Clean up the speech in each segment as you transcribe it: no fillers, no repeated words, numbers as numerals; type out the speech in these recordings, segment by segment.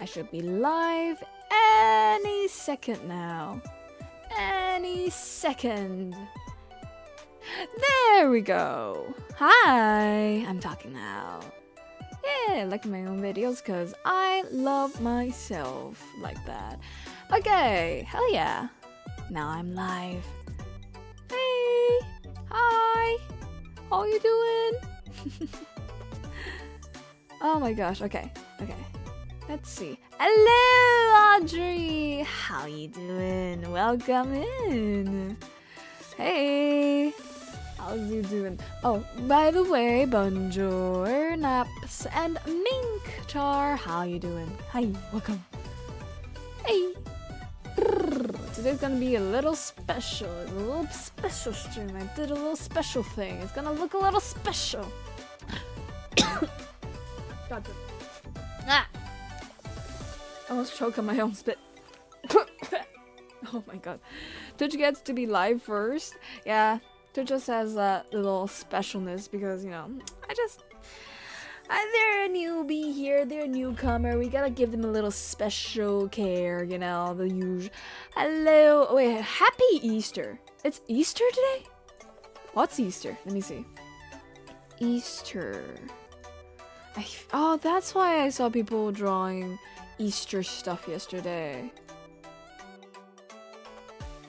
I should be live any second now. Any second. There we go. Hi, I'm talking now. Yeah, like my own videos because I love myself like that. Okay, hell yeah. Now I'm live. Hey, hi, how you doing? Oh my gosh, okay. Let's see. Hello, Audrey. How you doing? Welcome in. Hey, how's you doing? Oh, by the way, bonjour, Naps and Mink Char. How you doing? Hi, welcome. Hey. Today's gonna be a little special. It's a little special stream. I did a little special thing. It's gonna look a little special. God. Ah! I almost choked on my own spit. Oh my god. Twitch gets to be live first. Yeah, Twitch just has that little specialness because, you know, they're a newbie here, they're a newcomer. We gotta give them a little special care, you know, the usual. Hello. Wait, happy Easter. It's Easter today? What's Easter? Let me see. Easter. Oh, that's why I saw people drawing Easter stuff yesterday.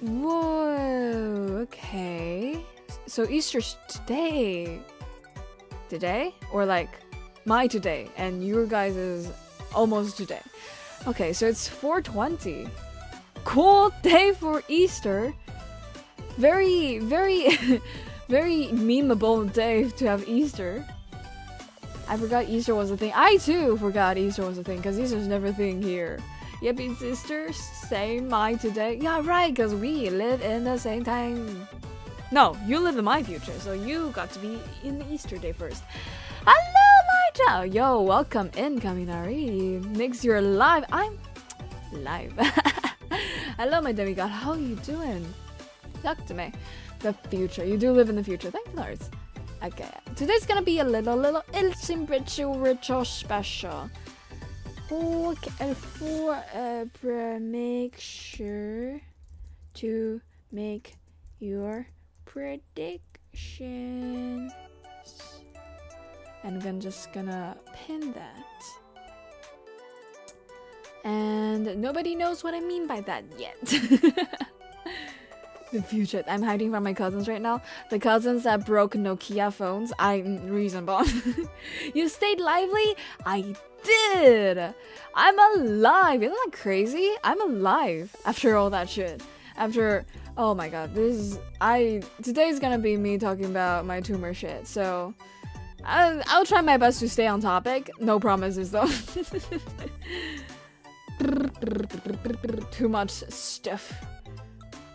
Whoa, okay. So Easter's today. Today? Or like my today and your guys' is almost today. Okay, so it's 420. Cool day for Easter. Very, very, very memeable day to have Easter. I forgot Easter was a thing. I too forgot Easter was a thing because Easter's never a thing here. Yep, it's Easter, same my today. Yeah, right, because we live in the same time. No, you live in my future, so you got to be in the Easter day first. Hello, my child. Yo, welcome in, Kaminari. Mix, you're live. I'm live. Hello, my demigod. How you doing? Talk to me. The future. You do live in the future. Thank you, Lars. Okay, today's gonna be a little ritual special. Make sure to make your predictions. And I'm just gonna pin that. And nobody knows what I mean by that yet. The future. I'm hiding from my cousins right now. The cousins that broke Nokia phones. I'm reasonable. You stayed lively? I did. I'm alive. Isn't that crazy? I'm alive after all that shit. After, oh my god, today's gonna be me talking about my tumor shit. So I'll try my best to stay on topic. No promises though. Too much stuff.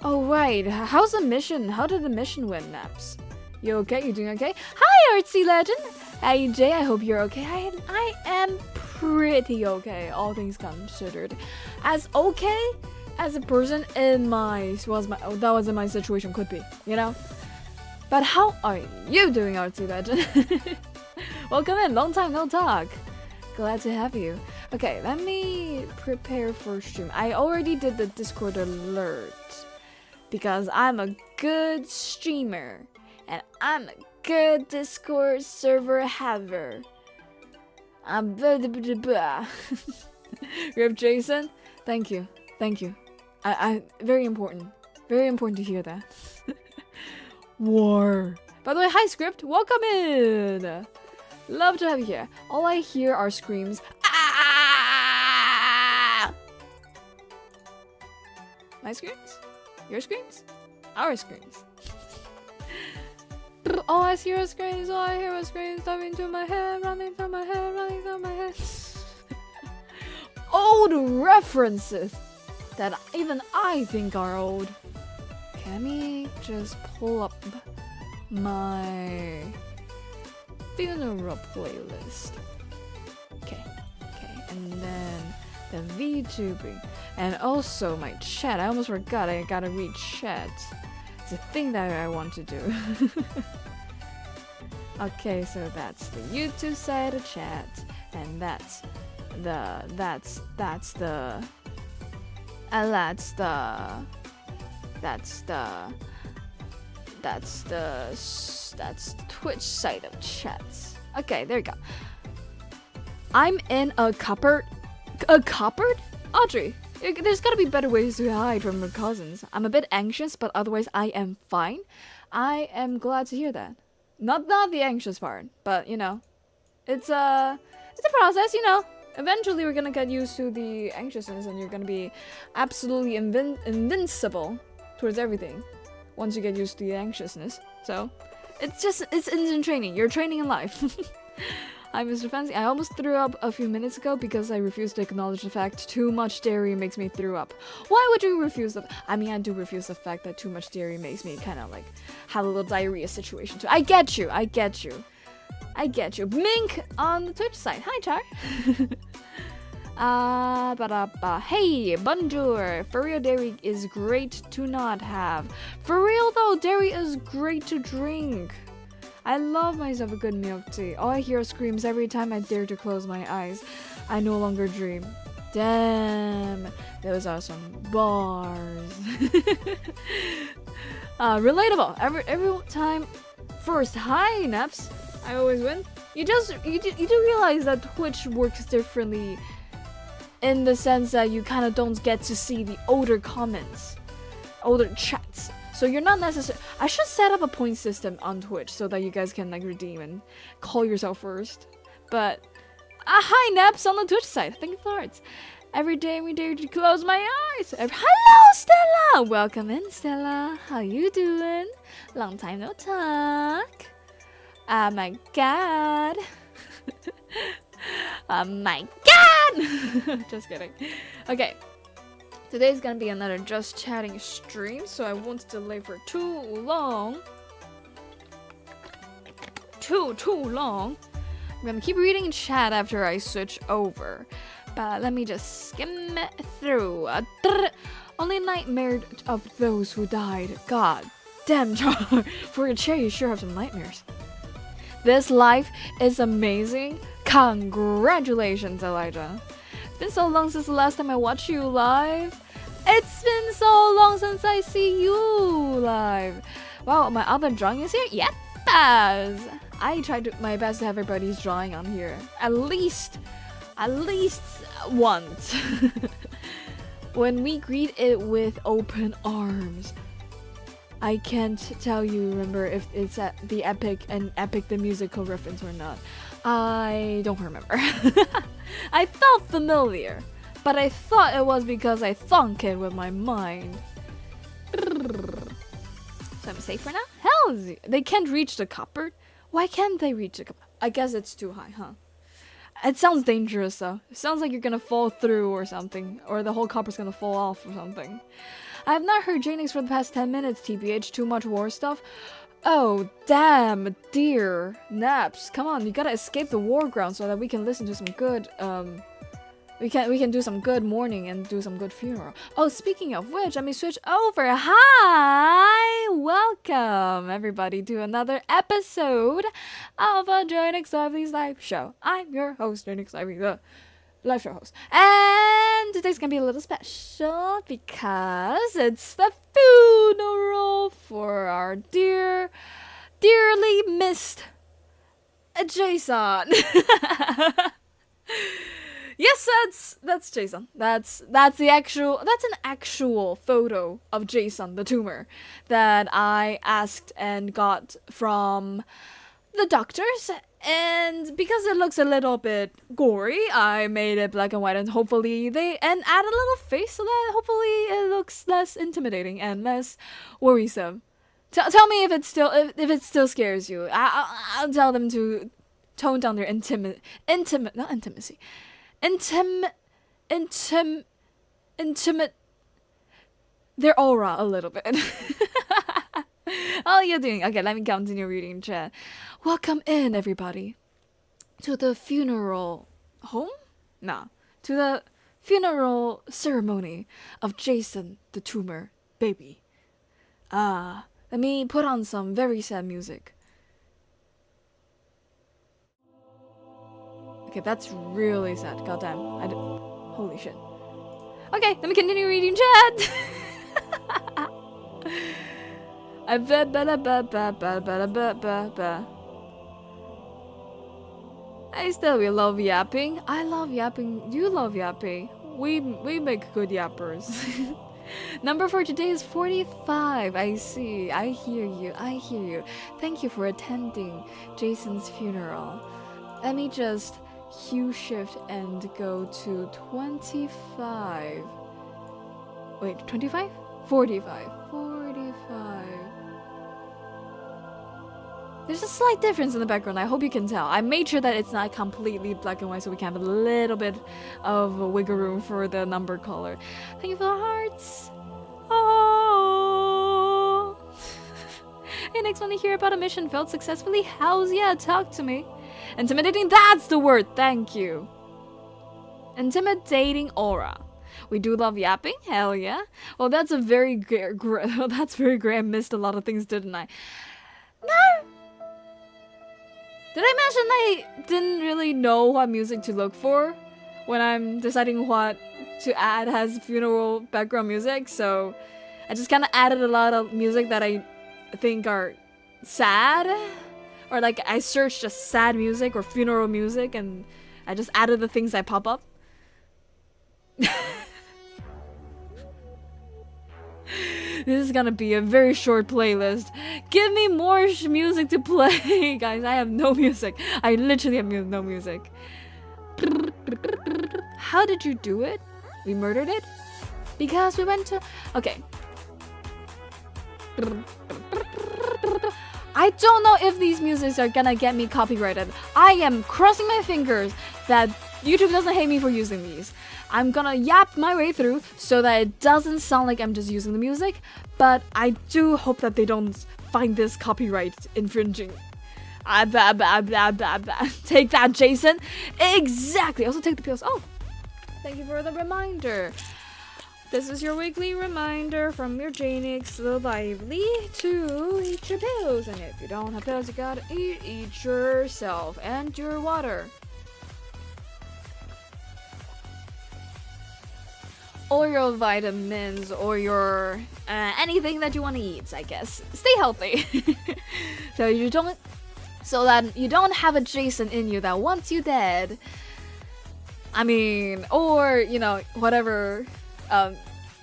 Oh right, how's the mission? How did the mission win, Naps? You okay? You doing okay? Hi, Artsy Legend! Hey Jay, I hope you're okay. I am pretty okay, all things considered. As okay as a person in that was in my situation could be, you know? But how are you doing, Artsy Legend? Welcome in, long time no talk. Glad to have you. Okay, let me prepare for stream. I already did the Discord alert. Because I'm a good streamer and I'm a good Discord server haver. I'm Rip Jason, thank you. I very important to hear that. War. By the way, hi Script, welcome in. Love to have you here. All I hear are screams. Ah! My screams? Your screams? Our screams. All I hear are screams, all I hear are screams, coming to my head, running through my head, running through my head. Old references that even I think are old. Okay, let me just pull up my funeral playlist. Okay, and then the VTubing. And also my chat. I almost forgot I gotta read chat. It's a thing that I want to do. Okay, so that's the YouTube side of chat. And that's that's Twitch side of chats. Okay, there you go. I'm in a cupboard. A cupboard? Audrey, there's gotta be better ways to hide from your cousins. I'm a bit anxious, but otherwise I am fine. I am glad to hear that. Not the anxious part, but you know, it's a process, you know. Eventually we're gonna get used to the anxiousness and you're gonna be absolutely invincible towards everything once you get used to the anxiousness. So it's instant training. You're training in life. I'm Mr. Fancy. I almost threw up a few minutes ago because I refused to acknowledge the fact too much dairy makes me throw up. Why would you refuse the... I mean, I do refuse the fact that too much dairy makes me kind of like have a little diarrhea situation too. I get you. Mink on the Twitch side. Hi, Char. Hey, bonjour. For real, dairy is great to not have. For real though, dairy is great to drink. I love myself a good milk tea. All I hear are screams every time I dare to close my eyes. I no longer dream. Damn, those are some bars. Relatable. Every time. First, hi Naps. I always win. You do realize that Twitch works differently in the sense that you kind of don't get to see the older comments, older chats. So you're not necessarily... I should set up a point system on Twitch so that you guys can like redeem and call yourself first. But hi Naps on the Twitch side. Thank you for hearts. Every day we dare to close my eyes. Hello Stella. Welcome in Stella. How you doing? Long time no talk. Oh my god. Oh my god. Just kidding. Okay. Today's gonna be another just chatting stream, so I won't delay for too long. Too long. I'm gonna keep reading chat after I switch over. But let me just skim through. Only nightmare of those who died. God damn, Char. For a chair, you sure have some nightmares. This life is amazing. Congratulations, Elijah. It's been so long since the last time I watched you live. It's been so long since I see you live. Wow, my other drawing is here? Yep. I tried my best to have everybody's drawing on here. At least once. When we greet it with open arms. I can't tell you, remember, if it's at the Epic the musical reference or not. I don't remember. I felt familiar, but I thought it was because I thunk it with my mind. So I'm safe for now? Hell, they can't reach the cupboard? Why can't they reach the cupboard? I guess it's too high, huh? It sounds dangerous though. It sounds like you're gonna fall through or something, or the whole cupboard's gonna fall off or something. I have not heard Jaenix for the past 10 minutes, TBH. Too much war stuff? Oh, damn, dear. Naps, come on, you gotta escape the war ground so that we can listen to some good, we can do some good mourning and do some good funeral. Oh, speaking of which, let me switch over. Hi! Welcome, everybody, to another episode of a Jaenix Lively's live show. I'm your host, Jaenix Lively, the live show host. And today's gonna be a little special because it's the funeral for our dearly missed Jason. Yes, that's Jason. That's an actual photo of Jason the tumor that I asked and got from the doctors. And because it looks a little bit gory, I made it black and white, and hopefully add a little face so that hopefully it looks less intimidating and less worrisome. Tell me if it still scares you. I'll tell them to tone down their intimate their aura a little bit. How are you doing? Okay, let me continue reading chat. Welcome in, everybody, to the funeral home? Nah, to the funeral ceremony of Jason the tumor baby. Let me put on some very sad music. Okay, that's really sad. Goddamn. Holy shit. Okay, let me continue reading chat. I still we love yapping. I love yapping. You love yapping. We make good yappers. Number for today is 45. I see. I hear you. I hear you. Thank you for attending Jason's funeral. Let me just hue shift and go to 25. Wait, 25? 45. 45. There's a slight difference in the background. I hope you can tell. I made sure that it's not completely black and white so we can have a little bit of wiggle room for the number color. Thank you for the hearts. Oh. Hey, next want to hear about a mission failed successfully? How's yeah? Talk to me. Intimidating, that's the word. Thank you. Intimidating aura. We do love yapping. Hell yeah. Well, that's a very that's very great. I missed a lot of things, didn't I? No. Did I mention I didn't really know what music to look for when I'm deciding what to add as funeral background music? So I just kind of added a lot of music that I think are sad, or like I searched just sad music or funeral music and I just added the things that pop up. This is gonna be a very short playlist. Give me more music to play, guys. I have no music. I literally have no music. How did you do it? We murdered it? Because we went to... Okay. I don't know if these musics are gonna get me copyrighted. I am crossing my fingers that YouTube doesn't hate me for using these. I'm gonna yap my way through so that it doesn't sound like I'm just using the music, but I do hope that they don't find this copyright infringing. Take that, Jason. Exactly. Also take the pills. Oh, thank you for the reminder. This is your weekly reminder from your Jaenix, the lively, to eat your pills. And if you don't have pills, you gotta eat yourself and your water. Or your vitamins, or your anything that you want to eat, I guess. Stay healthy. so that you don't have a Jason in you that wants you dead. I mean, or, you know, whatever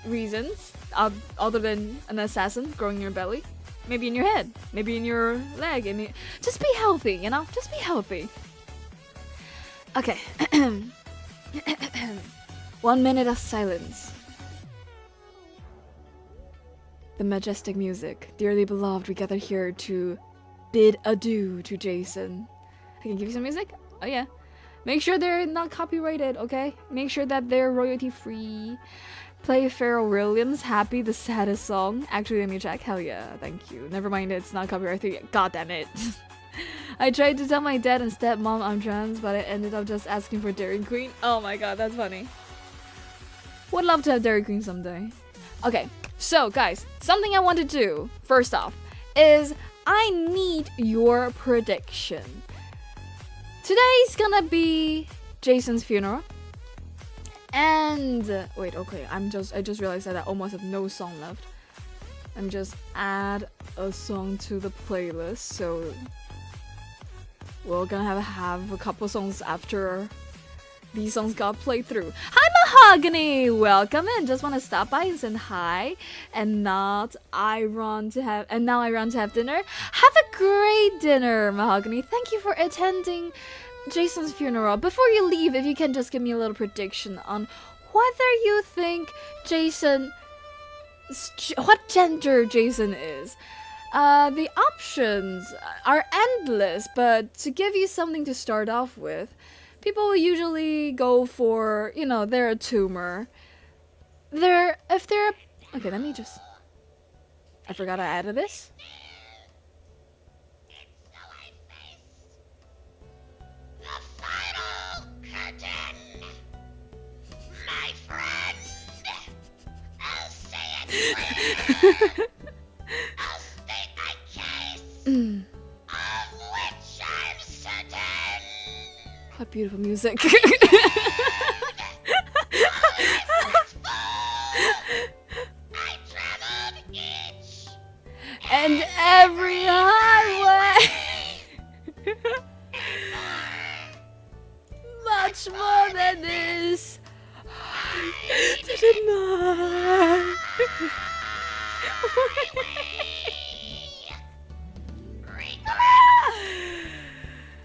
reasons other than an assassin growing in your belly. Maybe in your head, maybe in your leg. I mean, just be healthy, you know? Just be healthy. Okay. 1 minute of silence. The majestic music. Dearly beloved, we gather here to bid adieu to Jason. I can give you some music? Oh yeah. Make sure they're not copyrighted, okay? Make sure that they're royalty free. Play Pharrell Williams, Happy, the saddest song. Actually, let me check. Hell yeah, thank you. Never mind, it's not copyrighted. God damn it. I tried to tell my dad and stepmom I'm trans, but I ended up just asking for Dairy Queen. Oh my god, that's funny. Would love to have Dairy Queen someday. Okay, so guys, something I want to do, first off, is I need your prediction. Today's gonna be Jason's funeral. And wait, okay, I just realized that I almost have no song left. I'm just add a song to the playlist, so we're gonna have a couple songs after these songs got played through. Hi Mahogany! Welcome in! Just wanna stop by and say hi. And now I run to have dinner. Have a great dinner, Mahogany. Thank you for attending Jason's funeral. Before you leave, if you can just give me a little prediction on whether you think what gender Jason is. The options are endless, but to give you something to start off with, people will usually go for, you know, they're a tumor. Okay, let me just... I forgot I added this. The final curtain. My friend. I'll say it clear. I'll state my case. Of which I'm certain. What beautiful music. I traveled each And every highway. Much more than this. Tonight.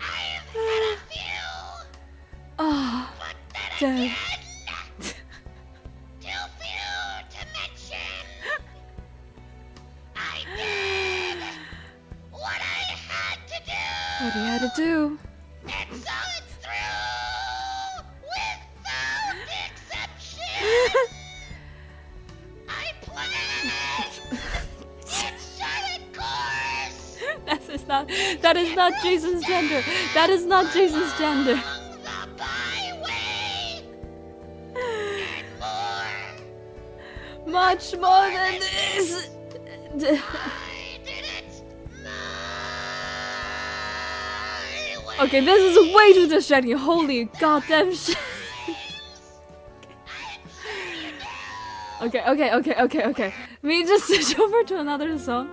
I've had a few, Oh, but then damn. again, too few to mention. I did what I had to do. What do you had to do? And saw it through without exception. I planned its solid course That is not Jason's gender. That is not Jason's gender. along the byway. And more, Much more than this. I did it my way. Okay, this is way too distracting. Holy goddamn shit. Okay. Let me just switch over to another song.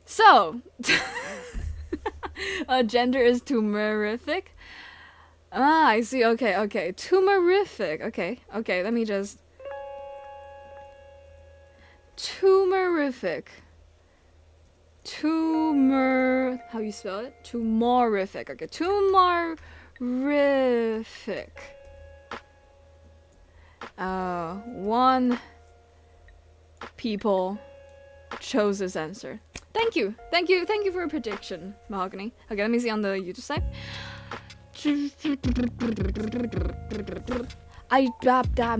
So, gender is tumorific. Ah, I see. Okay. Tumorific. Okay. Let me just. Tumorific. How you spell it? Tumorific. Okay. Tumorific. One people chose this answer. Thank you for your prediction, Mahogany. Okay, let me see on the YouTube side.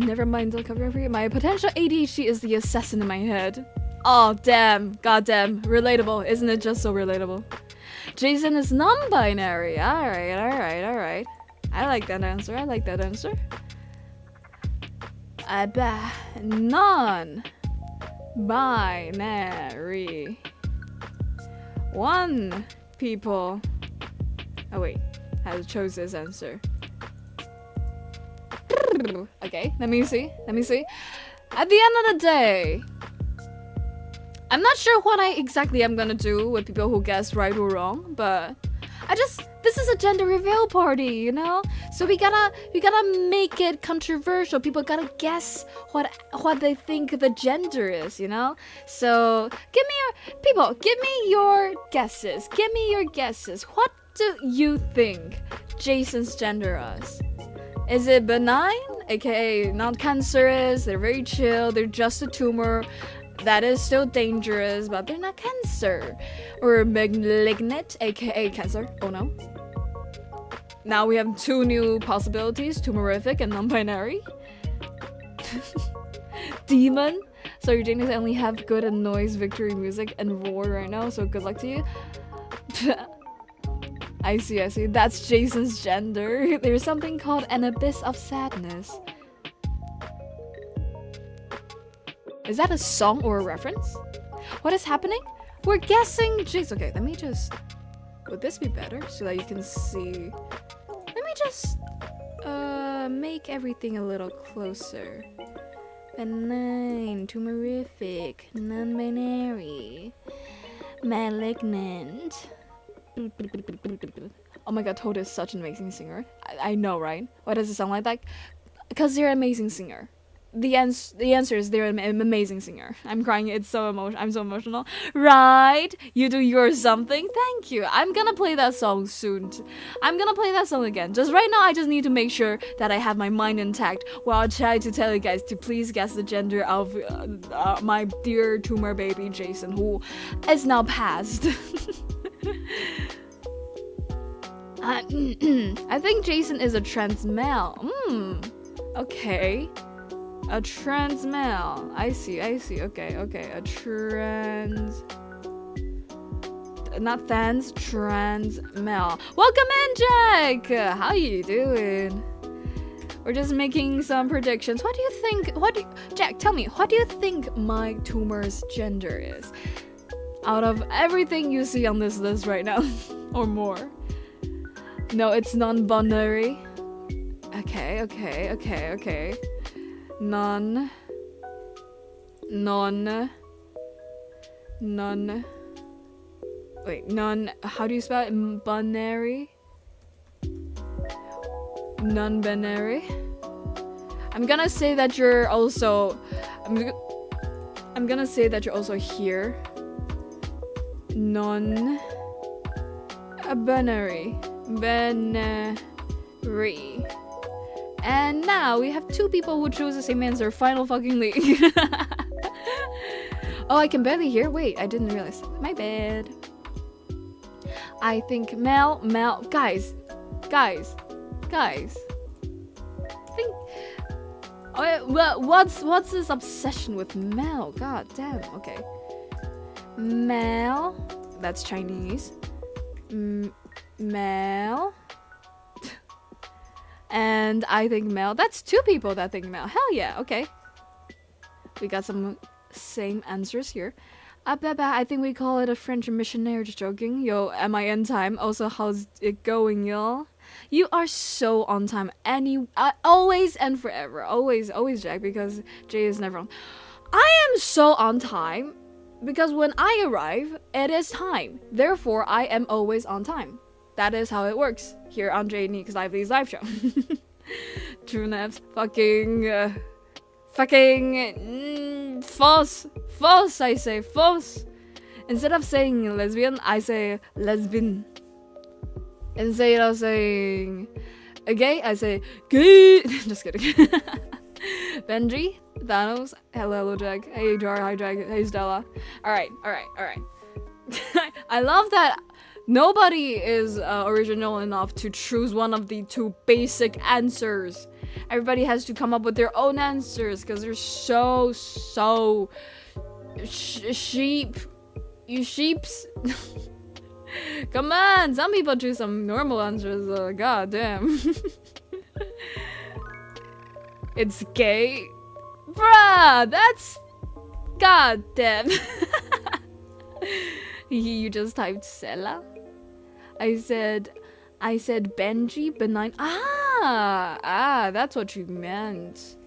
Never mind. I'll cover it. My potential ADHD is the assassin in my head. Oh damn, goddamn, relatable. Isn't it just so relatable? Jason is non-binary. All right. I like that answer. Non-binary. One people. Oh wait, has chose this answer. Okay, let me see. At the end of the day, I'm not sure what exactly I'm gonna do with people who guess right or wrong, but this is a gender reveal party, you know? So we gotta make it controversial. People gotta guess what they think the gender is, you know? So give me your guesses. What do you think Jason's gender is? Is it benign, aka not cancerous? They're very chill. They're just a tumor that is still dangerous, but they're not cancer. Or malignant, aka cancer. Oh no. Now we have two new possibilities, tumorific and non-binary. Demon. So your Jaenix only have good and noise victory music and roar right now, so good luck to you. I see. That's Jason's gender. There's something called an abyss of sadness. Is that a song or a reference? What is happening? We're guessing Jason. Okay, let me just... Would this be better so that you can see? Let me just make everything a little closer. Benign, tumorific, non-binary, malignant. Oh my god, Toad is such an amazing singer. I know, right? Why does it sound like that? Because they're an amazing singer. The answer is they're an amazing singer. I'm crying. I'm so emotional. Right? You do your something. Thank you. I'm gonna play that song soon. I'm gonna play that song again. Just right now, I just need to make sure that I have my mind intact while I try to tell you guys to please guess the gender of my dear tumor baby Jason, who is now passed. I think Jason is a trans male. Okay. A trans male. I see. Okay. A trans... Not trans male. Welcome in, Jack! How you doing? We're just making some predictions. What do you think... Jack, tell me. What do you think my tumor's gender is? Out of everything you see on this list right now. Or more. No, it's non-binary. Okay. Non. Wait, non. How do you spell it? Binary? Non-binary? I'm gonna say that you're also. I'm gonna say that you're also here. Non-binary. Binary. And now we have two people who chose the same answer. Final fucking league. Oh, I can barely hear. Wait, I didn't realize. My bad. I think Mel. Guys. Think. Oh, what's this obsession with Mel? God damn. Okay. Mel. That's Chinese. Mel. And I think Mel. That's two people that think Mel. Hell yeah. Okay. We got some same answers here. I think we call it a French missionary. Just joking. Yo, am I in time? Also, how's it going, y'all? You are so on time. Always and forever. Always, Jack, because Jay is never on. I am so on time because when I arrive, it is time. Therefore, I am always on time. That is how it works here on Jaenix Lively's live show. True naps. Fucking false, I say false. Instead of saying lesbian, I say lesbian. Instead of saying gay, I say gay. Just kidding. Benji, Thanos, hello Jack, hey Jar, hi Jack, hey Stella. Alright. I love that nobody is original enough to choose one of the two basic answers. Everybody has to come up with their own answers because they're so sheep. You sheeps. Come on, some people choose some normal answers. God damn. It's gay. Bruh, that's... God damn. You just typed Sella. I said Benji, benign. That's what you meant.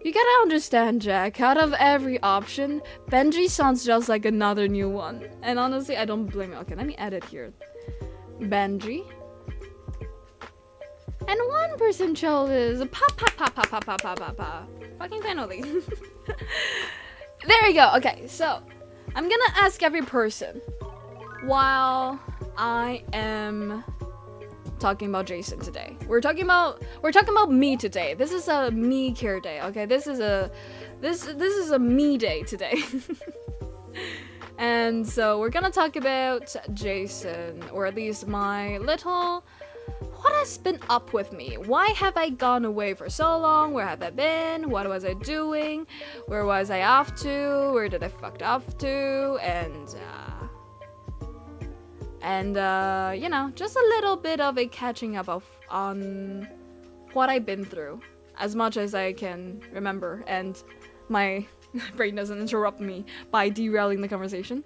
You gotta understand, Jack. Out of every option, Benji sounds just like another new one. And honestly, I don't blame you. Okay, let me edit here. Benji. And one person chose pa. Fucking finally. There you go. Okay, so I'm gonna ask every person while I am talking about Jason today. We're talking about me today. This is a me care day, okay? This is a me day today. And so we're gonna talk about Jason, or at least my little... What has been up with me? Why have I gone away for so long? Where have I been? What was I doing? Where was I off to? Where did I fucked off to? And you know, just a little bit of a catching up on what I've been through, as much as I can remember, and my brain doesn't interrupt me by derailing the conversation.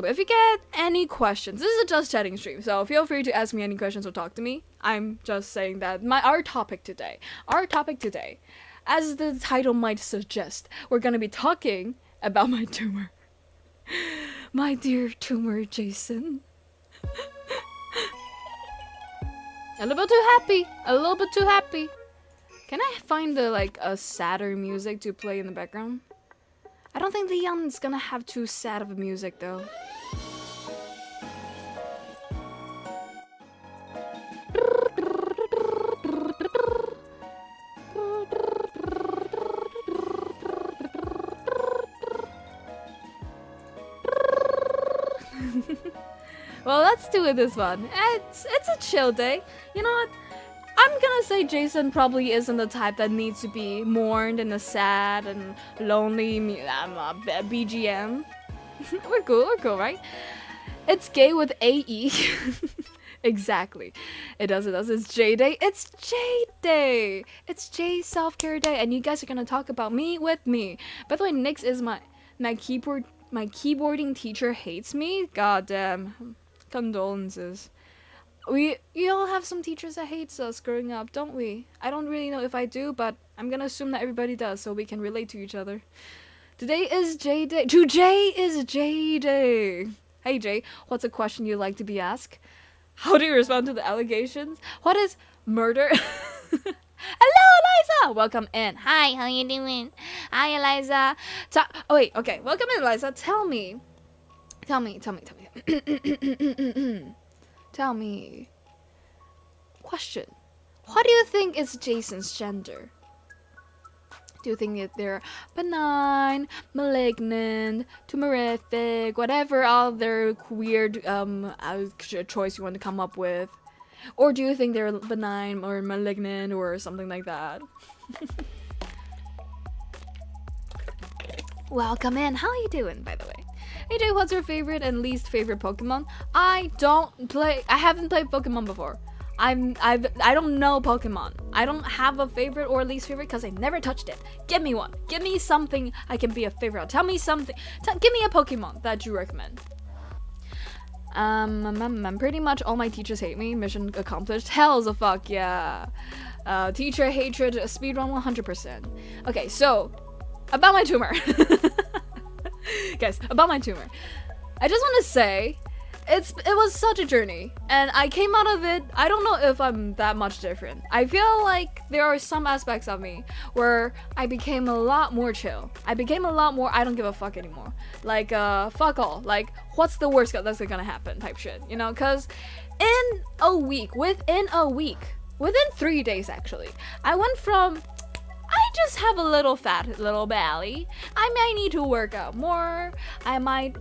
If you get any questions, this is a just chatting stream, so feel free to ask me any questions or talk to me. I'm just saying that our topic today, as the title might suggest, we're gonna be talking about my tumor. My dear tumor, Jason. A little bit too happy. Can I find a sadder music to play in the background? I don't think Leon's gonna have too sad of a music though. Well, let's do it this one. It's a chill day. You know what? I'm gonna say Jason probably isn't the type that needs to be mourned in a sad and lonely BGM. We're cool, right? It's gay with AE. Exactly. It does. It's J Day. It's J Day. It's J Self-Care Day, and you guys are gonna talk about me with me. By the way, Nyx is my keyboarding teacher hates me. God damn. Condolences. we all have some teachers that hates us growing up, don't we? I don't really know if I do, but I'm gonna assume that everybody does, so we can relate to each other. Today is J Day. Today is J Day. Hey Jay, what's a question you'd like to be asked? How do you respond to the allegations? What is murder? Hello, Eliza! Welcome in. Hi, how you doing? Hi, Eliza. Oh, wait, okay. Welcome in, Eliza. Tell me. Tell me. Tell me. Question. What do you think is Jason's gender? Do you think that they're benign, malignant, tumorific, whatever other weird choice you want to come up with? Or do you think they're benign or malignant or something like that? Welcome in. How are you doing, by the way? AJ, what's your favorite and least favorite Pokemon? I haven't played Pokemon before. I don't know Pokemon. I don't have a favorite or least favorite because I never touched it. Give me one. Give me something I can be a favorite. Tell me something. Give me a Pokemon that you recommend. Pretty much all my teachers hate me. Mission accomplished. Hell's a fuck, yeah. Teacher hatred, speedrun 100%. Okay, so, about my tumor. Guys, about my tumor. I just want to say, it was such a journey, and I came out of it. I don't know if I'm that much different. I feel like there are some aspects of me where I became a lot more chill. I became a lot more I don't give a fuck anymore. Like, fuck all. Like, what's the worst that's gonna happen type shit, you know? Because within 3 days actually, I went from I just have a little fat little belly. I might need to work out more. I might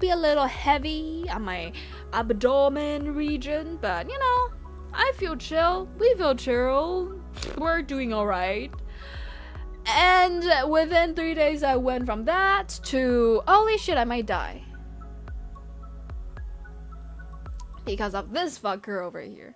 be a little heavy on my abdomen region, but you know, I feel chill. We feel chill. We're doing alright. And within 3 days, I went from that to holy shit, I might die because of this fucker over here.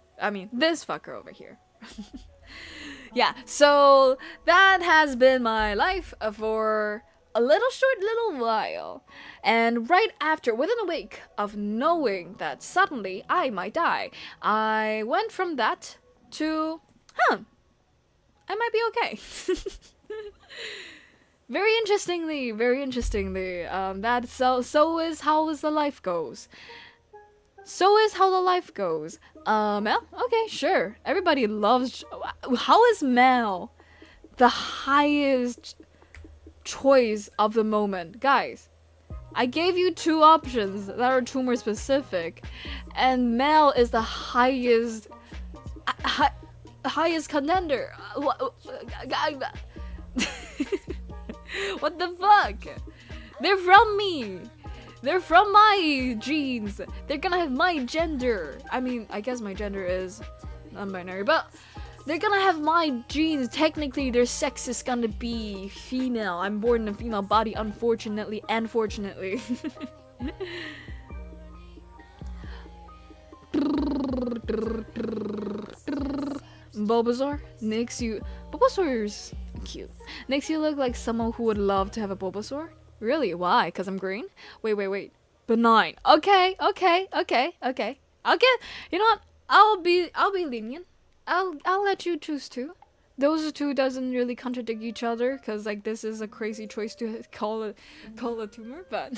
Yeah, so that has been my life for a little while. And right after, within a week of knowing that suddenly I might die, I went from that to, I might be okay. Very interestingly, that so is how the life goes. Mel? Okay, sure. Everybody loves... How is Mel the highest choice of the moment? Guys, I gave you 2 options that are tumor specific, and Mel is the highest contender. What the fuck? They're from me. They're from my genes. They're gonna have my gender. I mean, I guess my gender is non-binary, but they're gonna have my genes. Technically, their sex is gonna be female. I'm born in a female body, unfortunately and fortunately. Bulbasaur? Bulbasaur's cute. Makes you look like someone who would love to have a Bulbasaur? Really? Why? Because I'm green? Wait. Benign. Okay. I'll get, you know what? I'll be lenient. I'll let you choose 2. Those 2 doesn't really contradict each other, because like this is a crazy choice to call a tumor, but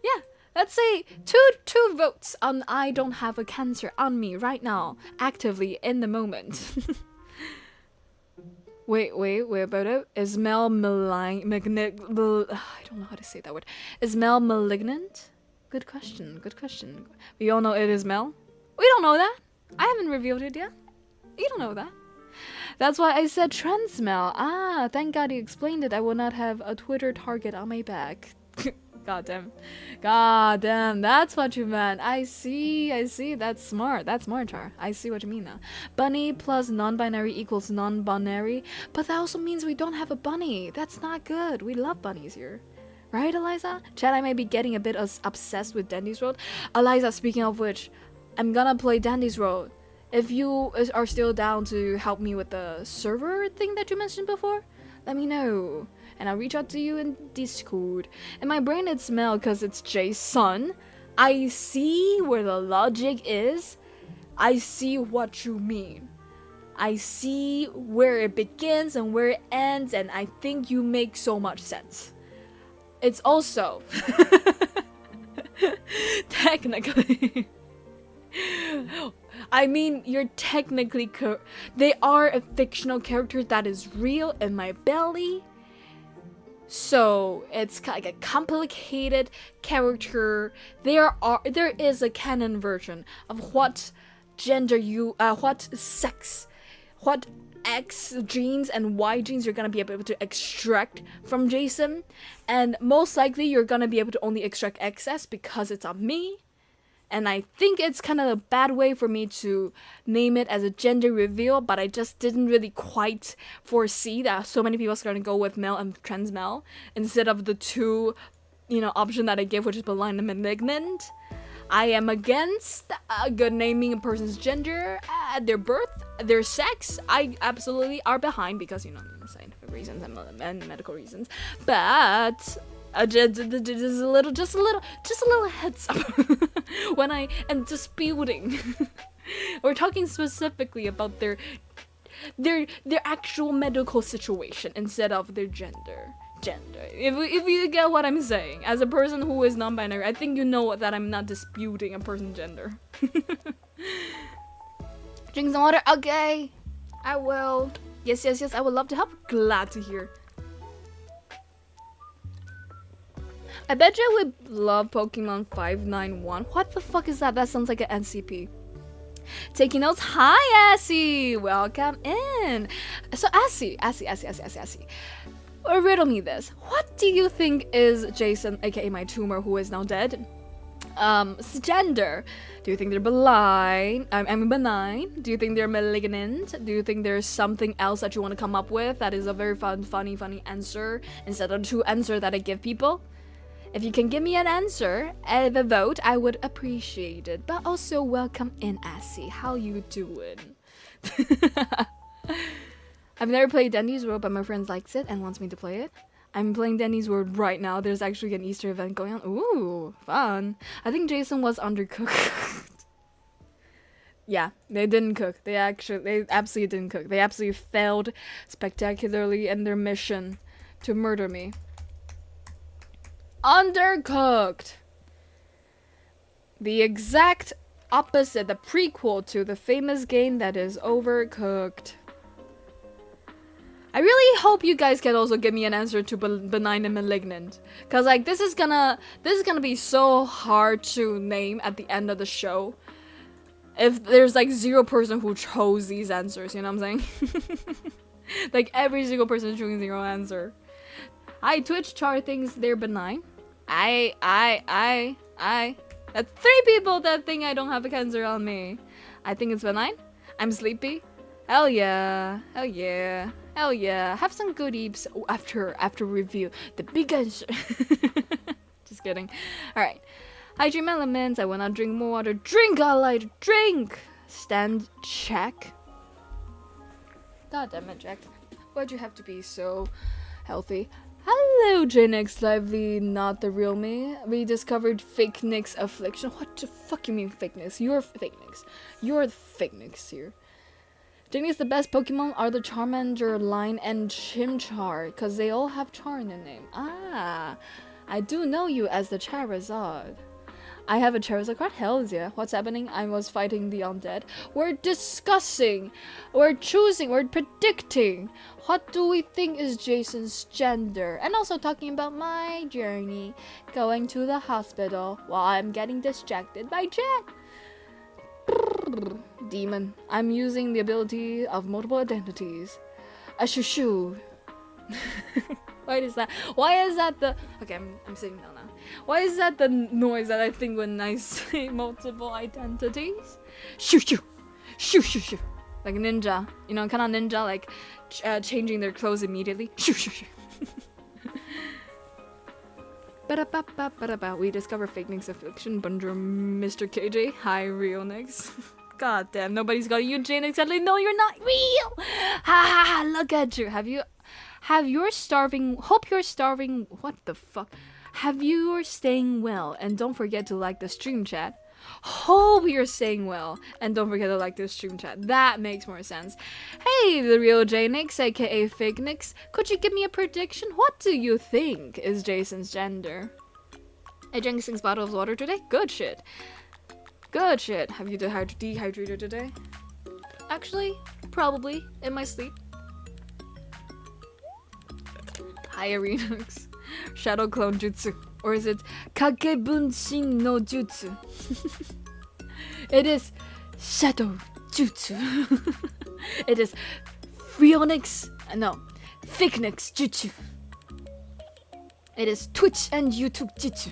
yeah. Let's say two votes on I don't have a cancer on me right now, actively in the moment. Wait about it. Is Mel I don't know how to say that word. Is Mel malignant? Good question. We all know it is Mel. We don't know that. I haven't revealed it yet. You don't know that. That's why I said trans Mel. Ah, thank God he explained it. I will not have a Twitter target on my back. God damn, that's what you meant. I see, that's smart, Char. I see what you mean now. Bunny plus non-binary equals non-binary, but that also means we don't have a bunny. That's not good. We love bunnies here. Right, Eliza? Chad, I may be getting a bit obsessed with Dandy's Road. Eliza, speaking of which, I'm gonna play Dandy's Road. If you are still down to help me with the server thing that you mentioned before, let me know. And I'll reach out to you in Discord. And my brain it's Mel because it's Jay's son. I see where the logic is. I see what you mean. I see where it begins and where it ends, and I think you make so much sense. It's also technically I mean, you're technically they are a fictional character that is real in my belly. So it's like a complicated character. There is a canon version of what gender what sex, what X genes and Y genes you're gonna be able to extract from Jason, and most likely you're gonna be able to only extract XS because it's on me. And I think it's kind of a bad way for me to name it as a gender reveal, but I just didn't really quite foresee that so many people are going to go with male and trans male instead of the two, option that I give, which is benign and malignant. I am against good naming a person's gender at their birth, their sex. I absolutely are behind because, scientific reasons and medical reasons. But just a little heads up when I am disputing. We're talking specifically about their actual medical situation instead of their gender. If you get what I'm saying, as a person who is non-binary, I think you know that I'm not disputing a person's gender. Drink some water. Okay, I will. Yes, I would love to help. Glad to hear. I bet you would love Pokemon 591. What the fuck is that? That sounds like an NCP. Taking notes. Hi, Assy. Welcome in. So, Assy. Riddle me this. What do you think is Jason, aka my tumor, who is now dead, gender? Do you think they're benign? Do you think they're malignant? Do you think there's something else that you want to come up with that is a very funny answer instead of the two answers that I give people? If you can give me an answer and a vote, I would appreciate it. But also, welcome in, Assy. How you doing? I've never played Denny's World, but my friend likes it and wants me to play it. I'm playing Denny's World right now. There's actually an Easter event going on. Ooh, fun. I think Jason was undercooked. Yeah, they didn't cook. They absolutely didn't cook. They absolutely failed spectacularly in their mission to murder me. Undercooked. The exact opposite, the prequel to the famous game that is Overcooked. I really hope you guys can also give me an answer to benign and malignant, cause like this is gonna be so hard to name at the end of the show. If there's like 0 person who chose these answers, you know what I'm saying? Like every single person is choosing 0 answer. Hi, Twitch chart thinks they're benign. I. That's 3 people that think I don't have a cancer on me. I think it's benign. I'm sleepy. Hell yeah. Have some good eats after review. The big answer. Just kidding. Alright. I dream elements. I wanna drink more water. Drink, I like to drink. Stand check. God damn it, Jack. Why'd you have to be so healthy? Hello, Jaenix, lively, not the real me. We discovered fake Nick's affliction. What the fuck you mean fake Nick's? You're fake Nick's. You're the fake Nick's here. Jaenix, the best Pokemon are the Charmander line and Chimchar, cause they all have Char in their name. Ah, I do know you as the Charizard. I have a Charizard card? Hells yeah. What's happening? I was fighting the undead. We're discussing, we're choosing, we're predicting. What do we think is Jason's gender? And also talking about my journey, going to the hospital while I'm getting distracted by Jack. Demon. I'm using the ability of multiple identities. A shoo. Why is that the... Okay, I'm sitting down now. Why is that the noise that I think when I say multiple identities? Shoo. Like a ninja. You know, kind of ninja, like changing their clothes immediately. Shoo. We discover fake Nick's affliction. Bonjour, Mr. KJ. Hi, real Nix. God damn, nobody's got you, Jaenix. Sadly, no, you're not real. Ha, look at you. Hope you're starving. What the fuck? Have you are staying well, and don't forget to like the stream chat. Hope you're staying well, and don't forget to like the stream chat. That makes more sense. Hey, the real Jaenix, aka Fake Nix, could you give me a prediction? What do you think is Jason's gender? I drank 6 bottles of water today. Good shit. Good shit. Have you dehydrated today? Actually, probably in my sleep. Hi, Arenux. Shadow Clone Jutsu. Or is it Kagebunshin no Jutsu? It is Shadow Jutsu. It is Freonix. No, Fakenix Jutsu. It is Twitch and YouTube Jutsu.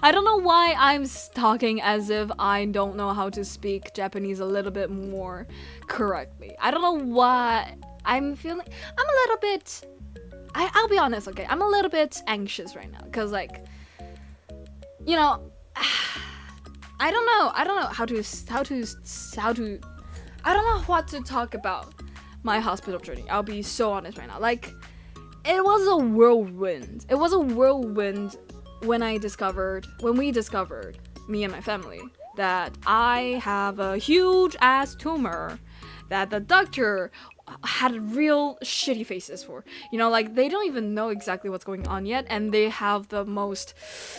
I don't know why I'm talking as if I don't know how to speak Japanese a little bit more correctly. I don't know why I'm feeling. I'm a little bit. I'll be honest, okay? I'm a little bit anxious right now because, like, you know, I don't know how to. I don't know what to talk about my hospital journey. I'll be so honest right now. Like, it was a whirlwind. It was a whirlwind when we discovered, me and my family, that I have a huge ass tumor that the doctor had real shitty faces for. You know, like, they don't even know exactly what's going on yet, and they have the most,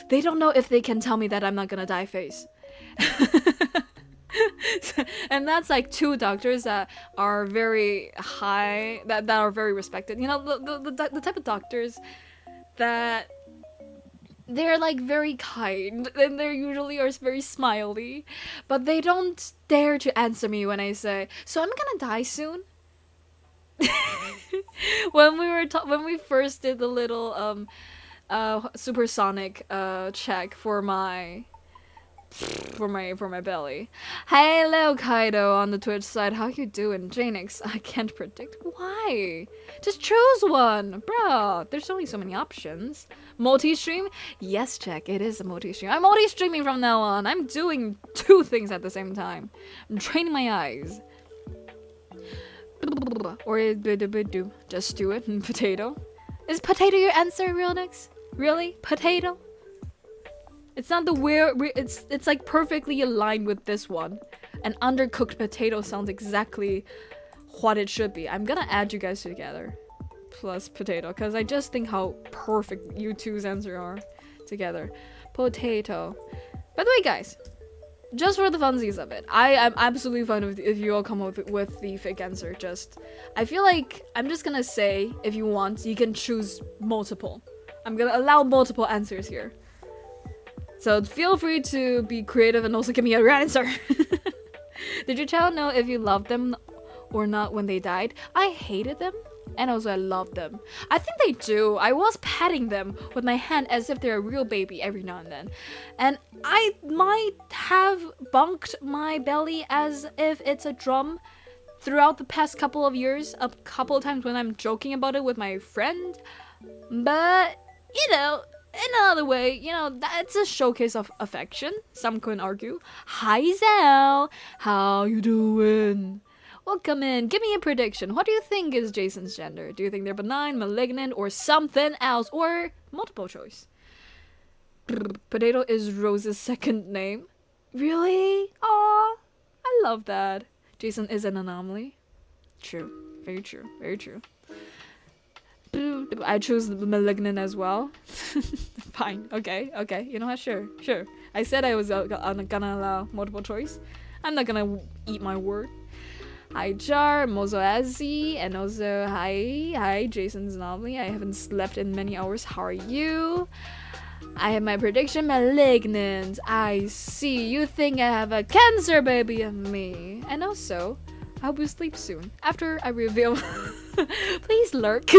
they don't know if they can tell me that I'm not gonna die face. And that's like 2 doctors that are very high, that are very respected. You know, the type of doctors that they're like very kind, and they're usually are very smiley, but they don't dare to answer me when I say, so I'm gonna die soon. when we first did the little supersonic check for my belly. Hello, Kaido on the Twitch side. How you doing? Jaenix, I can't predict. Why? Just choose one, bro. There's only so many options. Multi-stream? Yes, Jack, it is a multi-stream. I'm multi-streaming from now on. I'm doing 2 things at the same time. I'm training my eyes. Or just do it. Potato. Is potato your answer, Realnix? Really? Potato? It's not the weird. It's like perfectly aligned with this one. An undercooked potato sounds exactly what it should be. I'm gonna add you guys together, plus potato, because I just think how perfect you two's answer are together. Potato. By the way, guys, just for the funsies of it, I am absolutely fine if you all come up with the fake answer. Just, I feel like I'm just gonna say, if you want, you can choose multiple. I'm gonna allow multiple answers here. So feel free to be creative and also give me a real answer. Did your child know if you loved them or not when they died? I hated them, and also I loved them. I think they do. I was patting them with my hand as if they're a real baby every now and then. And I might have bunked my belly as if it's a drum throughout the past couple of years, a couple of times when I'm joking about it with my friend. But, you know, in another way, you know, that's a showcase of affection, some could argue. Hi, Zell! How you doing? Welcome in. Give me a prediction. What do you think is Jason's gender? Do you think they're benign, malignant, or something else? Or multiple choice? Potato is Rose's second name. Really? Aw, I love that. Jason is an anomaly. True. Very true. Very true. I choose malignant as well. Fine. Okay. You know what? Sure. I said I was gonna allow multiple choice. I'm not gonna eat my word. Hi, Jar, Mozoazi, and also hi, Jason's anomaly. I haven't slept in many hours. How are you? I have my prediction, malignant. I see. You think I have a cancer baby in me. And also, I hope you sleep soon. After I reveal... Please lurk.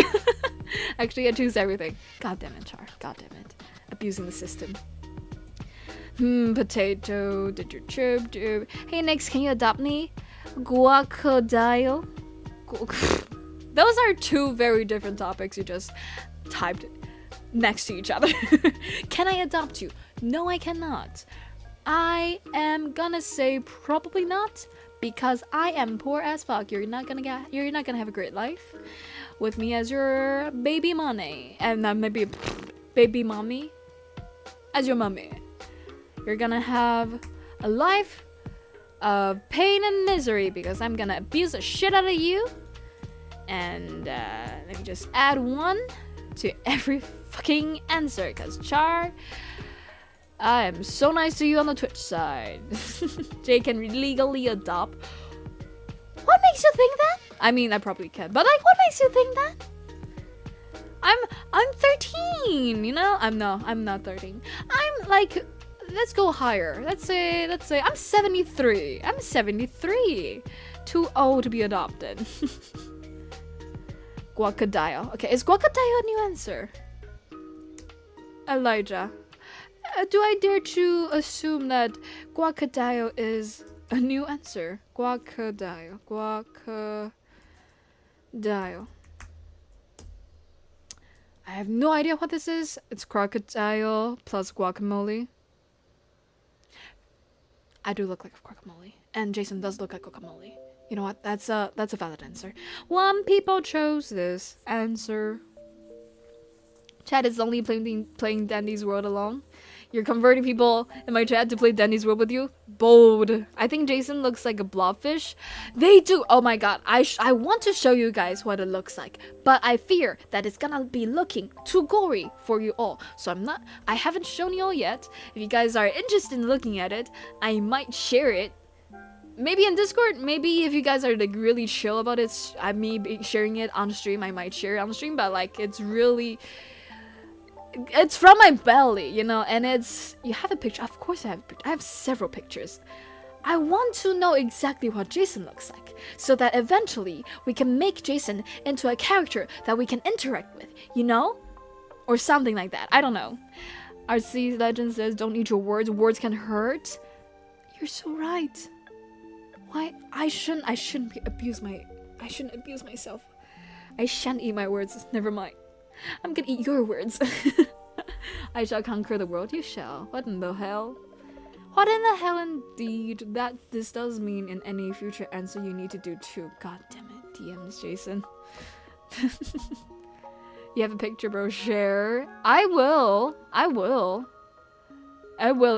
Actually, I choose everything. God damn it, Char. God damn it. Abusing the system. Potato. Did your chirp. Hey, Nix, can you adopt me? Guacodile. Those are 2 very different topics you just typed next to each other. Can I adopt you? No, I cannot. I am gonna say probably not, because I am poor as fuck. You're not gonna have a great life with me as your baby money. And maybe baby mommy as your mommy. You're gonna have a life of pain and misery because I'm gonna abuse the shit out of you. And let me just add 1 to every fucking answer because Char, I am so nice to you on the Twitch side. Jay can legally adopt. What makes you think that? I mean, I probably can, but like, what makes you think that? I'm 13, you know? I'm not 13. I'm like, let's go higher. Let's say I'm 73. I'm 73. Too old to be adopted. Guacadile. Okay, is Guacadile a new answer? Elijah. Do I dare to assume that Guacadile is a new answer? Guacadile. Guacadile. I have no idea what this is. It's crocodile plus guacamole. I do look like a guacamole. And Jason does look like guacamole. You know what? That's a valid answer. 1 people chose this answer. Chad is only playing Dandy's World alone. You're converting people in my chat to play Dandy's World with you? Bold. I think Jason looks like a blobfish. They do. Oh my god. I want to show you guys what it looks like. But I fear that it's gonna be looking too gory for you all. So I haven't shown you all yet. If you guys are interested in looking at it, I might share it. Maybe in Discord. Maybe if you guys are like really chill about it, me sharing it on stream, I might share it on stream. But like, it's from my belly, you know, and you have a picture. Of course I have a picture. I have several pictures. I want to know exactly what Jason looks like, so that eventually we can make Jason into a character that we can interact with, you know? Or something like that. I don't know. RC Legend says, don't eat your words. Words can hurt. You're so right. Why? I shouldn't abuse myself. I shan't eat my words. Never mind. I'm gonna eat your words. I shall conquer the world. You shall. What in the hell? What in the hell indeed? This does mean in any future answer you need to do too. God damn it. DMs, Jason. You have a picture, bro. Share. I will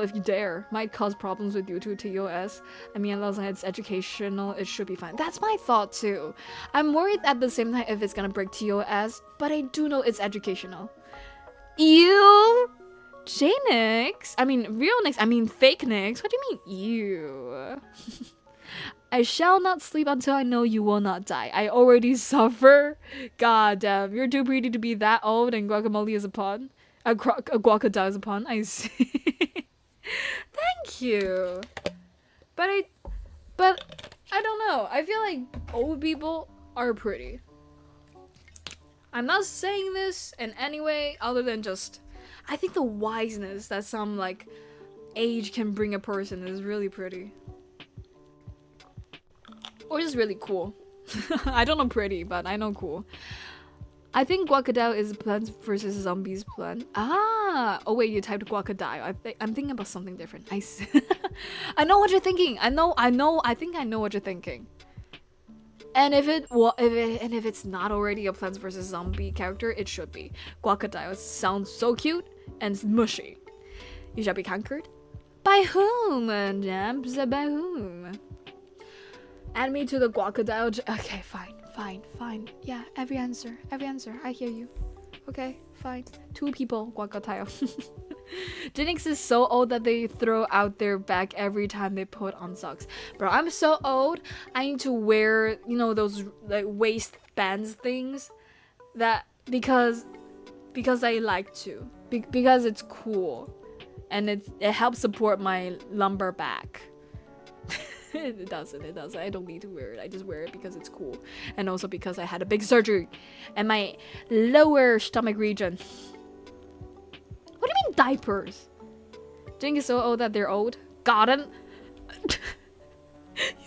if you dare. Might cause problems with YouTube TOS. I mean, as long as it's educational, it should be fine. That's my thought too. I'm worried at the same time if it's gonna break TOS, but I do know it's educational. Ew! Jaenix? I mean, real Nix. I mean, fake Nix. What do you mean, ew? I shall not sleep until I know you will not die. I already suffer. God damn, you're too pretty to be that old and guacamole is a pun. A guacadile is a pun. I see. Thank you. But I don't know. I feel like old people are pretty. I'm not saying this in any way other than just I think the wiseness that some like age can bring a person is really pretty. Or just really cool. I don't know pretty, but I know cool. I think Guacadile is Plants vs. Zombies plan. Ah! Oh wait, you typed Guacadile. I'm thinking about something different. I know what you're thinking. I think I know what you're thinking. And if it's not already a Plants vs. Zombie character, it should be. Guacadile sounds so cute and mushy. You shall be conquered. By whom? Jams, by whom? Add me to the Guacadile. Okay, fine. Yeah, every answer. I hear you. Okay, fine. 2 people, Guacadile. Jaenix is so old that they throw out their back every time they put on socks. Bro, I'm so old. I need to wear, you know, those like waistbands things. That because I like to. Because it's cool. And it helps support my lumbar back. It doesn't. I don't need to wear it. I just wear it because it's cool. And also because I had a big surgery in my lower stomach region. What do you mean diapers? Jing is so old that they're old. Got him.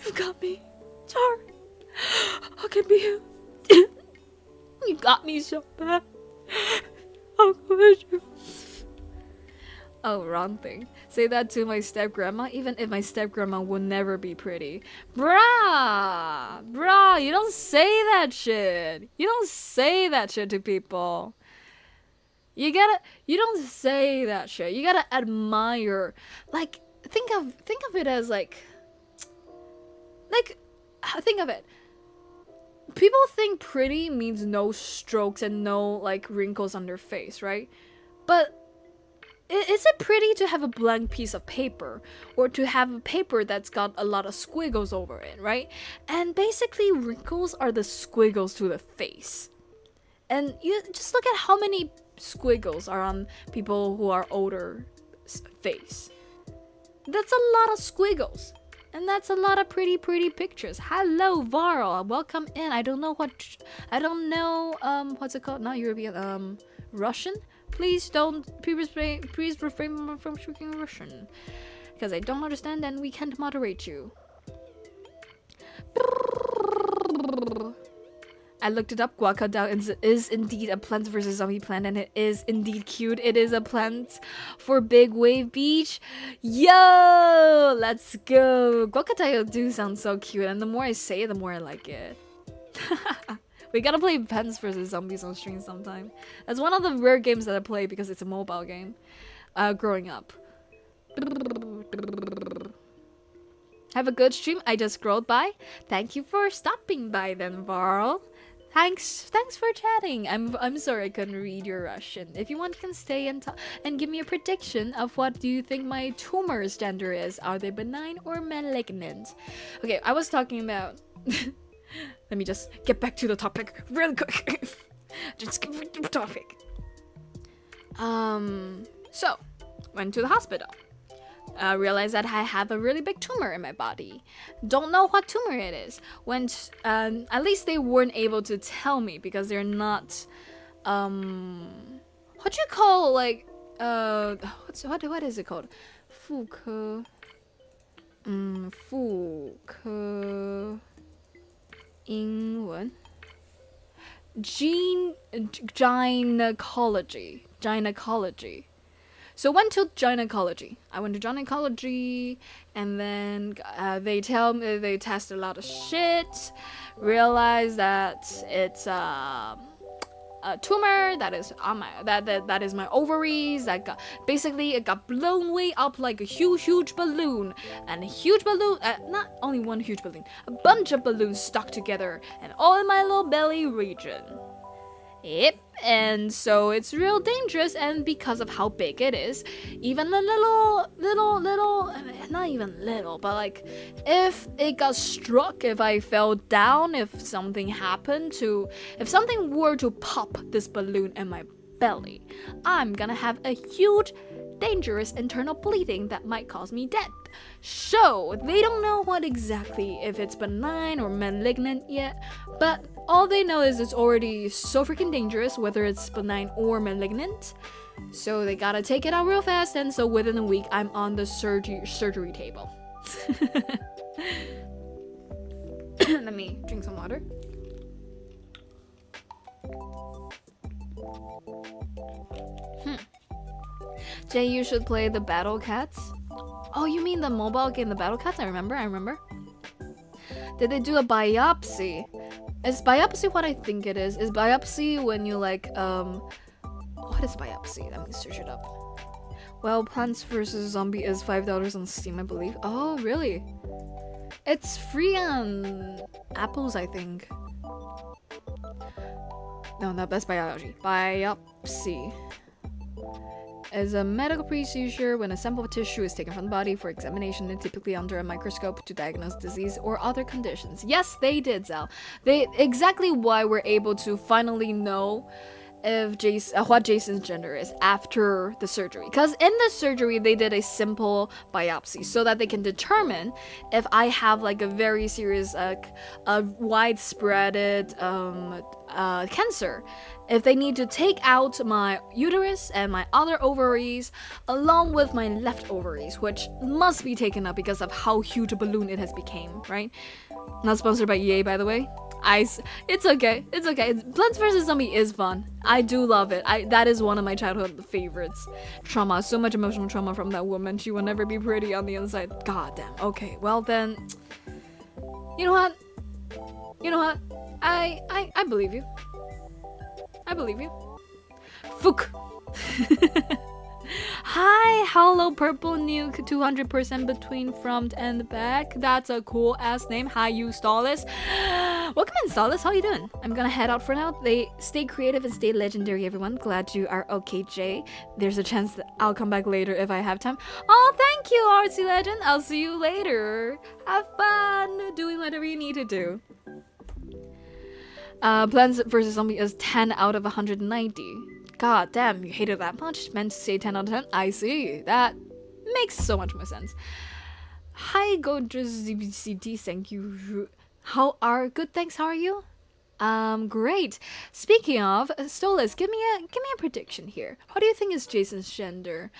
You've got me. Char. How can be you? You got me so bad. How could you? Oh, wrong thing. Say that to my step-grandma, even if my step-grandma will never be pretty. Bruh, you don't say that shit. You don't say that shit to people. You don't say that shit. You gotta admire. Like, think of it as like, think of it. People think pretty means no strokes and no like wrinkles on their face, right? But is it pretty to have a blank piece of paper or to have a paper that's got a lot of squiggles over it, right? And basically wrinkles are the squiggles to the face. And you just look at how many squiggles are on people who are older face. That's a lot of squiggles. And that's a lot of pretty pictures. Hello, Varl. Welcome in. I don't know what's it called? Not European. Russian? Please refrain from speaking Russian. Because I don't understand and we can't moderate you. I looked it up. Guacamole is indeed a Plants vs. Zombie plant, and it is indeed cute. It is a plant for Big Wave Beach. Yo, let's go. Guacamole do sound so cute, and the more I say it, the more I like it. We gotta play Plants vs. Zombies on stream sometime. That's one of the rare games that I play because it's a mobile game. Growing up. Have a good stream. I just scrolled by. Thank you for stopping by then, Varl. Thanks for chatting. I'm sorry I couldn't read your Russian. If you want, you can stay and give me a prediction of what do you think my tumor's gender is. Are they benign or malignant? Okay, I was talking about. Let me just get back to the topic real quick. Just get back to the topic. So went to the hospital. Realized that I have a really big tumor in my body. Don't know what tumor it is. Went, at least they weren't able to tell me because they're not, what do you call, like, what is it called? 妇科英文 gynecology. So went to gynecology. I went to gynecology, and then they tell me they test a lot of shit. Realize that it's a tumor that is on my that is my ovaries. That got basically it got blown way up like a huge balloon, and a huge balloon. Not only one huge balloon, a bunch of balloons stuck together, and all in my little belly region. Yep, and so it's real dangerous, and because of how big it is, even a little, not even little, but like, if it got struck, if I fell down, if something were to pop this balloon in my belly, I'm gonna have a huge, dangerous internal bleeding that might cause me death. So they don't know what exactly, if it's benign or malignant yet, but all they know is it's already so freaking dangerous, whether it's benign or malignant. So they gotta take it out real fast, and so within a week I'm on the surgery table. Let me drink some water. Jay, you should play the Battle Cats. Oh, you mean the mobile game, the Battle Cats? I remember. Did they do a biopsy? Is biopsy what I think it is? Is biopsy when you like, what is biopsy? Let me search it up. Well, Plants vs. Zombie is $5 on Steam, I believe. Oh, really? It's free on Apples, I think. No, not Best Biology. Biopsy is a medical procedure when a sample of tissue is taken from the body for examination and typically under a microscope to diagnose disease or other conditions. Yes, they did, Zal. They exactly why we're able to finally know if what Jason's gender is after the surgery. Because in the surgery, they did a simple biopsy so that they can determine if I have like a very serious, widespread cancer. If they need to take out my uterus and my other ovaries, along with my left ovaries, which must be taken out because of how huge a balloon it has become, right? Not sponsored by EA, by the way. It's okay. Plants vs. Zombie is fun. I do love it. That is one of my childhood favorites. Trauma, so much emotional trauma from that woman. She will never be pretty on the inside. God damn. Okay, well then, you know what? I believe you. Fuck. Hi, hello, Purple Nuke, 200% between front and back. That's a cool ass name. Hi, you Stallis. Welcome in, Stallis. How you doing? I'm gonna head out for now. They stay creative and stay legendary, everyone. Glad you are okay, Jay. There's a chance that I'll come back later if I have time. Oh, thank you, Artsy Legend. I'll see you later. Have fun doing whatever you need to do. Plants vs. Zombie is 10 out of 190. God damn, you hate it that much? Meant to say 10 out of 10? I see. That makes so much more sense. Hi, GoJZBCT, thank you. How are good, thanks, how are you? Great. Speaking of, Stolas, give me a prediction here. What do you think is Jason's gender?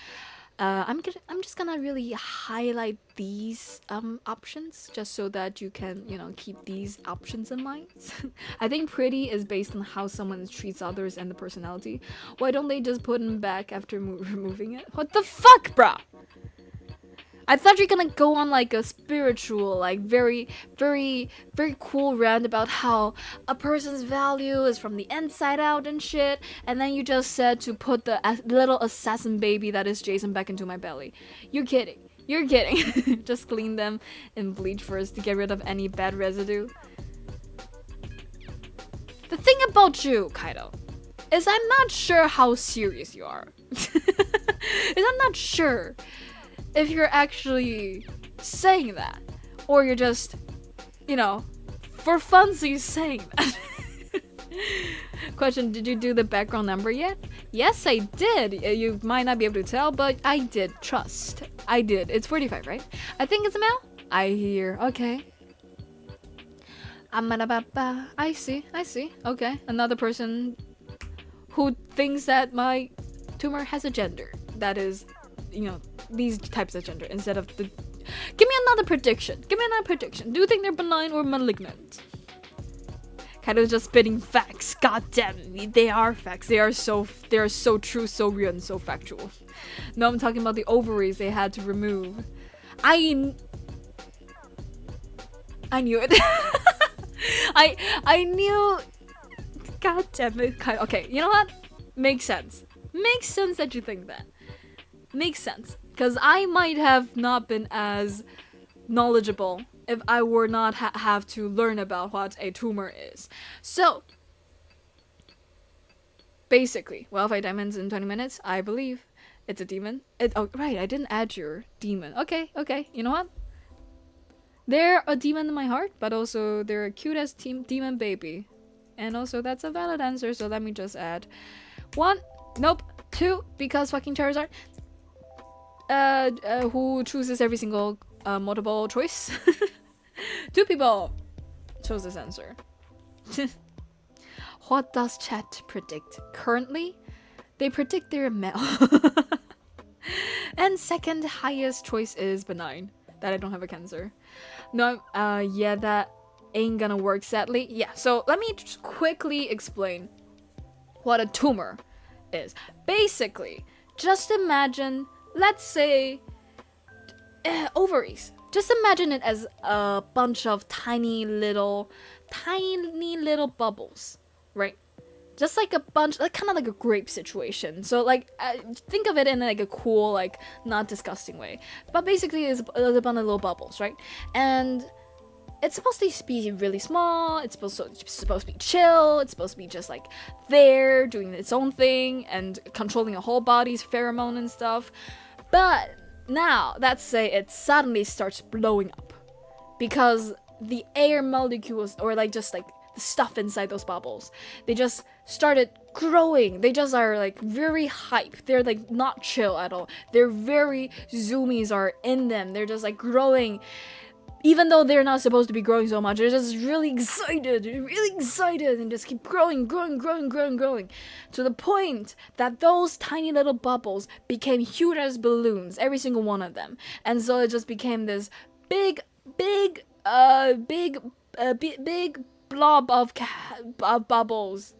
I'm just gonna really highlight these options just so that you can, keep these options in mind. I think pretty is based on how someone treats others and the personality. Why don't they just put him back after removing it? What the fuck, bruh? I thought you're gonna go on like a spiritual, like very, very, very cool rant about how a person's value is from the inside out and shit, and then you just said to put the little assassin baby that is Jason back into my belly. You're kidding. You're kidding. Just clean them in bleach first to get rid of any bad residue. The thing about you, Kaido, is I'm not sure how serious you are. Is I'm not sure if you're actually saying that, or you're just, for funsies saying that. Question, did you do the background number yet? Yes, I did. You might not be able to tell, but I did. Trust. I did. It's 45, right? I think it's a male. I hear. Okay. I see. Okay. Another person who thinks that my tumor has a gender. That is, these types of gender instead of the... Give me another prediction. Do you think they're benign or malignant? Kaido's just spitting facts. God damn me, they are facts. They are so true, so real, and so factual. No, I'm talking about the ovaries they had to remove. I knew it. I knew. God damn it, Kaido. Okay, you know what? Makes sense. Makes sense that you think that. Makes sense. Because I might have not been as knowledgeable if I were not have to learn about what a tumor is. So, basically, well, 5 diamonds in 20 minutes, I believe it's a demon. Oh, right, I didn't add your demon. Okay, you know what? They're a demon in my heart, but also they're a cute as demon baby. And also, that's a valid answer, so let me just add 1. Nope. 2, because fucking Charizard. Who chooses every single multiple choice? 2 people chose this answer. What does chat predict? Currently, they predict they're a male. And second highest choice is benign. That I don't have a cancer. No, yeah, that ain't gonna work, sadly. Yeah, so let me just quickly explain what a tumor is. Basically, just imagine, let's say, ovaries. Just imagine it as a bunch of tiny little bubbles, right? Just like a bunch, like kind of like a grape situation. So like, think of it in like a cool, like not disgusting way. But basically, it's a bunch of little bubbles, right? And it's supposed to be really small. It's supposed to be chill. It's supposed to be just like there doing its own thing and controlling a whole body's pheromone and stuff. But now, let's say it suddenly starts blowing up because the air molecules, or like just like the stuff inside those bubbles, they just started growing. They just are like very hype. They're like not chill at all. They're very zoomies are in them. They're just like growing. Even though they're not supposed to be growing so much, they're just really excited, and just keep growing, to the point that those tiny little bubbles became huge as balloons, every single one of them. And so it just became this big blob of bubbles.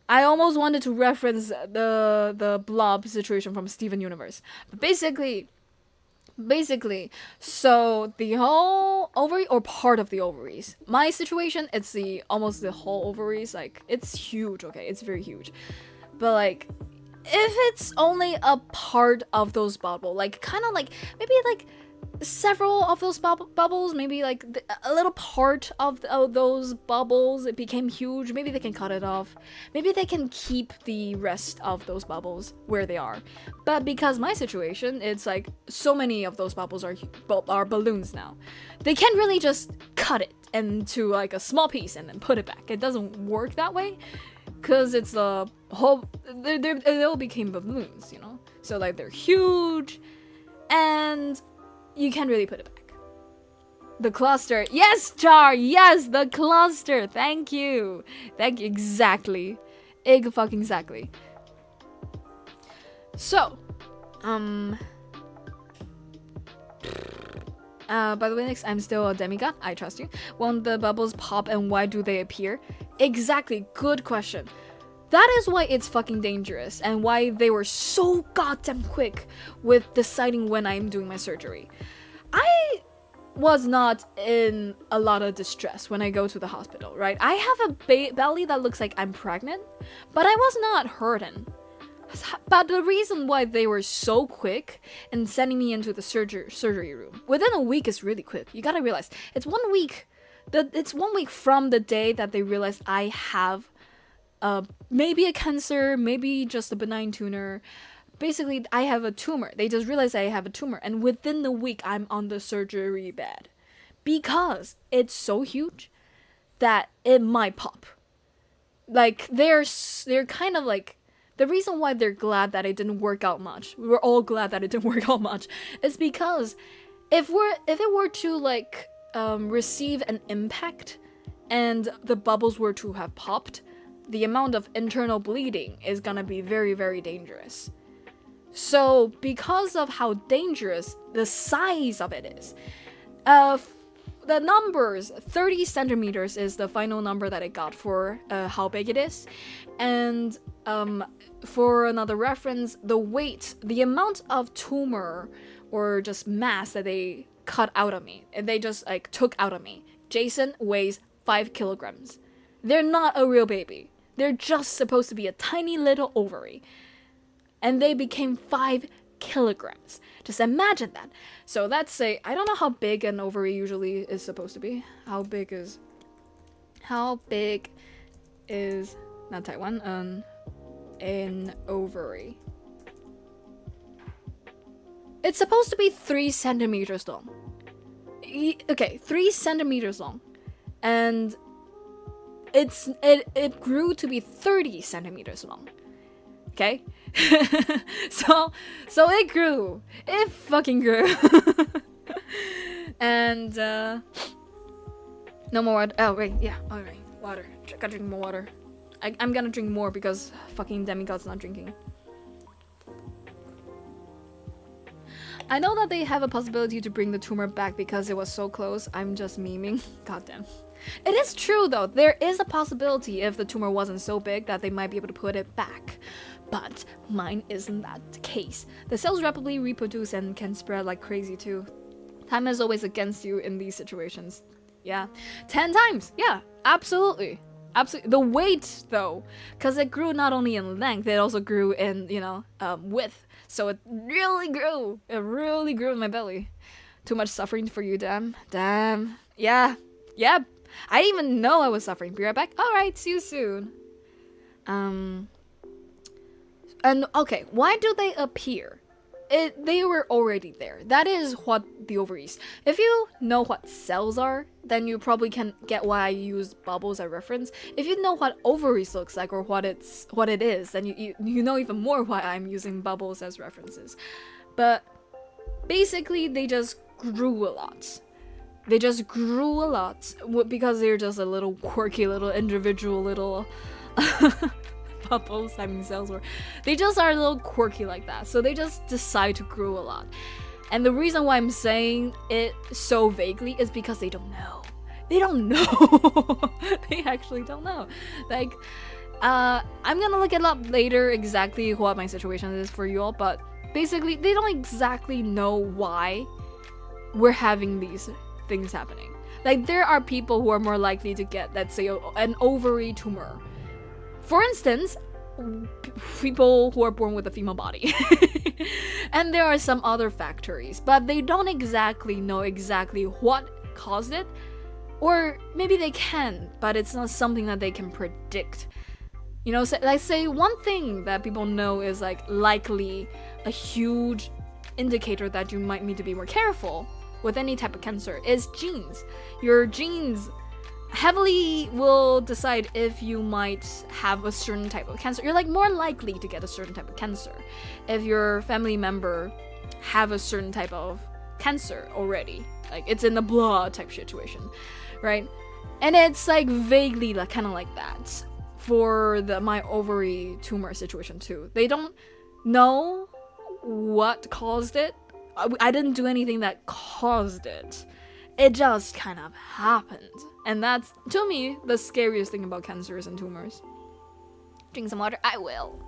I almost wanted to reference the blob situation from Steven Universe, but basically, so the whole ovary or part of the ovaries. My situation, it's almost the whole ovaries. Like, it's huge, okay? It's very huge. But like, if it's only a part of those bubbles, like kind of like maybe like several of those bubbles, maybe like a little part of those bubbles, it became huge, maybe they can cut it off. Maybe they can keep the rest of those bubbles where they are. But because my situation, it's like so many of those bubbles are balloons now. They can't really just cut it into like a small piece and then put it back. It doesn't work that way. Because it's the whole, they all became balloons, you know? So like they're huge and you can't really put it back. The cluster. Yes, Char. Yes, the cluster. Thank you. Thank you. Exactly. Exactly. So, by the way, next, I'm still a demigod. I trust you. Won't the bubbles pop and why do they appear? Exactly. Good question. That is why it's fucking dangerous and why they were so goddamn quick with deciding when I'm doing my surgery. I was not in a lot of distress when I go to the hospital, right? I have a belly that looks like I'm pregnant, but I was not hurting. But the reason why they were so quick in sending me into the surgery room within a week is really quick. You gotta realize it's 1 week. It's 1 week from the day that they realized I have maybe a cancer, maybe just a benign tumor. Basically, I have a tumor. They just realized I have a tumor, and within the week, I'm on the surgery bed because it's so huge that it might pop. Like they're kind of like the reason why they're glad that it didn't work out much. We're all glad that it didn't work out much, is because if it were to like receive an impact and the bubbles were to have popped, the amount of internal bleeding is gonna be very, very dangerous. So because of how dangerous the size of it is, the numbers, 30 centimeters is the final number that I got for how big it is. And for another reference, the weight, the amount of tumor or just mass that they cut out of me, and they just like took out of me. Jason weighs 5 kilograms. They're not a real baby. They're just supposed to be a tiny little ovary. And they became 5 kilograms. Just imagine that. So let's say, I don't know how big an ovary usually is supposed to be. How big is not Taiwan, an ovary? It's supposed to be 3 centimeters long. Okay, 3 centimeters long. And it grew to be 30 centimeters long. Okay? so it grew. It fucking grew. And no more water. Oh wait, yeah, alright. Water. Gotta drink more water. I'm gonna drink more because fucking demigod's not drinking. I know that they have a possibility to bring the tumor back because it was so close. I'm just memeing. Goddamn. It is true though, there is a possibility if the tumor wasn't so big that they might be able to put it back. But mine isn't that the case. The cells rapidly reproduce and can spread like crazy too. Time is always against you in these situations. Yeah. 10 times! Yeah, absolutely. Absolutely. The weight though, because it grew not only in length, it also grew in, width. So it really grew. It really grew in my belly. Too much suffering for you, damn. Damn. Yeah. Yep. I didn't even know I was suffering. Be right back. Alright, see you soon. And okay, why do they appear? They were already there. That is what the ovaries. If you know what cells are, then you probably can get why I use bubbles as reference. If you know what ovaries looks like or what it is, then you know even more why I'm using bubbles as references. But basically, they just grew a lot. They just grew a lot because they're just a little quirky, little individual, little bubbles. I mean, cells were. They just are a little quirky like that. So they just decide to grow a lot. And the reason why I'm saying it so vaguely is because they don't know. They don't know. They actually don't know. Like, I'm gonna look it up later exactly what my situation is for you all. But basically, they don't exactly know why we're having these things happening. Like, there are people who are more likely to get, let's say, an ovary tumor. For instance, people who are born with a female body. And there are some other factors, but they don't exactly know exactly what caused it. Or maybe they can, but it's not something that they can predict. You know, so, like say one thing that people know is like likely a huge indicator that you might need to be more careful with any type of cancer is genes. Your genes heavily will decide if you might have a certain type of cancer. You're like more likely to get a certain type of cancer if your family member have a certain type of cancer already. Like it's in the blood type situation, right? And it's like vaguely like kind of like that for my ovary tumor situation too. They don't know what caused it. I didn't do anything that caused it. It just kind of happened. And that's, to me, the scariest thing about cancers and tumors. Drink some water? I will.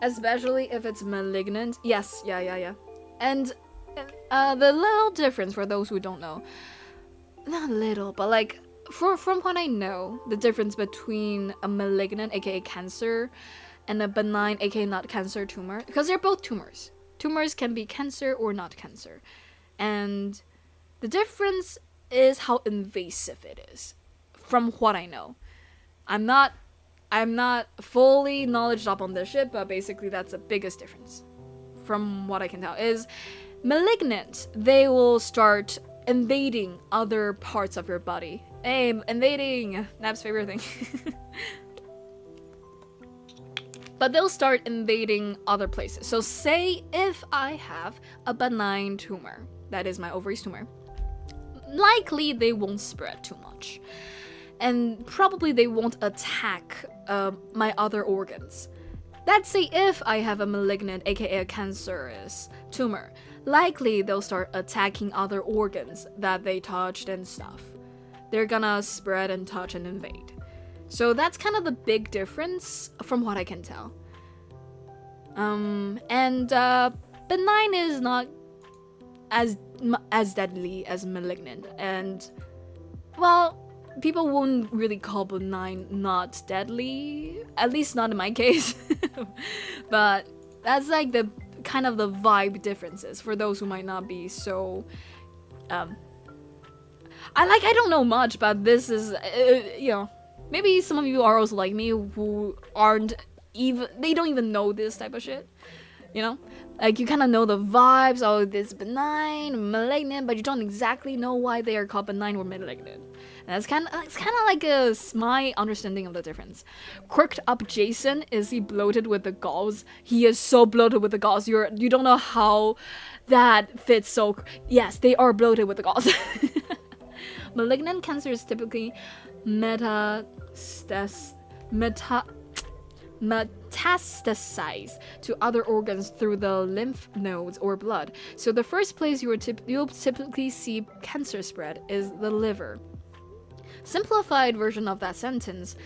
Especially if it's malignant. Yes, yeah. And the little difference for those who don't know. Not little, but like, from what I know, the difference between a malignant, aka cancer, and a benign, aka not cancer tumor. Because they're both tumors. Tumors can be cancer or not cancer. And the difference is how invasive it is, from what I know. I'm not fully knowledgeable up on this shit, but basically that's the biggest difference, from what I can tell. Is malignant, they will start invading other parts of your body. Hey, invading! Nab's favorite thing. But they'll start invading other places. So say if I have a benign tumor, that is my ovaries tumor, likely they won't spread too much. And probably they won't attack my other organs. Let's say if I have a malignant, aka a cancerous tumor, likely they'll start attacking other organs that they touched and stuff. They're gonna spread and touch and invade. So that's kind of the big difference from what I can tell. And benign is not as deadly as malignant, and well, people won't really call benign not deadly, at least not in my case. But that's like the kind of the vibe differences for those who might not be so I don't know much, but this is you know, maybe some of you are also like me who they don't even know this type of shit. You know? Like, you kind of know the vibes, oh, this benign, malignant, but you don't exactly know why they are called benign or malignant. And it's kind of like my understanding of the difference. Quirked up Jason, is he bloated with the galls? He is so bloated with the galls. You don't know how that fits so... Yes, they are bloated with the galls. Malignant cancer is typically metastasize to other organs through the lymph nodes or blood. So the first place you'll typically see cancer spread is the liver. Simplified version of that sentence,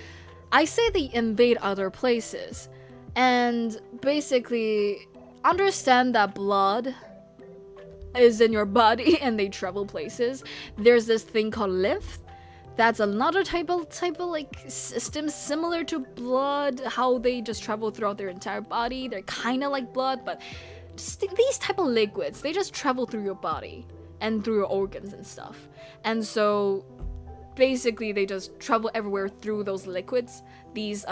I say they invade other places, and basically understand that blood is in your body and they travel places. There's this thing called lymph. That's another type of like system similar to blood, how they just travel throughout their entire body. They're kind of like blood, but just these type of liquids, they just travel through your body and through your organs and stuff. And so basically they just travel everywhere through those liquids, these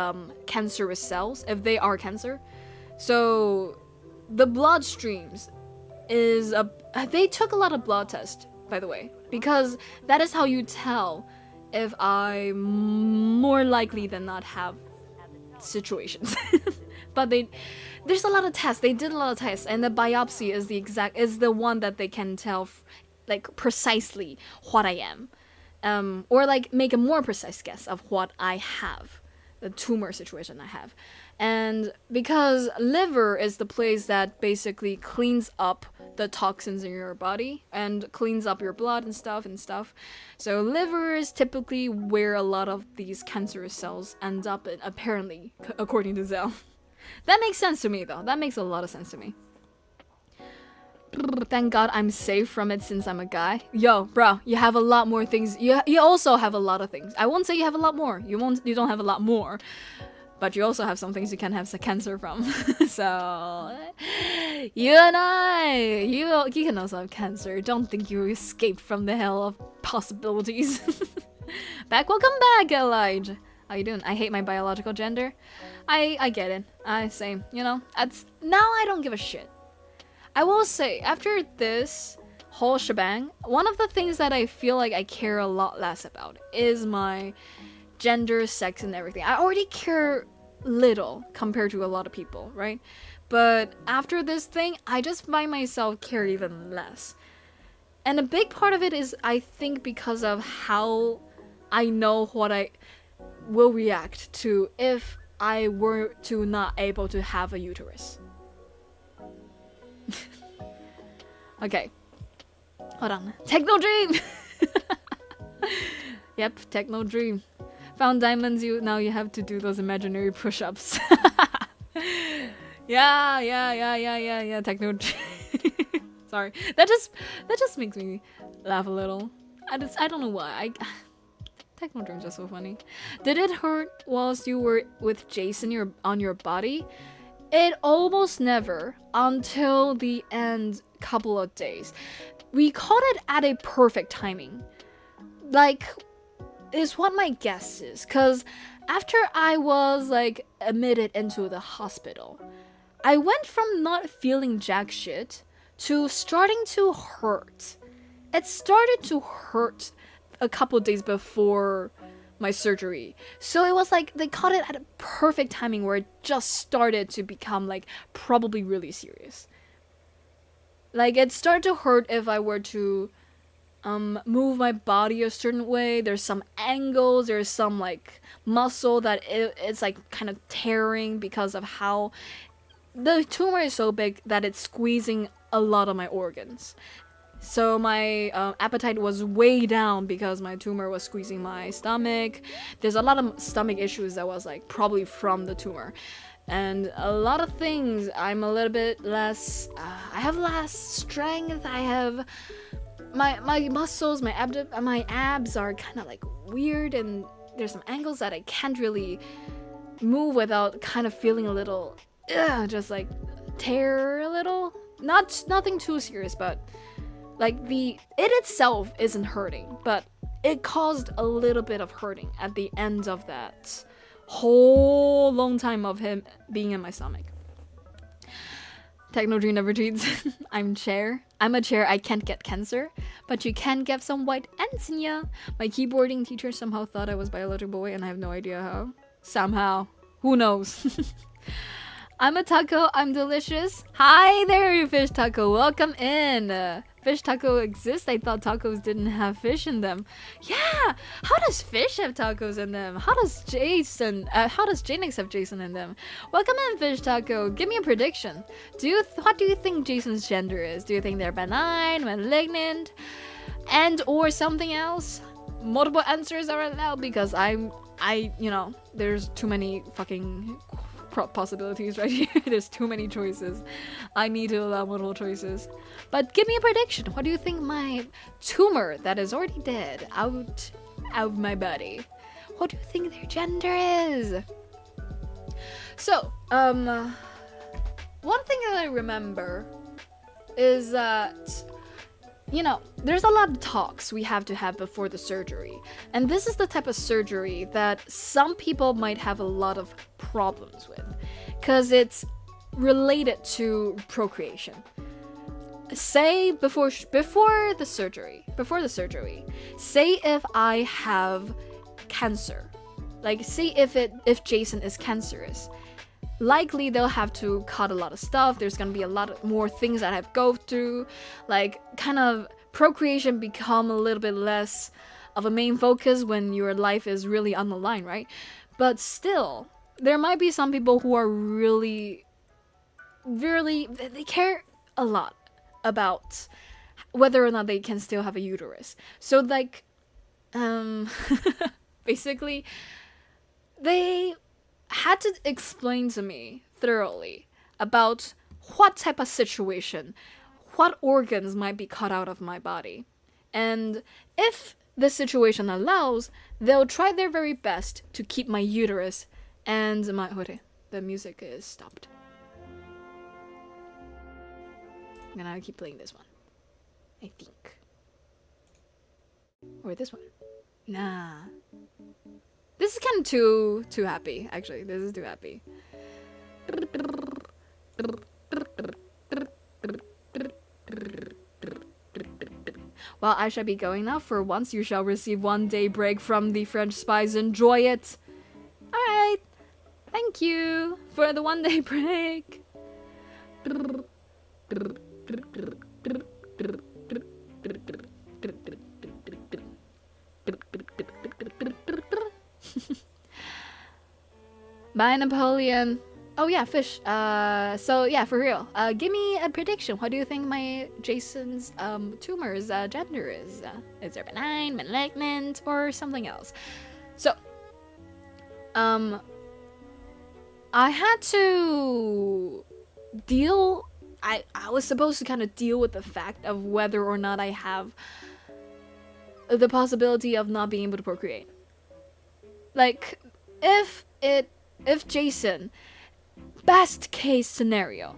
cancerous cells, if they are cancer. So the blood streams is they took a lot of blood tests, by the way, because that is how you tell if I more likely than not have situations. But there's a lot of tests. They did a lot of tests, and the biopsy is the one that they can tell like precisely what I am, or like make a more precise guess of what I have, the tumor situation I have. And because liver is the place that basically cleans up the toxins in your body and cleans up your blood and stuff. So liver is typically where a lot of these cancerous cells end up in, apparently, according to Zell. That makes sense to me, though. That makes a lot of sense to me. Thank God I'm safe from it since I'm a guy. Yo, bro, you have a lot more things. You also have a lot of things. I won't say you have a lot more. You don't have a lot more. But you also have some things you can have cancer from. So you and I, you can also have cancer. Don't think you escaped from the hell of possibilities. Welcome back, Elijah. How you doing? I hate my biological gender. I get it. Same. You know, now I don't give a shit. I will say, after this whole shebang, one of the things that I feel like I care a lot less about is my gender, sex, and everything. I already care little compared to a lot of people, right? But after this thing, I just find myself care even less. And a big part of it is, I think, because of how I know what I will react to if I were to not able to have a uterus. Okay. Hold on. Techno dream! Yep, techno dream. Found diamonds, now you have to do those imaginary push-ups. Yeah, techno dream. Sorry. That just makes me laugh a little. I don't know why. Techno dream's just so funny. Did it hurt whilst you were with Jason on your body? It almost never, until the end couple of days. We caught it at a perfect timing. Like, is what my guess is. Cause after I was like admitted into the hospital, I went from not feeling jack shit to starting to hurt. It started to hurt a couple days before my surgery. So it was like they caught it at a perfect timing where it just started to become like probably really serious. Like it started to hurt if I were to move my body a certain way. There's some angles, there's some like muscle that it's like kind of tearing because of how the tumor is so big that it's squeezing a lot of my organs. So my appetite was way down because my tumor was squeezing my stomach. There's a lot of stomach issues that was like probably from the tumor. And a lot of things, I'm a little bit less, I have less strength. I have my muscles, my abs are kind of like weird, and there's some angles that I can't really move without kind of feeling a little, just like tear a little. Nothing too serious, but like it itself isn't hurting, but it caused a little bit of hurting at the end of that whole long time of him being in my stomach. Technology never cheats. I'm a chair. I can't get cancer, but you can get some white ants in ya. My keyboarding teacher somehow thought I was biological boy, and I have no idea how. Somehow. Who knows? I'm a taco. I'm delicious. Hi there, you fish taco. Welcome in. Fish taco exists? I thought tacos didn't have fish in them. Yeah! How does fish have tacos in them? How does Jaenix have Jason in them? Welcome in, fish taco. Give me a prediction. What do you think Jason's gender is? Do you think they're benign, malignant, and or something else? Multiple answers are allowed because there's too many fucking possibilities right here. There's too many choices. I need to allow multiple choices. But give me a prediction. What do you think my tumor that is already dead out of my body, what do you think their gender is? So, one thing that I remember is that, there's a lot of talks we have to have before the surgery. And this is the type of surgery that some people might have a lot of problems with, because it's related to procreation. Say before the surgery, say if I have cancer, like say if Jason is cancerous, likely they'll have to cut a lot of stuff. There's gonna be a lot more things that I have to go through, like kind of procreation become a little bit less of a main focus when your life is really on the line, right? But still, there might be some people who are really they care a lot about whether or not they can still have a uterus. So like basically they had to explain to me thoroughly about what type of situation, what organs might be cut out of my body. And if the situation allows, they'll try their very best to keep my uterus And the music is stopped. I'm gonna keep playing this one, I think. Or this one. Nah. This is kind of too happy, actually. This is too happy. Well, I shall be going now. For once, you shall receive 1 day break from the French spies. Enjoy it. Alright. Thank you for the 1 day break. Bye, Napoleon. Oh yeah, fish. So yeah, for real. Give me a prediction. What do you think my Jason's tumor's gender is? Is there benign, malignant, or something else? So, I had to deal. I was supposed to kind of deal with the fact of whether or not I have the possibility of not being able to procreate. Like, if Jason, best case scenario,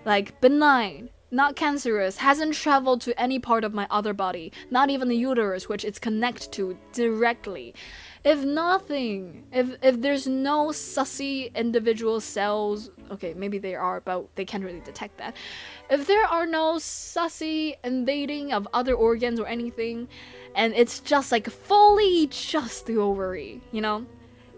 like benign, not cancerous, hasn't traveled to any part of my other body, not even the uterus, which it's connected to directly. If nothing, if there's no sussy individual cells, okay, maybe they are, but they can't really detect that. If there are no sussy invading of other organs or anything, and it's just like fully just the ovary, you know?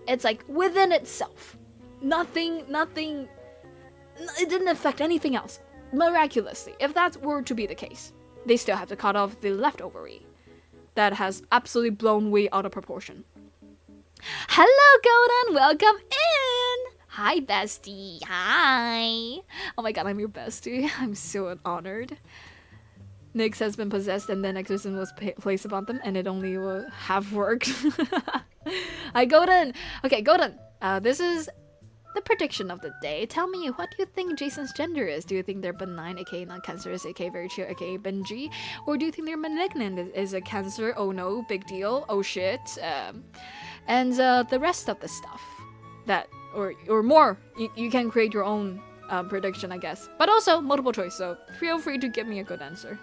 It's like within itself. Nothing, it didn't affect anything else. Miraculously, if that were to be the case, they still have to cut off the left ovary. That has absolutely blown way out of proportion. Hello, Golden! Welcome in! Hi, bestie. Hi! Oh my god, I'm your bestie. I'm so honored. Nyx has been possessed and then exorcism was placed upon them and it only will have worked. Hi, Golden! Okay, Golden. This is the prediction of the day. Tell me, what do you think Jason's gender is? Do you think they're benign, aka not cancerous, aka very chill, aka Benji? Or do you think they're malignant? Is a cancer? Oh no, big deal. Oh shit. And the rest of the stuff that, or more, you can create your own prediction, I guess. But also multiple choice, so feel free to give me a good answer.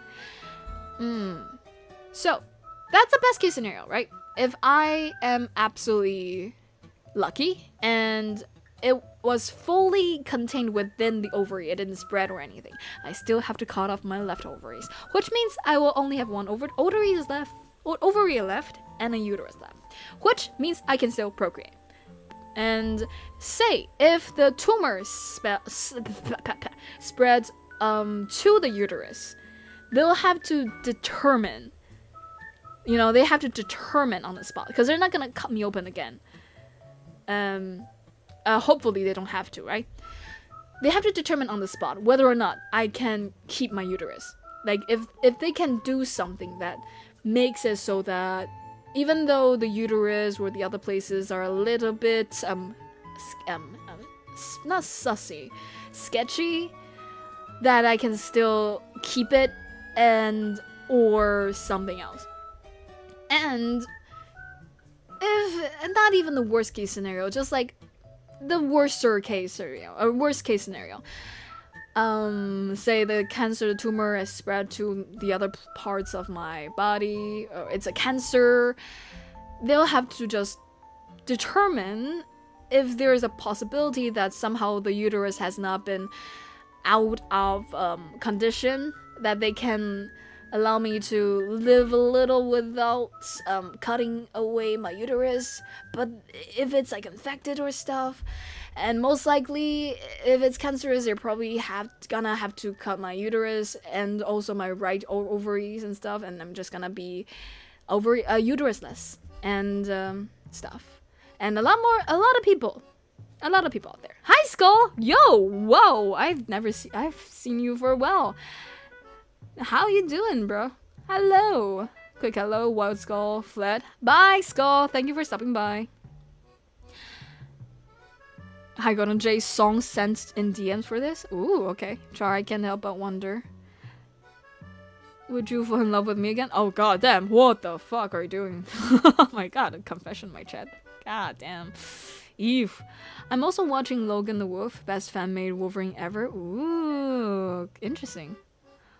So that's the best case scenario, right? If I am absolutely lucky and it was fully contained within the ovary, it didn't spread or anything, I still have to cut off my left ovaries, which means I will only have one ovary left and a uterus left, which means I can still procreate. And say if the tumor spreads to the uterus, they'll have to determine, they have to determine on the spot, because they're not gonna cut me open again. Hopefully they don't have to, right? They have to determine on the spot whether or not I can keep my uterus. Like, if they can do something that makes it so that even though the uterus or the other places are a little bit, not sussy, sketchy, that I can still keep it or something else. And if, not even the worst case scenario, just like the worst case scenario. Say the cancer, the tumor has spread to the other parts of my body, or it's a cancer. They'll have to just determine if there is a possibility that somehow the uterus has not been out of condition, that they can allow me to live a little without cutting away my uterus. But if it's like infected or stuff, and most likely if it's cancerous, they're probably gonna have to cut my uterus and also my right ovaries and stuff, and I'm just gonna be uterusless and stuff. And a lot of people out there. Hi, Skull! Yo! Whoa! I've seen you for a while. How you doing, bro? Hello. Quick hello, Wild Skull fled. Bye, Skull. Thank you for stopping by. Hi, Golden Jay's song sent in DMs for this? Ooh, okay. Char, I can't help but wonder. Would you fall in love with me again? Oh, god damn. What the fuck are you doing? Oh my god, a confession in my chat. God damn. Eve. I'm also watching Logan the Wolf, best fan-made Wolverine ever. Ooh, interesting.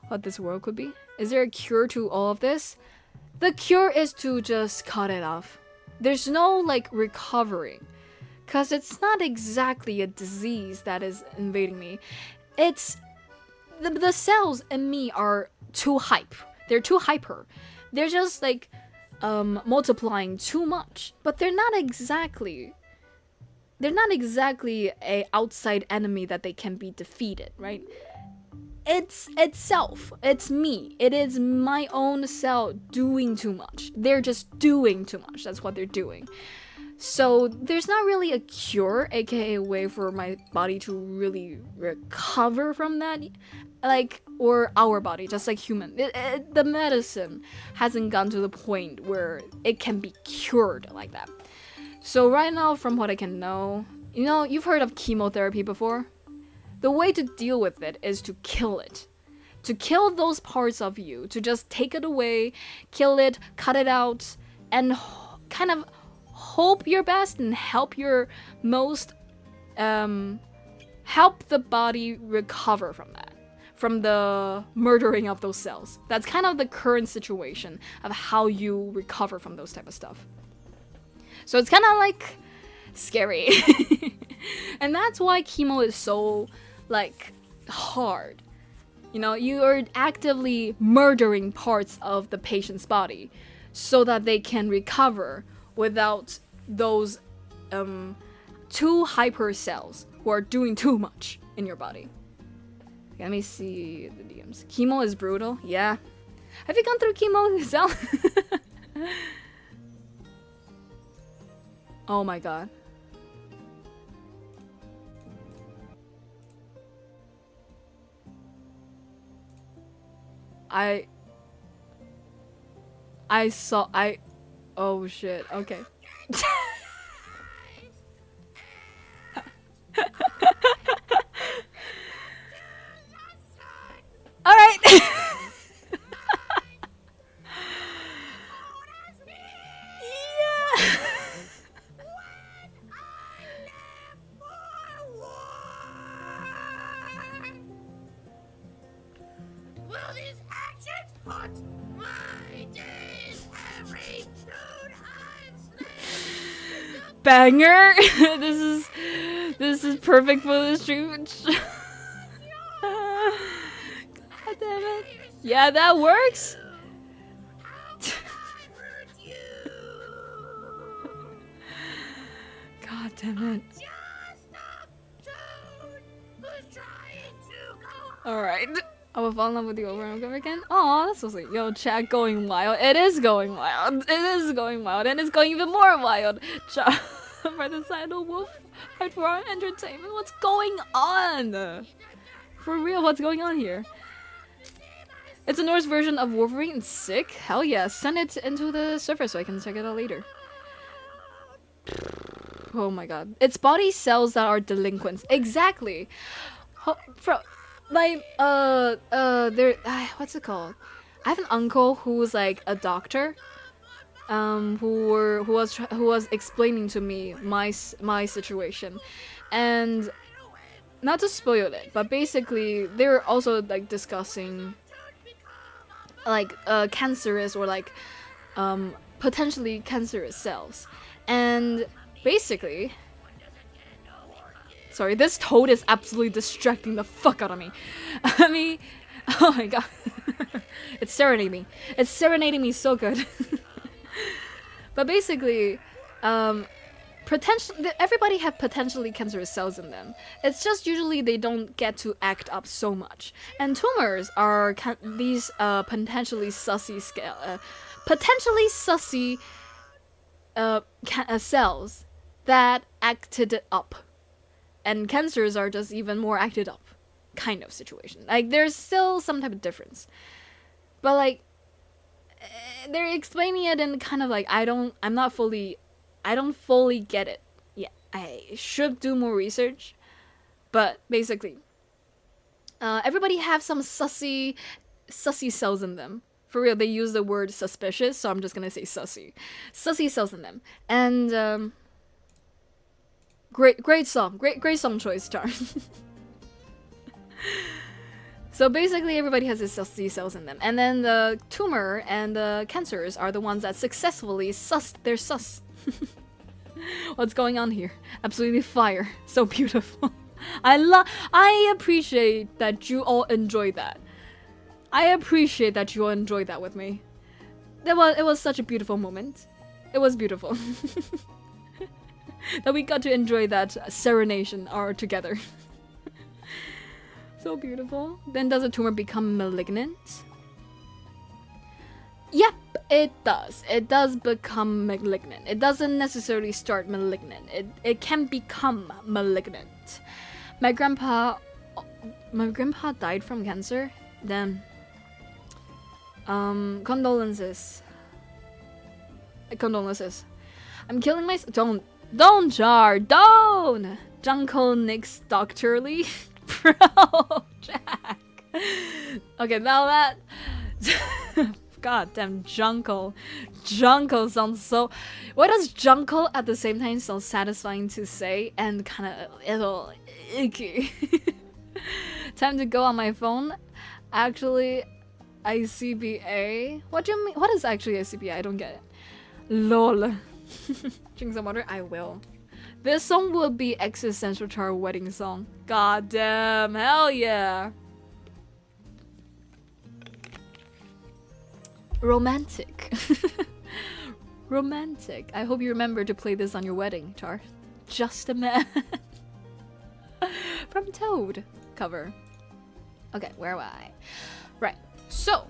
What this world could be. Is there a cure to all of this? The cure is to just cut it off. There's no like recovery, cause it's not exactly a disease that is invading me. It's the cells in me are too hype. They're too hyper. They're just like multiplying too much. But they're not exactly a outside enemy that they can be defeated, right? It's itself. It's me. It is my own cell doing too much. They're just doing too much. That's what they're doing. So there's not really a cure, aka a way for my body to really recover from that. Like, or our body, just like human. The medicine hasn't gone to the point where it can be cured like that. So right now, from what I can know, you know, you've heard of chemotherapy before? The way to deal with it is to kill it. To kill those parts of you, to just take it away, kill it, cut it out, and kind of hope your best and help your most, help the body recover from that. From the murdering of those cells. That's kind of the current situation of how you recover from those type of stuff. So it's kind of like scary. And that's why chemo is so like hard. You know, you are actively murdering parts of the patient's body so that they can recover without those too hyper cells who are doing too much in your body. Let me see the DMs. Chemo is brutal. Yeah. Have you gone through chemo yourself? Oh my god. Oh shit. Okay. All right. Yeah. Will these actions haunt my days? Every dude I've slayed. Banger. This is perfect for the stream. God damn it. Yeah, that works. God damn it. Alright. I will fall in love with you over and over again. Aw, that's so sweet. Yo, chat going wild. It is going wild. It is going wild. And it's going even more wild. Chat for the side of wolf. Fight for our entertainment. What's going on? For real, what's going on here? It's a Norse version of Wolverine. Sick. Hell yeah. Send it into the server so I can check it out later. Oh my god. It's body cells that are delinquents. Exactly. Like, what's it called? I have an uncle who's like a doctor, who was explaining to me my situation, and not to spoil it, but basically they were also like discussing like cancerous or like potentially cancerous cells, and basically. Sorry, this toad is absolutely distracting the fuck out of me. I mean, oh my god. It's serenading me. It's serenading me so good. But basically, everybody have potentially cancerous cells in them. It's just usually they don't get to act up so much. And tumors are these potentially sussy cells that acted up. And cancers are just even more acted up kind of situation. Like, there's still some type of difference. But, like, they're explaining it in kind of like, I don't fully get it yet. I should do more research. But, basically, everybody have some sussy cells in them. For real, they use the word suspicious, so I'm just gonna say sussy. Sussy cells in them. And, Great song. Great song choice, Char. So basically, everybody has these cells in them, and then the tumor and the cancers are the ones that successfully they're sus. What's going on here? Absolutely fire. So beautiful. I appreciate that you all enjoyed that. I appreciate that you all enjoyed that with me. It was such a beautiful moment. It was beautiful. That we got to enjoy that serenation all together. So beautiful. Then does a tumor become malignant? Yep, it does. It does become malignant. It doesn't necessarily start malignant. It can become malignant. My grandpa died from cancer. Then condolences. Condolences. I'm killing myself. Don't Jar. Don't. Junko Nick's doctorly. Bro, Jack. Okay, now that God damn Junko. Junko sounds so. Why does Junko at the same time sound satisfying to say and kind of a little icky? Time to go on my phone. Actually, ICBA. What do you mean? What is actually ICBA? I don't get it. LOL. Drink some water. I will. This song will be existential to our wedding song. God damn, hell yeah. Romantic. Romantic. I hope you remember to play this on your wedding, Char. Just a Man. From Toad cover. Okay, where am I? Right. So,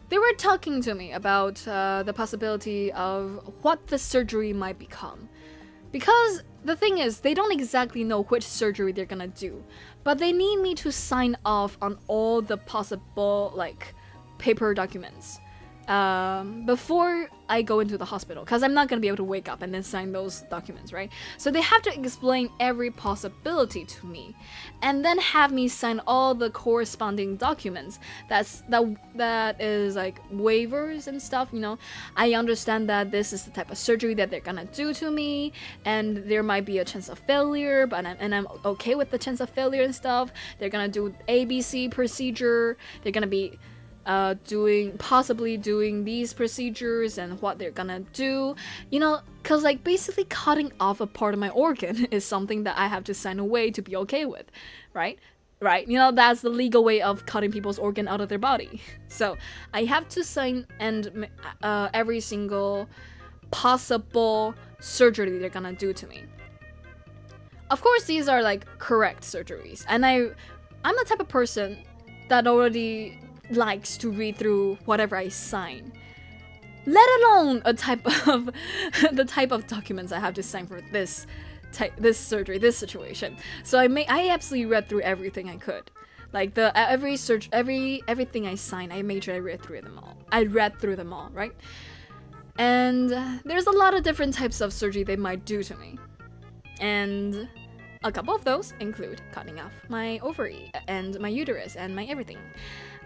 they were talking to me about the possibility of what the surgery might become. Because the thing is, they don't exactly know which surgery they're gonna do. But they need me to sign off on all the possible, like, paper documents. Before I go into the hospital, because I'm not gonna be able to wake up and then sign those documents, right? So they have to explain every possibility to me, and then have me sign all the corresponding documents. That is like waivers and stuff. You know, I understand that this is the type of surgery that they're gonna do to me, and there might be a chance of failure, but I'm okay with the chance of failure and stuff. They're gonna do ABC procedure. They're gonna be possibly doing these procedures and what they're gonna do, you know, cause like basically cutting off a part of my organ is something that I have to sign away to be okay with, right? Right, you know, that's the legal way of cutting people's organ out of their body. So I have to sign and every single possible surgery they're gonna do to me. Of course, these are like correct surgeries, and I'm the type of person that already likes to read through whatever I sign, let alone the type of documents I have to sign for this surgery, this situation. So I absolutely read through everything I could, like everything I signed. I made sure I read through them all. Right? And there's a lot of different types of surgery they might do to me, and a couple of those include cutting off my ovary and my uterus and my everything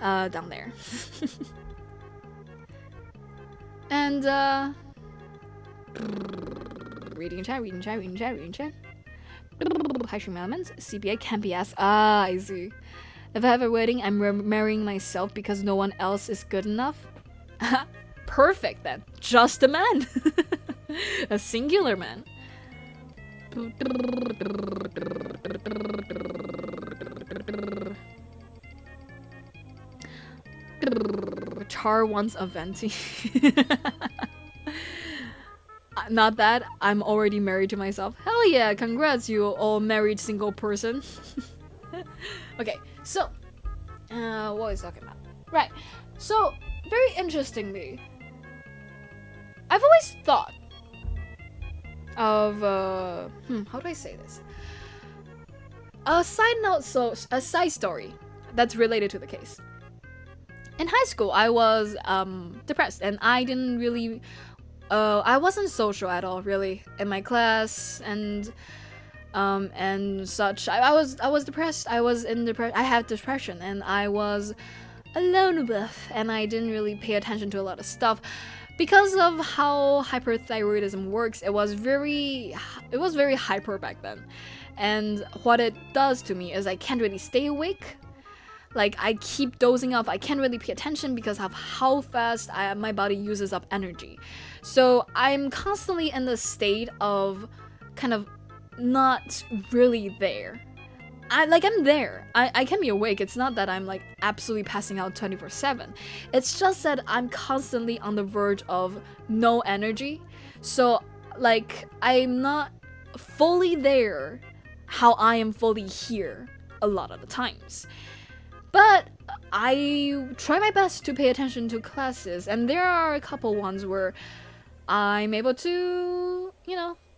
down there. And reading chat. High stream elements. CBA can be asked. I see. If I have a wedding, I'm marrying myself because no one else is good enough. Perfect then. Just a man. A singular man. Char wants a venti. Not that I'm already married to myself. Hell yeah, congrats, you all married single person. Okay, so what was I talking about? Right. So very interestingly, I've always thought of how do I say this? A side story that's related to the case. In high school, I was depressed, and I didn't really I wasn't social at all, really, in my class and such. I was depressed. I had depression, and I was alone with, and I didn't really pay attention to a lot of stuff. Because of how hyperthyroidism works, it was very hyper back then. And what it does to me is I can't really stay awake. Like, I keep dozing off. I can't really pay attention because of how fast my body uses up energy. So I'm constantly in the state of kind of not really there. I'm there. I can be awake. It's not that I'm like absolutely passing out 24/7. It's just that I'm constantly on the verge of no energy. So like I'm not fully there how I am fully here a lot of the times. But I try my best to pay attention to classes, and there are a couple ones where I'm able to,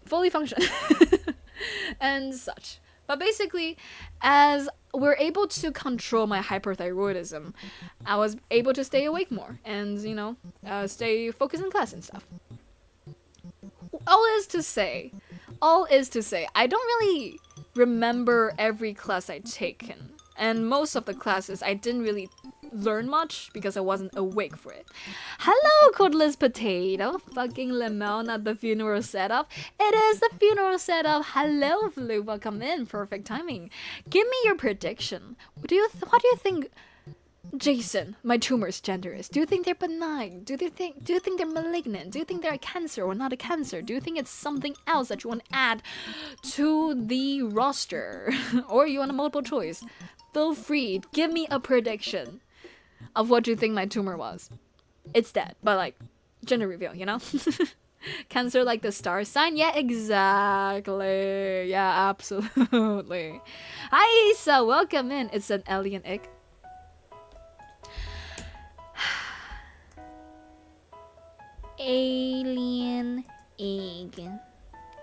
fully function and such. But basically, as we're able to control my hyperthyroidism, I was able to stay awake more and, stay focused in class and stuff. All is to say, I don't really remember every class I'd taken. And most of the classes, I didn't really learn much because I wasn't awake for it. Hello, Cordless Potato. Fucking Lemon at the funeral setup. It is the funeral setup. Hello, Blue. Welcome in. Perfect timing. Give me your prediction. What do you think Jason, my tumor's gender is? Do you think they're benign? Do you think they're malignant? Do you think they're a cancer or not a cancer? Do you think it's something else that you want to add to the roster? Or you want a multiple choice? Feel free, give me a prediction of what you think my tumor was. It's dead, but like, gender reveal, Cancer like the star sign? Yeah, exactly. Yeah, absolutely. Hi, Isa, welcome in. It's an alien egg. Alien egg.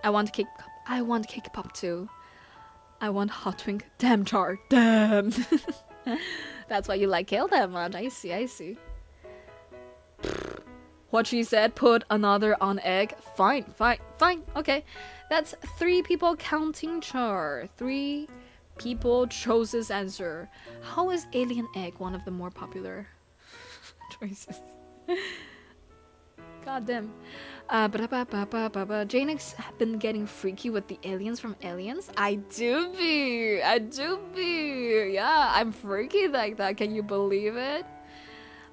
I want cake pop. I want cake pop too. I want hot twink. Damn, Char. Damn. That's why you like kale that much. I see. What she said, put another on egg. Fine. Okay. That's 3 people counting Char. 3 people chose this answer. How is alien egg one of the more popular choices? God damn. Jaenix have been getting freaky with the aliens from Aliens. I do be. Yeah, I'm freaky like that. Can you believe it?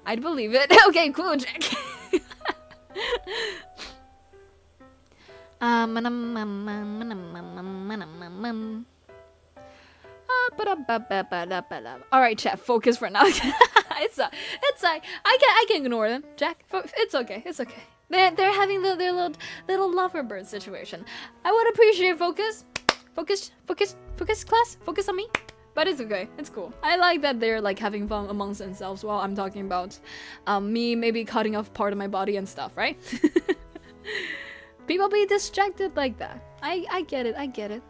I'd believe it. Okay, cool, Jack. Alright, chat, focus for now. It's I can ignore them, Jack. It's okay. They're having their little loverbird situation. I would appreciate focus, class. Focus on me. But it's okay. It's cool. I like that they're like having fun amongst themselves while I'm talking about me maybe cutting off part of my body and stuff, right? People be distracted like that. I get it.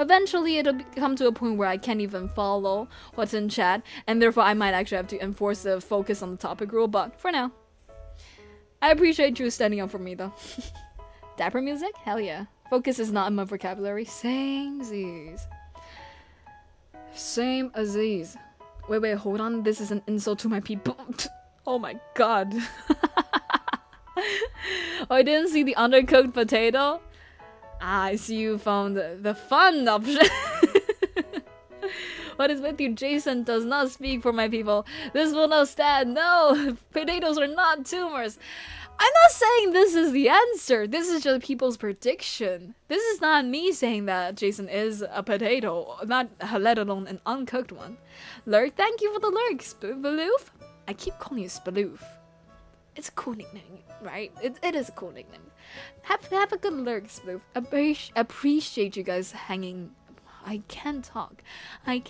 Eventually, it'll come to a point where I can't even follow what's in chat, and therefore I might actually have to enforce the focus on the topic rule, but for now, I appreciate you standing up for me, though. Dapper music? Hell yeah. Focus is not in my vocabulary. Same as these. Wait, hold on. This is an insult to my people. Oh my god. Oh, I didn't see the undercooked potato? I see you found the fun option. What is with you? Jason does not speak for my people. This will not stand. No, potatoes are not tumors. I'm not saying this is the answer. This is just people's prediction. This is not me saying that Jason is a potato, not let alone an uncooked one. Lurk, thank you for the lurk. Spaloof? I keep calling you Spaloof. It's a cool nickname, right? It is a cool nickname. Have a good lurk, Spaloof. Appreciate you guys hanging. I can't talk. I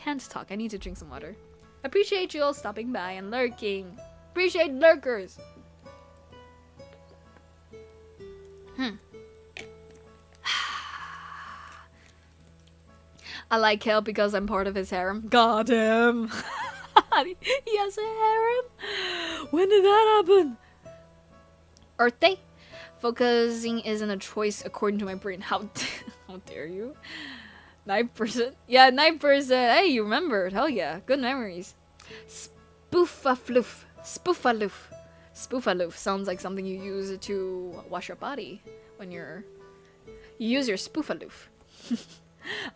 need to drink some water. Appreciate you all stopping by and lurking. Appreciate lurkers. I like Kale because I'm part of his harem. God damn. He has a harem? When did that happen? Earth Day? Focusing isn't a choice according to my brain. How dare you? Night person? Yeah, night person. Hey, you remembered. Hell yeah. Good memories. Spoofaloof. Spoofaloof. Spoofaloof sounds like something you use to wash your body when you use your spoofaloof.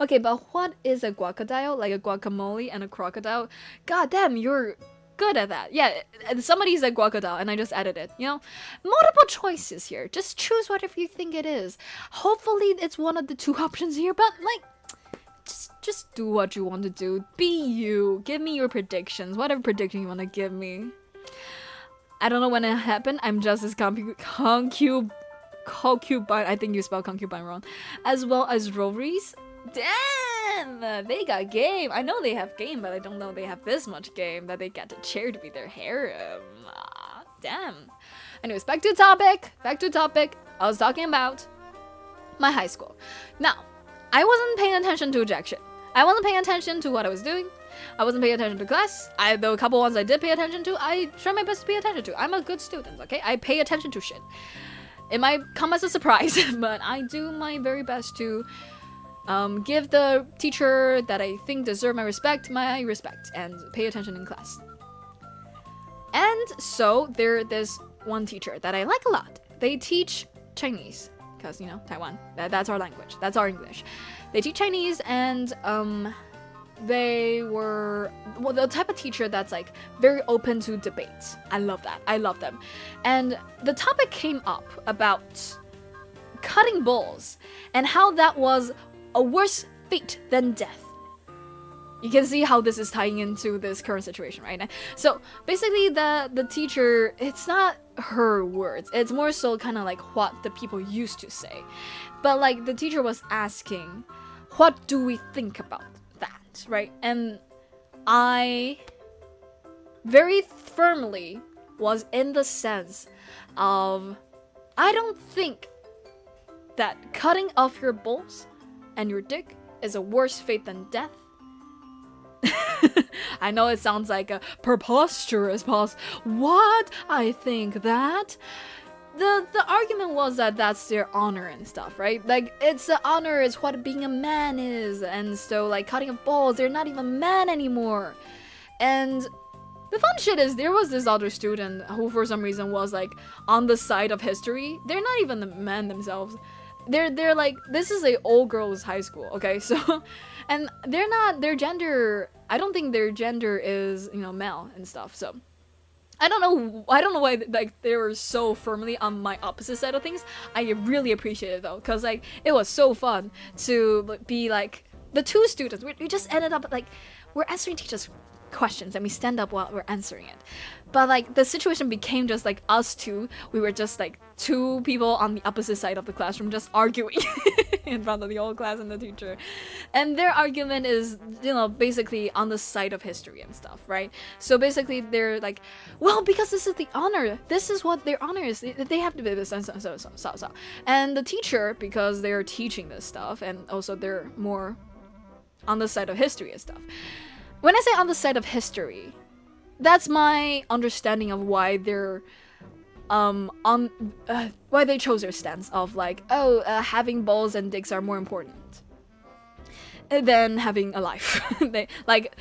Okay, but what is a guacadile? Like a guacamole and a crocodile? God damn, you're good at that. Yeah, somebody said guacadile and I just added it. You know, multiple choices here. Just choose whatever you think it is. Hopefully it's one of the two options here, but like, just do what you want to do. Be you. Give me your predictions. Whatever prediction you want to give me. I don't know when it happened. I'm just as concubine. I think you spelled concubine wrong. As well as roveries. Damn! They got game. I know they have game, but I don't know they have this much game that they get to chair to be their harem. Damn. Anyways, back to topic. I was talking about my high school. Now, I wasn't paying attention to ejection. I wasn't paying attention to what I was doing. I wasn't paying attention to class. The couple ones I did pay attention to, I try my best to pay attention to. I'm a good student, okay? I pay attention to shit. It might come as a surprise, but I do my very best to give the teacher that I think deserve my respect and pay attention in class. And so there's one teacher that I like a lot. They teach Chinese because, you know, Taiwan. That's our language. That's our English. They teach Chinese and they were the type of teacher that's like very open to debates. I love that. I love them. And the topic came up about cutting balls and how that was a worse fate than death. You can see how this is tying into this current situation, right? So basically the teacher, it's not her words. It's more so kind of like what the people used to say. But like the teacher was asking, what do we think about that, right? And I very firmly was in the sense of, I don't think that cutting off your balls and your dick is a worse fate than death. I know it sounds like a preposterous pause. What? I think that the argument was that that's their honor and stuff, right? Like, it's the honor is what being a man is, and so like cutting off balls, they're not even men anymore. And the fun shit is there was this other student who for some reason was like on the side of history. They're not even the men themselves. They're like, this is a all girls high school, okay? So, and they're not, their gender, I don't think their gender is, you know, male and stuff. So I don't know why like they were so firmly on my opposite side of things. I really appreciate it though, because like it was so fun to be like the two students. We just ended up like we're answering teachers' questions and we stand up while we're answering it. But like the situation became just like us two. We were just like two people on the opposite side of the classroom just arguing in front of the whole class and the teacher. And their argument is, you know, basically on the side of history and stuff, right? So basically they're like, well, because this is the honor. This is what their honor is. They have to be this and so. And the teacher, because they're teaching this stuff and also they're more on the side of history and stuff. When I say on the side of history, that's my understanding of why they're why they chose their stance of like, having balls and dicks are more important than having a life. They like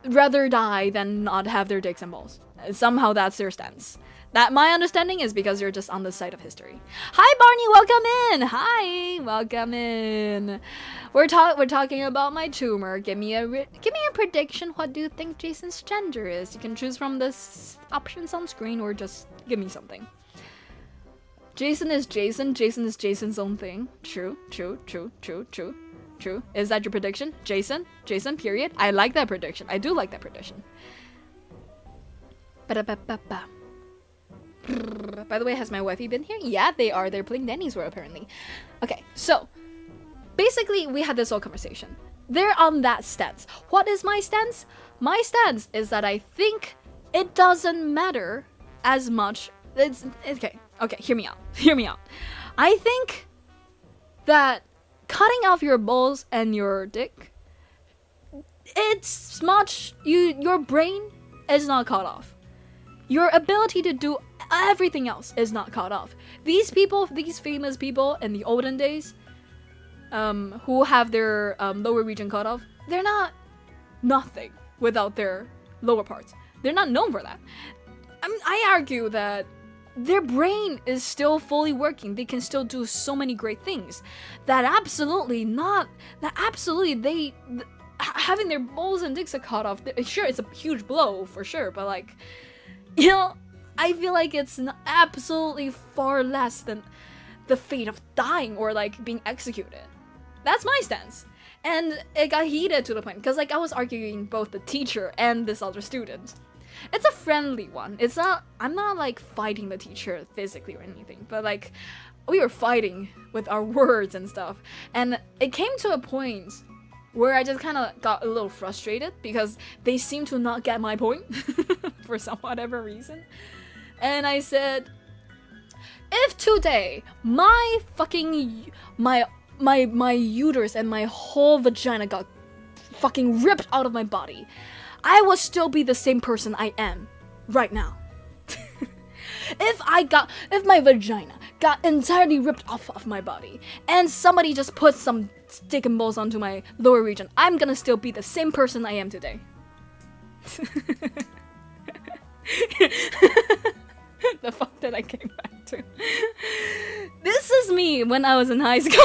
rather die than not have their dicks and balls. Somehow that's their stance. That my understanding is because you're just on the side of history. Hi Barney, welcome in. Hi, welcome in. We're talking about my tumor. Give me a prediction. What do you think Jason's gender is? You can choose from the options on screen or just give me something. Jason is Jason. Jason is Jason's own thing. True. Is that your prediction? Jason, period. I like that prediction. I do like that prediction. Ba-da-ba-ba-ba. By the way, has my wifey been here? Yeah, they are. They're playing Danny's World, apparently. Okay, so basically, we had this whole conversation. They're on that stance. What is my stance? My stance is that I think it doesn't matter as much. It's okay, hear me out. I think that cutting off your balls and your dick, it's much, your brain is not cut off. Your ability to do everything else is not cut off. These people, these famous people in the olden days, who have their lower region cut off, they're not nothing without their lower parts. They're not known for that. I argue that their brain is still fully working. They can still do so many great things. Having their balls and dicks cut off, sure, it's a huge blow for sure, but like, you know, I feel like it's absolutely far less than the fate of dying or like being executed. That's my stance. And it got heated to the point because like I was arguing both the teacher and this other student. It's a friendly one. I'm not like fighting the teacher physically or anything, but like we were fighting with our words and stuff. And it came to a point where I just kind of got a little frustrated because they seemed to not get my point for some whatever reason. And I said, if today my uterus and my whole vagina got fucking ripped out of my body, I will still be the same person I am right now. If my vagina got entirely ripped off of my body and somebody just put some stick and balls onto my lower region, I'm gonna still be the same person I am today. The fuck that I came back to. This is me when I was in high school.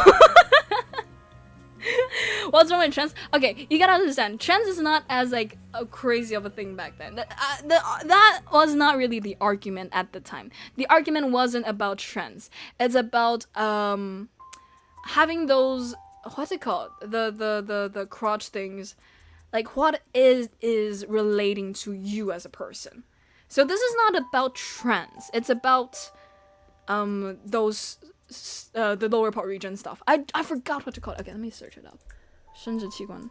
What's wrong with trans? Okay, you gotta understand, trans is not as like a crazy of a thing back then. That was not really the argument at the time. The argument wasn't about trans. It's about having those, what's it called? The crotch things. Like what is relating to you as a person. So this is not about trans. It's about those the lower part region stuff. I forgot what to call it. Okay, let me search it up. 生殖器官.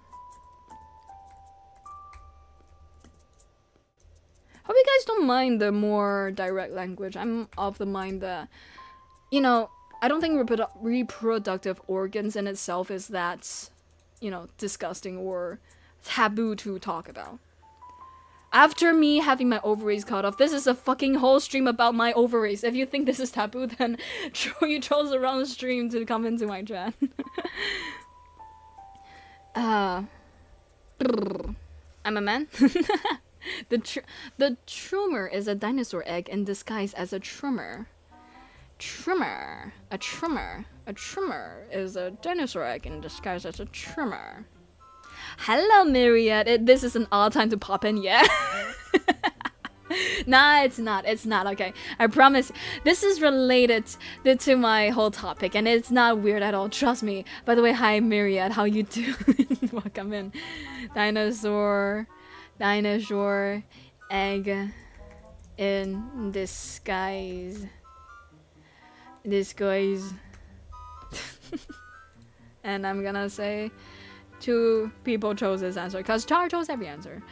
Hope you guys don't mind the more direct language. I'm of the mind that, you know, I don't think reproductive organs in itself is that, you know, disgusting or taboo to talk about. After me having my ovaries cut off, this is a fucking whole stream about my ovaries. If you think this is taboo, then you chose the wrong stream to come into my chat. I'm a man. The tumor is a dinosaur egg in disguise as a tremor. A tremor is a dinosaur egg in disguise as a tremor. Hello, Myriad. This is an odd time to pop in, yeah? Nah, it's not. It's not, okay. I promise. This is related to my whole topic, and it's not weird at all. Trust me. By the way, hi, Myriad. How you doing? Welcome in. Dinosaur egg in disguise. And I'm gonna say 2 people chose this answer because Char chose every answer.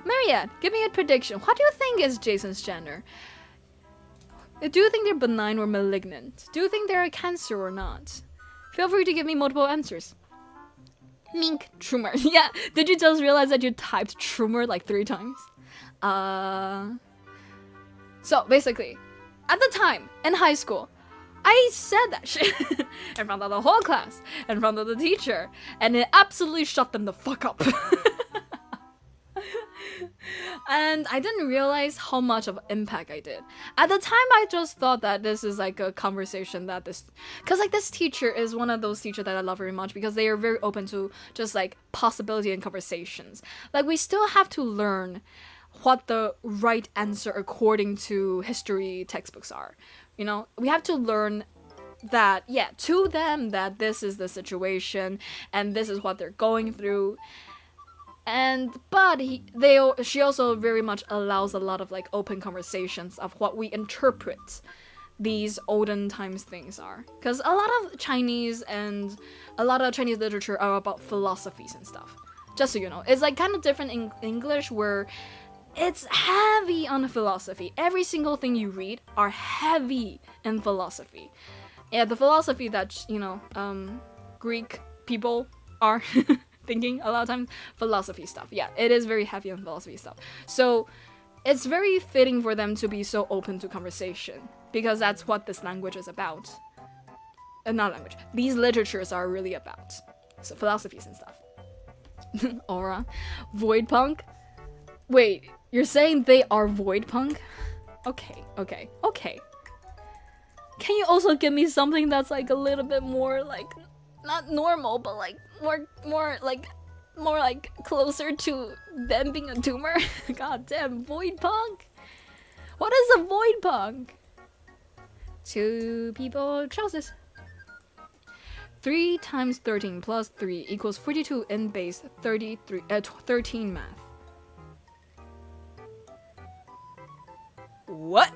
Myriad, give me a prediction. What do you think is Jason's gender? Do you think they're benign or malignant? Do you think they're a cancer or not? Feel free to give me multiple answers. Mink. Tumor. Yeah, did you just realize that you typed tumor like 3 times? So basically, at the time in high school, I said that shit in front of the whole class, in front of the teacher, and it absolutely shut them the fuck up. And I didn't realize how much of an impact I did. At the time, I just thought that this is like a conversation that because like this teacher is one of those teachers that I love very much because they are very open to just like possibility and conversations. Like we still have to learn what the right answer according to history textbooks are. You know, we have to learn that, yeah, to them that this is the situation and this is what they're going through. But she also very much allows a lot of like open conversations of what we interpret these olden times things are. Because a lot of Chinese literature are about philosophies and stuff. Just so you know, it's like kind of different in English where it's heavy on philosophy. Every single thing you read are heavy in philosophy. Yeah, the philosophy that, you know, Greek people are thinking a lot of times, philosophy stuff. Yeah, it is very heavy on philosophy stuff. So it's very fitting for them to be so open to conversation because that's what this language is about. Not language. These literatures are really about. So philosophies and stuff. Aura. Void punk. Wait, you're saying they are void punk? Okay. Can you also give me something that's like a little bit more like not normal, but like more like closer to them being a tumor? God damn, void punk. What is a void punk? 2 people trousers. 3 times 13 plus 3 equals 42 in base 13 math. What?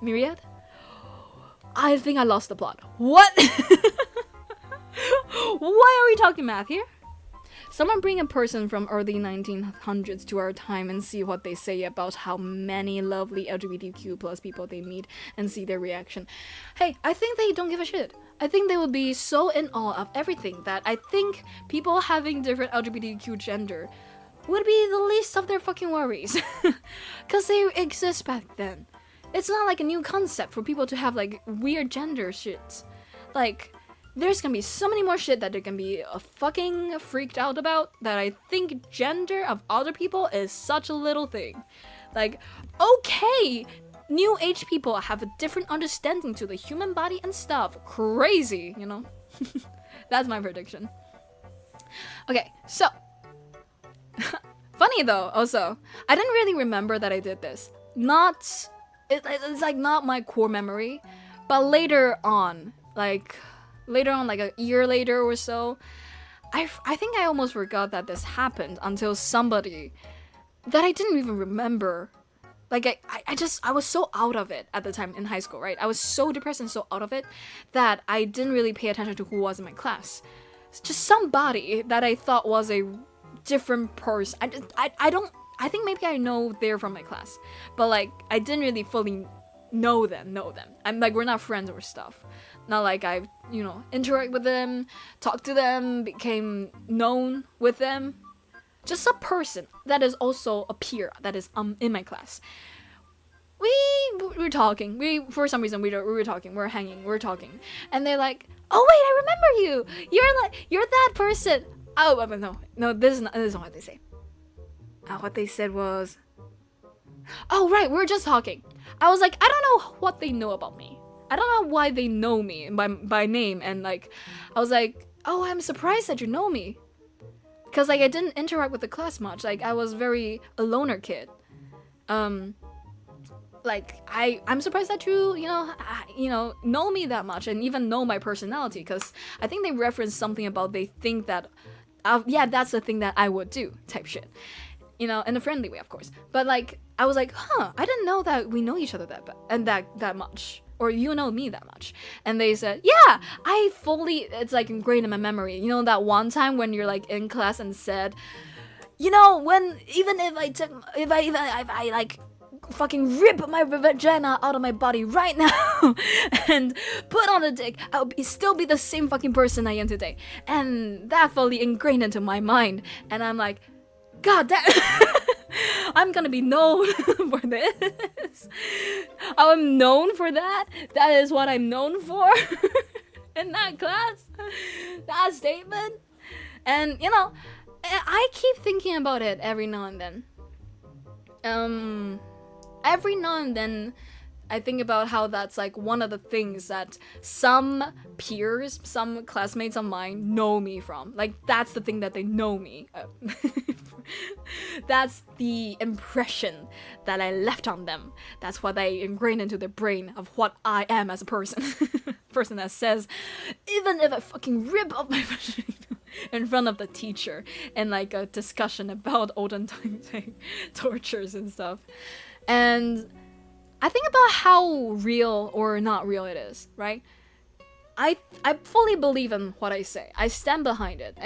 Myriad? I think I lost the plot. What? Why are we talking math here? Someone bring a person from early 1900s to our time and see what they say about how many lovely LGBTQ plus people they meet and see their reaction. Hey, I think they don't give a shit. I think they would be so in awe of everything that I think people having different LGBTQ gender would be the least of their fucking worries. Cause they exist back then. It's not like a new concept for people to have like weird gender shit. Like, there's gonna be so many more shit that they're gonna be fucking freaked out about that I think gender of other people is such a little thing. Like, okay, new age people have a different understanding to the human body and stuff. Crazy, you know? That's my prediction. Okay, so. Funny though, also, I didn't really remember that I did this. It's like not my core memory, but later on, like a year later or so, I think I almost forgot that this happened until somebody that I didn't even remember. Like I was so out of it at the time in high school, right? I was so depressed and so out of it that I didn't really pay attention to who was in my class. It's just somebody that I thought was a different person. I think maybe I know they're from my class, but like I didn't really fully know them. I'm like, we're not friends or stuff. Not like I, interact with them, talk to them, became known with them. Just a person that is also a peer that is in my class. We're talking. For some reason we were talking. We're hanging. We're talking, and they're like, "Oh wait, I remember you. You're that person." Oh, but no. This is not what they say. What they said was, "Oh right, we were just talking." I was like, I don't know what they know about me. I don't know why they know me by name, and like, I was like, "Oh, I'm surprised that you know me," because like I didn't interact with the class much. Like I was very a loner kid. Like I'm surprised that you know me that much and even know my personality, because I think they referenced something about they think that yeah, that's the thing that I would do type shit, in a friendly way, of course. But like I was like, I didn't know that we know each other that much, or you know me that much. And they said, yeah, it's like ingrained in my memory. That one time when you're like in class and said, when even if I like fucking rip my vagina out of my body right now and put on a dick, I'll still be the same fucking person I am today. And that fully ingrained into my mind. And I'm like, God damn, I'm gonna be known for this. I'm known for that. That is what I'm known for in that class. That statement. And I keep thinking about it every now and then. Every now and then I think about how that's like one of the things that some peers, some classmates of mine know me from. Like that's the thing that they know me. That's the impression that I left on them. That's what I ingrained into their brain of what I am as a person. Person that says, even if I fucking rip up my vagina in front of the teacher in like a discussion about olden times tortures and stuff. And I think about how real or not real it is, right? I fully believe in what I say. I stand behind it.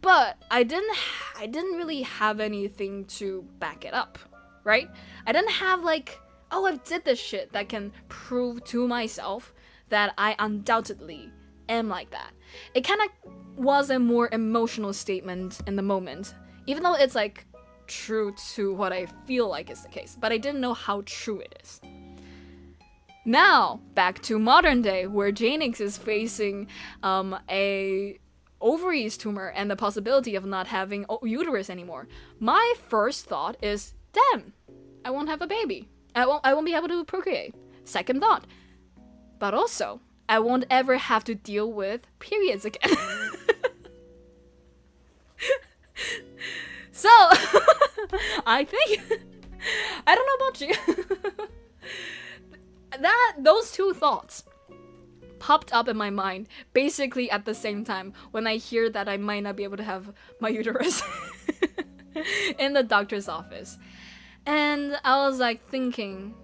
But I didn't really have anything to back it up, right? I didn't have like, oh, I did this shit that can prove to myself that I undoubtedly am like that. It kind of was a more emotional statement in the moment, even though it's like true to what I feel like is the case, but I didn't know how true it is. Now, back to modern day, where Jaenix is facing a ovaries tumor and the possibility of not having uterus anymore, my first thought is, damn, I won't have a baby. I won't be able to procreate. Second thought, but also I won't ever have to deal with periods again. So I think I don't know about you. Those two thoughts popped up in my mind basically at the same time when I hear that I might not be able to have my uterus in the doctor's office. And I was like thinking,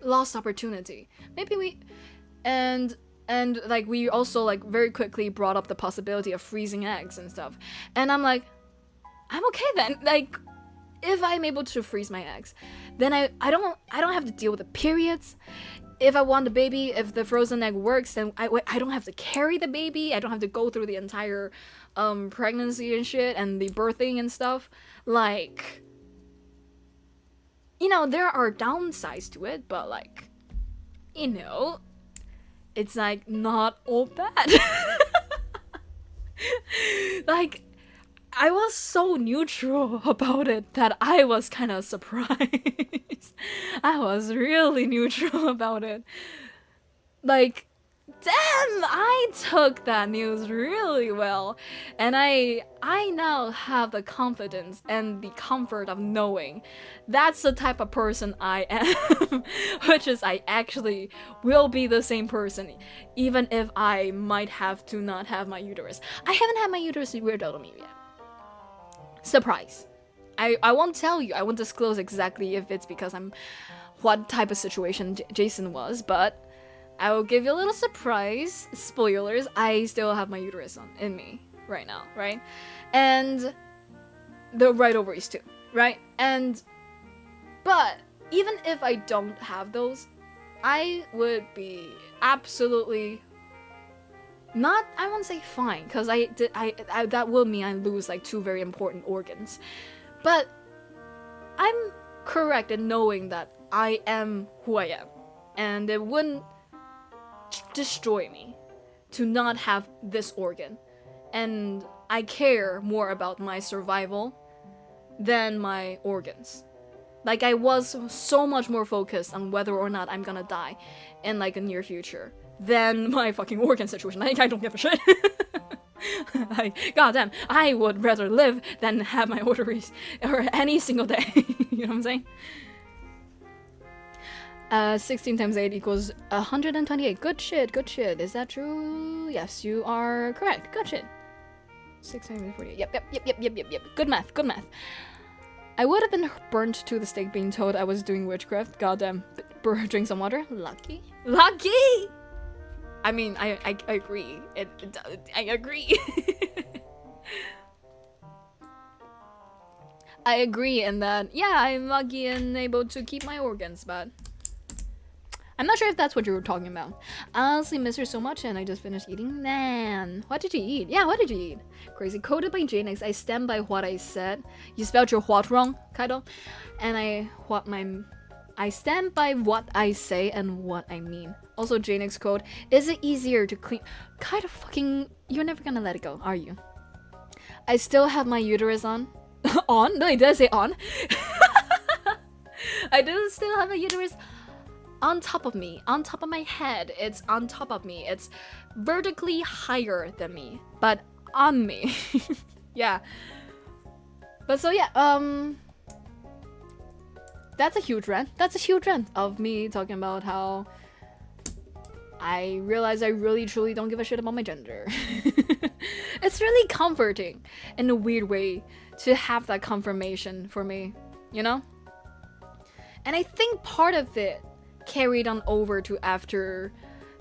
lost opportunity. Maybe we and like we also like very quickly brought up the possibility of freezing eggs and stuff. And I'm like, I'm okay then. Like, if I'm able to freeze my eggs, then I don't have to deal with the periods. If I want the baby, if the frozen egg works, then I don't have to carry the baby. I don't have to go through the entire pregnancy and shit and the birthing and stuff. Like, you know, there are downsides to it, but like, you know, it's like not all bad. Like, I was so neutral about it that I was kind of surprised. I was really neutral about it. Like, damn, I took that news really well. And I now have the confidence and the comfort of knowing that's the type of person I am. Which is I actually will be the same person, even if I might have to not have my uterus. I haven't had my uterus weirdectomy yet. Surprise. I won't tell you. I won't disclose exactly if it's because I'm what type of situation Jason was, but I will give you a little surprise. Spoilers. I still have my uterus in me right now, right? And the right ovaries too, right? But even if I don't have those, I would be absolutely not, I won't say fine, because that will mean I lose like 2 very important organs. But I'm correct in knowing that I am who I am. And it wouldn't destroy me to not have this organ. And I care more about my survival than my organs. Like, I was so much more focused on whether or not I'm gonna die in like a near future than my fucking organ situation. Like, I don't give a shit. Like, goddamn, I would rather live than have my ovaries or any single day. You know what I'm saying? 16 times 8 equals 128. Good shit, good shit. Is that true? Yes, you are correct. Good shit. 6 times 48. Yep. Good math, good math. I would have been burnt to the stake being told I was doing witchcraft. Goddamn. Drink some water. Lucky. Lucky! I mean, I agree. I agree. I agree in that, yeah, I'm lucky and able to keep my organs, but I'm not sure if that's what you were talking about. I honestly miss her so much and I just finished eating. Man, what did you eat? Yeah, what did you eat? Crazy. Coded by Jaenix. I stand by what I said. You spelled your what wrong, Kaido. And I stand by what I say and what I mean. Also, Jaenix code. Is it easier to clean? Kind of fucking. You're never gonna let it go, are you? I still have my uterus on. On? No, it does say on. I do still have a uterus on top of me, on top of my head. It's on top of me. It's vertically higher than me, but on me. Yeah. But so yeah, that's a huge rant. That's a huge rant of me talking about how I realize I really truly don't give a shit about my gender. It's really comforting in a weird way to have that confirmation for me, you know? And I think part of it carried on over to after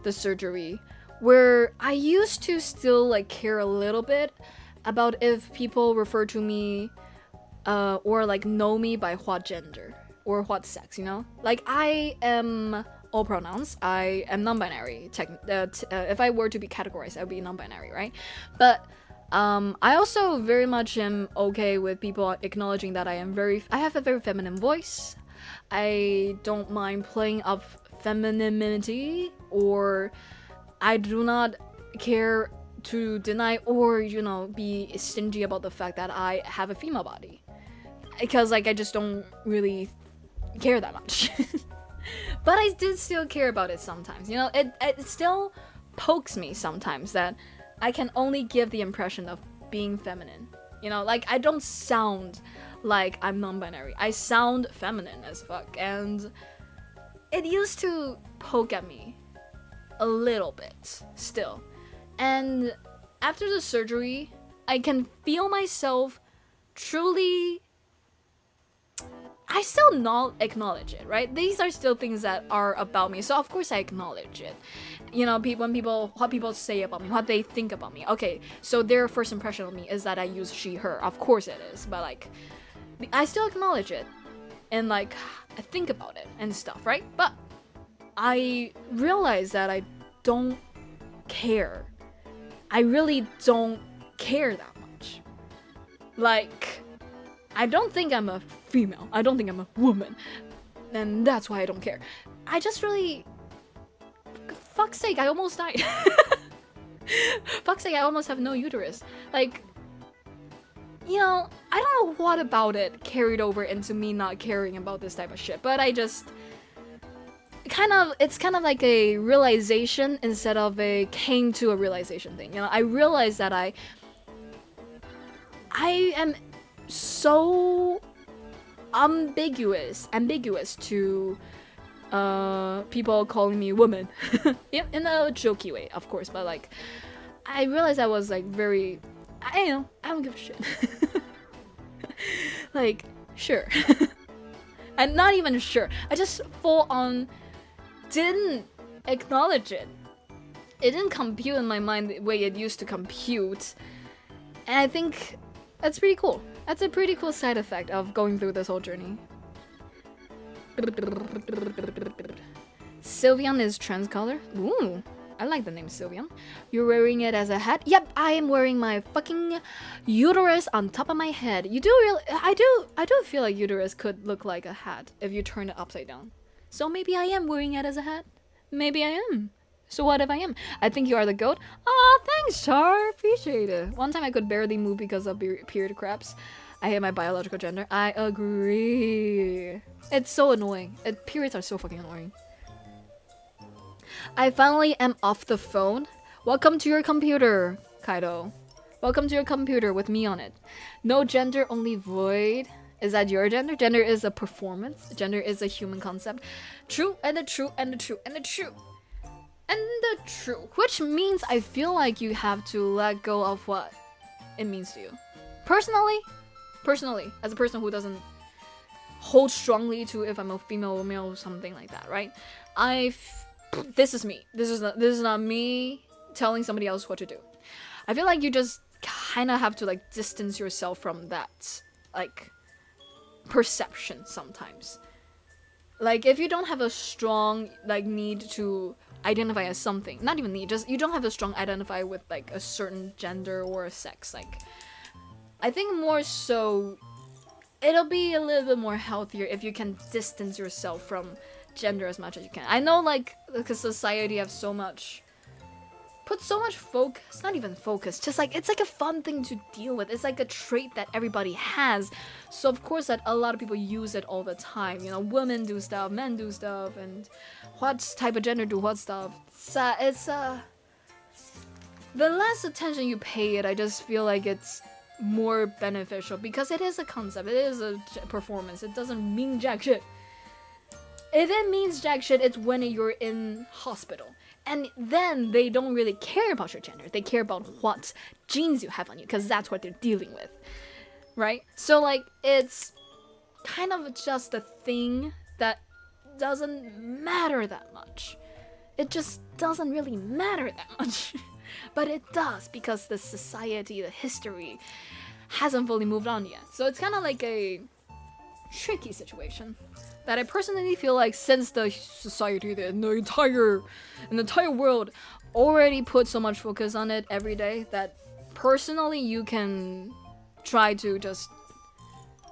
the surgery, where I used to still like care a little bit about if people refer to me or like know me by what gender or what sex, you know? Like, I am all pronouns. I am non-binary. If I were to be categorized, I would be non-binary, right? But I also very much am okay with people acknowledging that I have a very feminine voice. I don't mind playing up femininity, or I do not care to deny or, you know, be stingy about the fact that I have a female body. Because, like, I just don't really care that much. But I did still care about it sometimes. You know, it still pokes me sometimes that I can only give the impression of being feminine. You know, like, I don't sound like I'm non-binary. I sound feminine as fuck. And it used to poke at me a little bit still. And after the surgery, I can feel myself truly... I still not acknowledge it, right? These are still things that are about me, so of course I acknowledge it. You know, what people say about me, what they think about me. Okay, so their first impression of me is that I use she, her. Of course it is, but like, I still acknowledge it, and like, I think about it and stuff, right? But I realize that I don't care. I really don't care that much. Like, I don't think I'm a female. I don't think I'm a woman. And that's why I don't care. I just really... Fuck's sake, I almost died. Fuck's sake, I almost have no uterus. Like, you know, I don't know what about it carried over into me not caring about this type of shit. But I just... It's kind of like a realization instead of a came to a realization thing. You know, I realized that I am so ambiguous to people calling me woman in a jokey way, of course, but like I realized I was like very, I don't give a shit. Like, sure. I'm not even sure. I just full on didn't acknowledge it. It didn't compute in my mind the way it used to compute, and I think that's pretty cool. That's a pretty cool side effect of going through this whole journey. Sylvian is trans color. Ooh, I like the name Sylvian. You're wearing it as a hat? Yep, I am wearing my fucking uterus on top of my head. You do really? I do feel like uterus could look like a hat if you turn it upside down. So maybe I am wearing it as a hat. Maybe I am. So what if I am? I think you are the goat. Aw, thanks, Char. Appreciate it. One time I could barely move because of period cramps. I hate my biological gender. I agree. It's so annoying. Periods are so fucking annoying. I finally am off the phone. Welcome to your computer, Kaido. Welcome to your computer with me on it. No gender, only void. Is that your gender? Gender is a performance. Gender is a human concept. True, and the true, and the true, and the true. And the true. Which means I feel like you have to let go of what it means to you. Personally, as a person who doesn't hold strongly to if I'm a female or male or something like that, right? This is me. This is not me telling somebody else what to do. I feel like you just kind of have to like distance yourself from that like perception sometimes. Like if you don't have a strong like need to identify as something, not even need, just you don't have a strong identify with like a certain gender or a sex, like I think more so it'll be a little bit more healthier if you can distance yourself from gender as much as you can. I know like because society have put so much focus, not even focus, just like it's like a fun thing to deal with. It's like a trait that everybody has. So of course that a lot of people use it all the time. You know, women do stuff, men do stuff, and what type of gender do what stuff. It's the less attention you pay it, I just feel like it's more beneficial because it is a concept, it is a performance. It doesn't mean jack shit. If it means jack shit, it's when you're in hospital. And then they don't really care about your gender. They care about what genes you have on you, because that's what they're dealing with, right? So like, it's kind of just a thing that doesn't matter that much. It just doesn't really matter that much. But it does, because the society, the history, hasn't fully moved on yet. So it's kind of like a tricky situation that I personally feel like since the society, the entire world already put so much focus on it every day, that personally you can try to just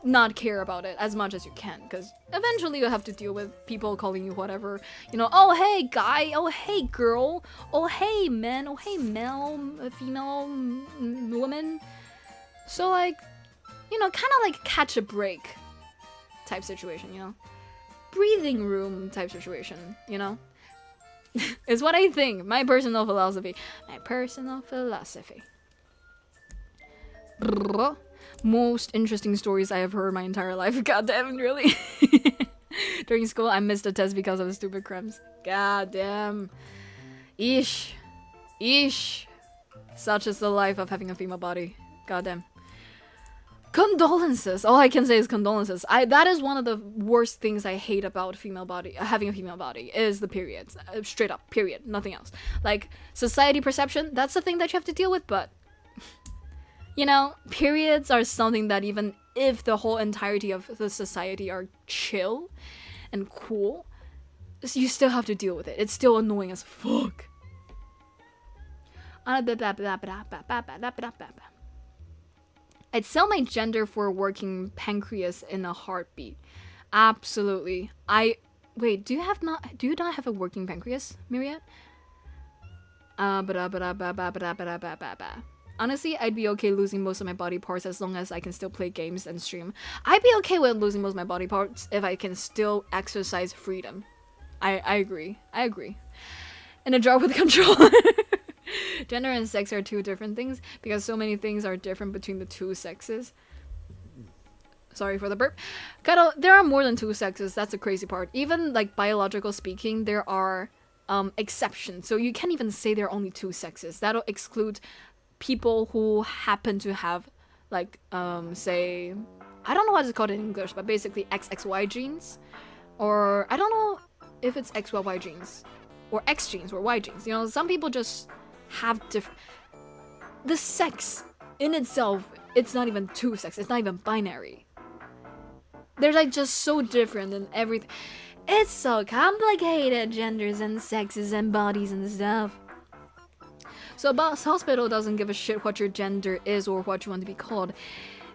not care about it as much as you can, because eventually you have to deal with people calling you whatever, you know, oh hey guy, oh hey girl, oh hey man, oh hey male, female, woman. So like, you know, kind of like catch a break type situation, you know, breathing room type situation, you know. Is what I think. My personal philosophy. Most interesting stories I have heard my entire life. God damn, really? During school, I missed a test because of stupid cramps. God damn. Eesh. Such is the life of having a female body. God damn. Condolences. All I can say is condolences. That is one of the worst things I hate about having a female body is the periods. Straight up, period. Nothing else. Like, society perception, that's the thing that you have to deal with, but you know, periods are something that even if the whole entirety of the society are chill and cool, you still have to deal with it. It's still annoying as fuck. I'd sell my gender for a working pancreas in a heartbeat. Absolutely. Wait, do you not have a working pancreas, Myriad? Honestly, I'd be okay losing most of my body parts as long as I can still play games and stream. I'd be okay with losing most of my body parts if I can still exercise freedom. I agree. In a jar with controller. Gender and sex are two different things because so many things are different between the two sexes. Sorry for the burp. There are more than two sexes. That's the crazy part. Even like biological speaking, there are exceptions. So you can't even say there are only two sexes. That'll exclude people who happen to have like say, I don't know what it's called in English, but basically XXY genes, or I don't know if it's XYY genes or X genes or Y genes. You know, some people just have different. The sex in itself, it's not even two sex. It's not even binary. They're like just so different and everything. It's so complicated, genders and sexes and bodies and stuff. So Boss Hospital doesn't give a shit what your gender is or what you want to be called.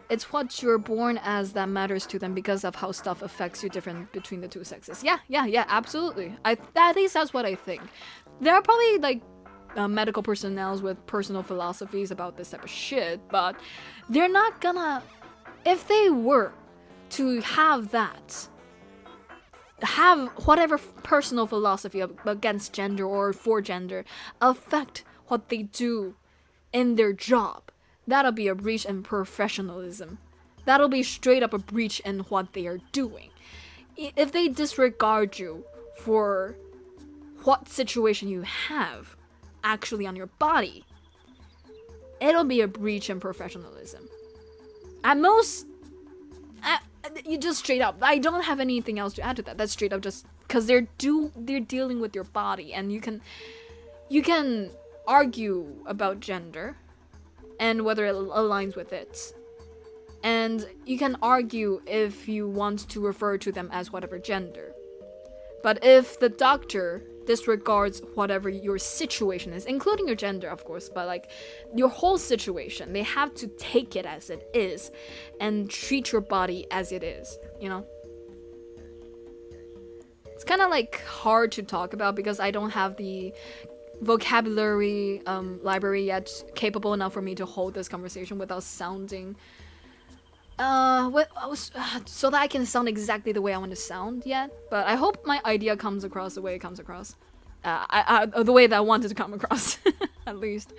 It's what you're born as that matters to them because of how stuff affects you different between the two sexes. Yeah, absolutely. At least that's what I think. There are probably like medical personnel with personal philosophies about this type of shit, but they're not gonna, if they were to have whatever personal philosophy against gender or for gender affect what they do in their job, that'll be a breach in professionalism. That'll be straight up a breach in what they are doing. If they disregard you for what situation you have actually on your body, it'll be a breach in professionalism. At most, you just straight up, I don't have anything else to add to that. That's straight up just because they're dealing with your body, and you can argue about gender and whether it aligns with it, and you can argue if you want to refer to them as whatever gender. But if the doctor disregards whatever your situation is, including your gender, of course, but like your whole situation, they have to take it as it is and treat your body as it is, you know? It's kind of like hard to talk about because I don't have the vocabulary library yet capable enough for me to hold this conversation without sounding so that I can sound exactly the way I want to sound yet. But I hope my idea comes across the way it comes across. The way that I wanted to come across, at least.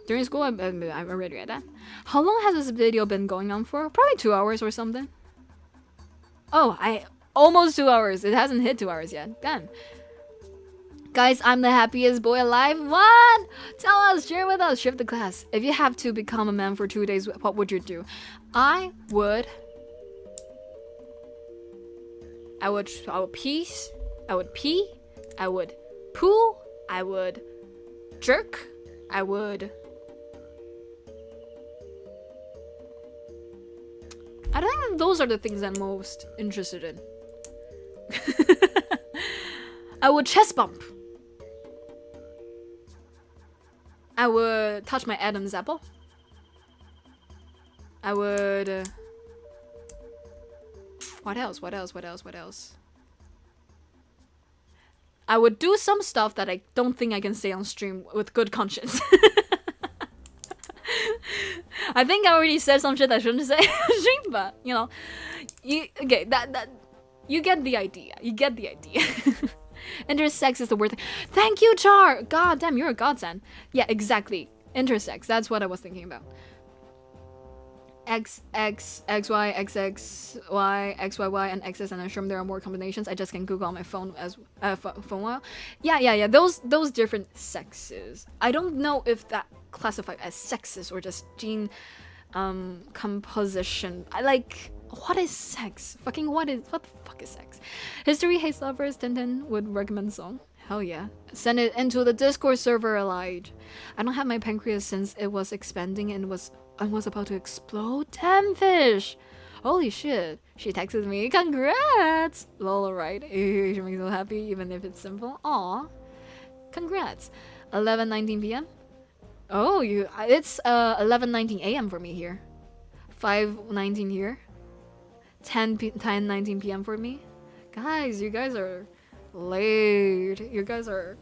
During school, I've already read that. How long has this video been going on for? Probably 2 hours or something. Oh, almost 2 hours. It hasn't hit 2 hours yet. Damn. Guys, I'm the happiest boy alive. What? Tell us, share with us, shift the class. If you have to become a man for 2 days, what would you do? I would pee, I would poo, I would jerk, I think those are the things I'm most interested in. I would chest bump. I would touch my Adam's apple. I would. What else? What else? What else? What else? I would do some stuff that I don't think I can say on stream with good conscience. I think I already said some shit I shouldn't say on stream, but you know, okay, that you get the idea. You get the idea. Intersex is the word. Thank you, Char. God damn, you're a godsend. Yeah, exactly. Intersex. That's what I was thinking about. X, X, X, Y, X, X, Y, X, Y, Y, and XS, and I'm sure there are more combinations. I just can Google on my phone as phone while. Yeah. Those different sexes. I don't know if that classified as sexes or just gene composition. I like. What is sex? What the fuck is sex? History hates lovers. Tintin would recommend song. Hell yeah. Send it into the Discord server, Allied. I don't have my pancreas since it was expanding and was about to explode. Damn fish! Holy shit. She texted me. Congrats! Lol, right? She makes me so happy even if it's simple. Aw. Congrats. 11:19 p.m. Oh, it's 11:19 a.m. for me here. 5:19 here. 10:19 p.m. for me. Guys, you guys are late. You guys are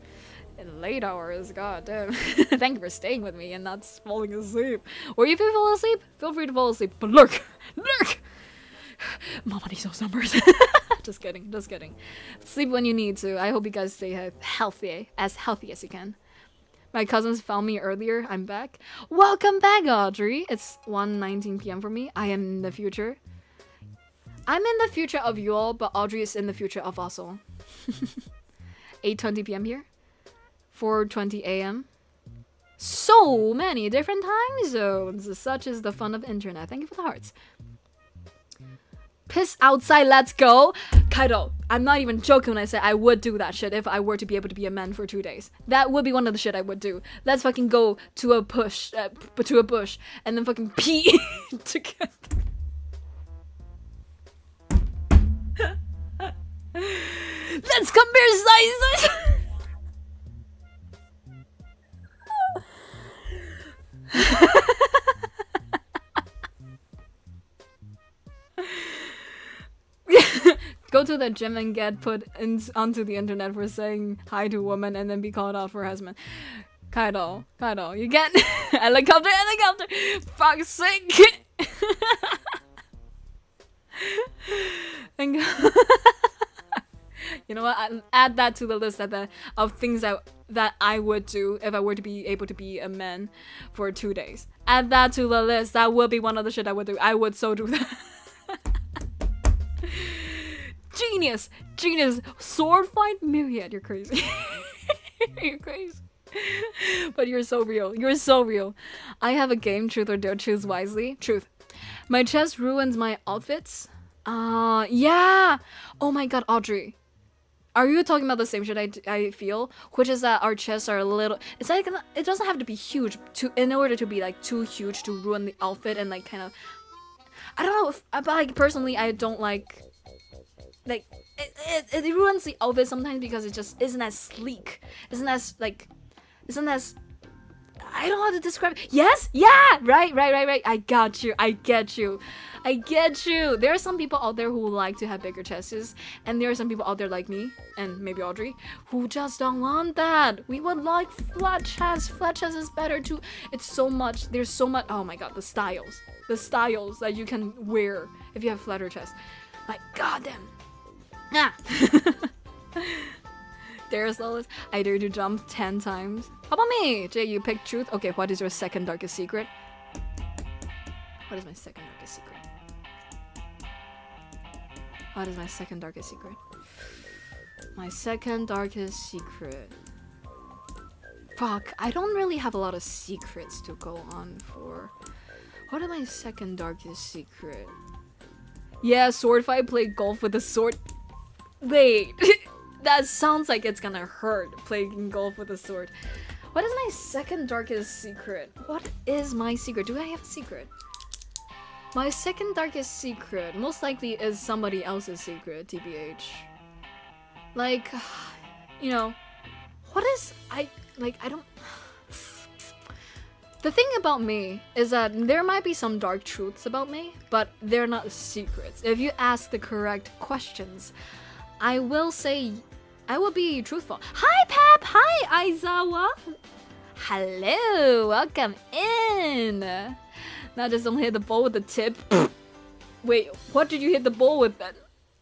in late hours. God damn. Thank you for staying with me and not falling asleep. Or if you fall asleep, feel free to fall asleep. But lurk! Mama needs those numbers. Just kidding. Sleep when you need to. I hope you guys stay healthy as you can. My cousins found me earlier. I'm back. Welcome back, Audrey. It's 1:19 p.m. for me. I am in the future. I'm in the future of you all, but Audrey is in the future of us all. 8:20 p.m. here. 4:20 a.m. So many different time zones. Such is the fun of internet. Thank you for the hearts. Piss outside, let's go. Kaido, I'm not even joking when I say I would do that shit if I were to be able to be a man for 2 days. That would be one of the shit I would do. Let's fucking go to a bush, and then fucking pee together. Let's compare sizes. Go to the gym and get put onto the internet for saying hi to a woman and then be called out for harassment. Kaido, you get helicopter. Fuck's sake. And you know what? I'll add that to the list of things that I would do if I were to be able to be a man for 2 days. Add that to the list. That would be one of the shit I would do. I would so do that. Genius! Sword fight? Myriad, you're crazy. You're crazy. But you're so real. I have a game, truth or dare, choose wisely. Truth. My chest ruins my outfits. Yeah! Oh my god, Audrey. Are you talking about the same shit I feel? Which is that our chests are a little... It's like, it doesn't have to be huge in order to be like too huge to ruin the outfit and like kind of... I don't know if... But like personally, I don't like... Like, it ruins the outfit sometimes because it just isn't as sleek. Isn't as... I don't know how to describe it. Yes? Yeah! Right. I got you. I get you. There are some people out there who like to have bigger chests, and there are some people out there like me, and maybe Audrey, who just don't want that. We would like flat chests. Flat chests is better too. It's so much. There's so much. Oh my god, the styles that you can wear if you have flatter chests. Like, goddamn. Ah. There's Lolis. I dare to jump 10 times. How about me? Jay, you picked truth. Okay, what is your second darkest secret? What is my second darkest secret? My second darkest secret. Fuck, I don't really have a lot of secrets to go on for. What is my second darkest secret? Yeah, sword fight, play golf with a sword. Wait. That sounds like it's gonna hurt, playing golf with a sword. What is my second darkest secret? What is my secret? Do I have a secret? My second darkest secret most likely is somebody else's secret, TBH. Like, you know, what is... I don't... The thing about me is that there might be some dark truths about me, but they're not secrets. If you ask the correct questions, I will be truthful. Hi, Pep! Hi, Aizawa! Hello! Welcome in! Now just don't hit the ball with the tip. Wait, what did you hit the ball with then?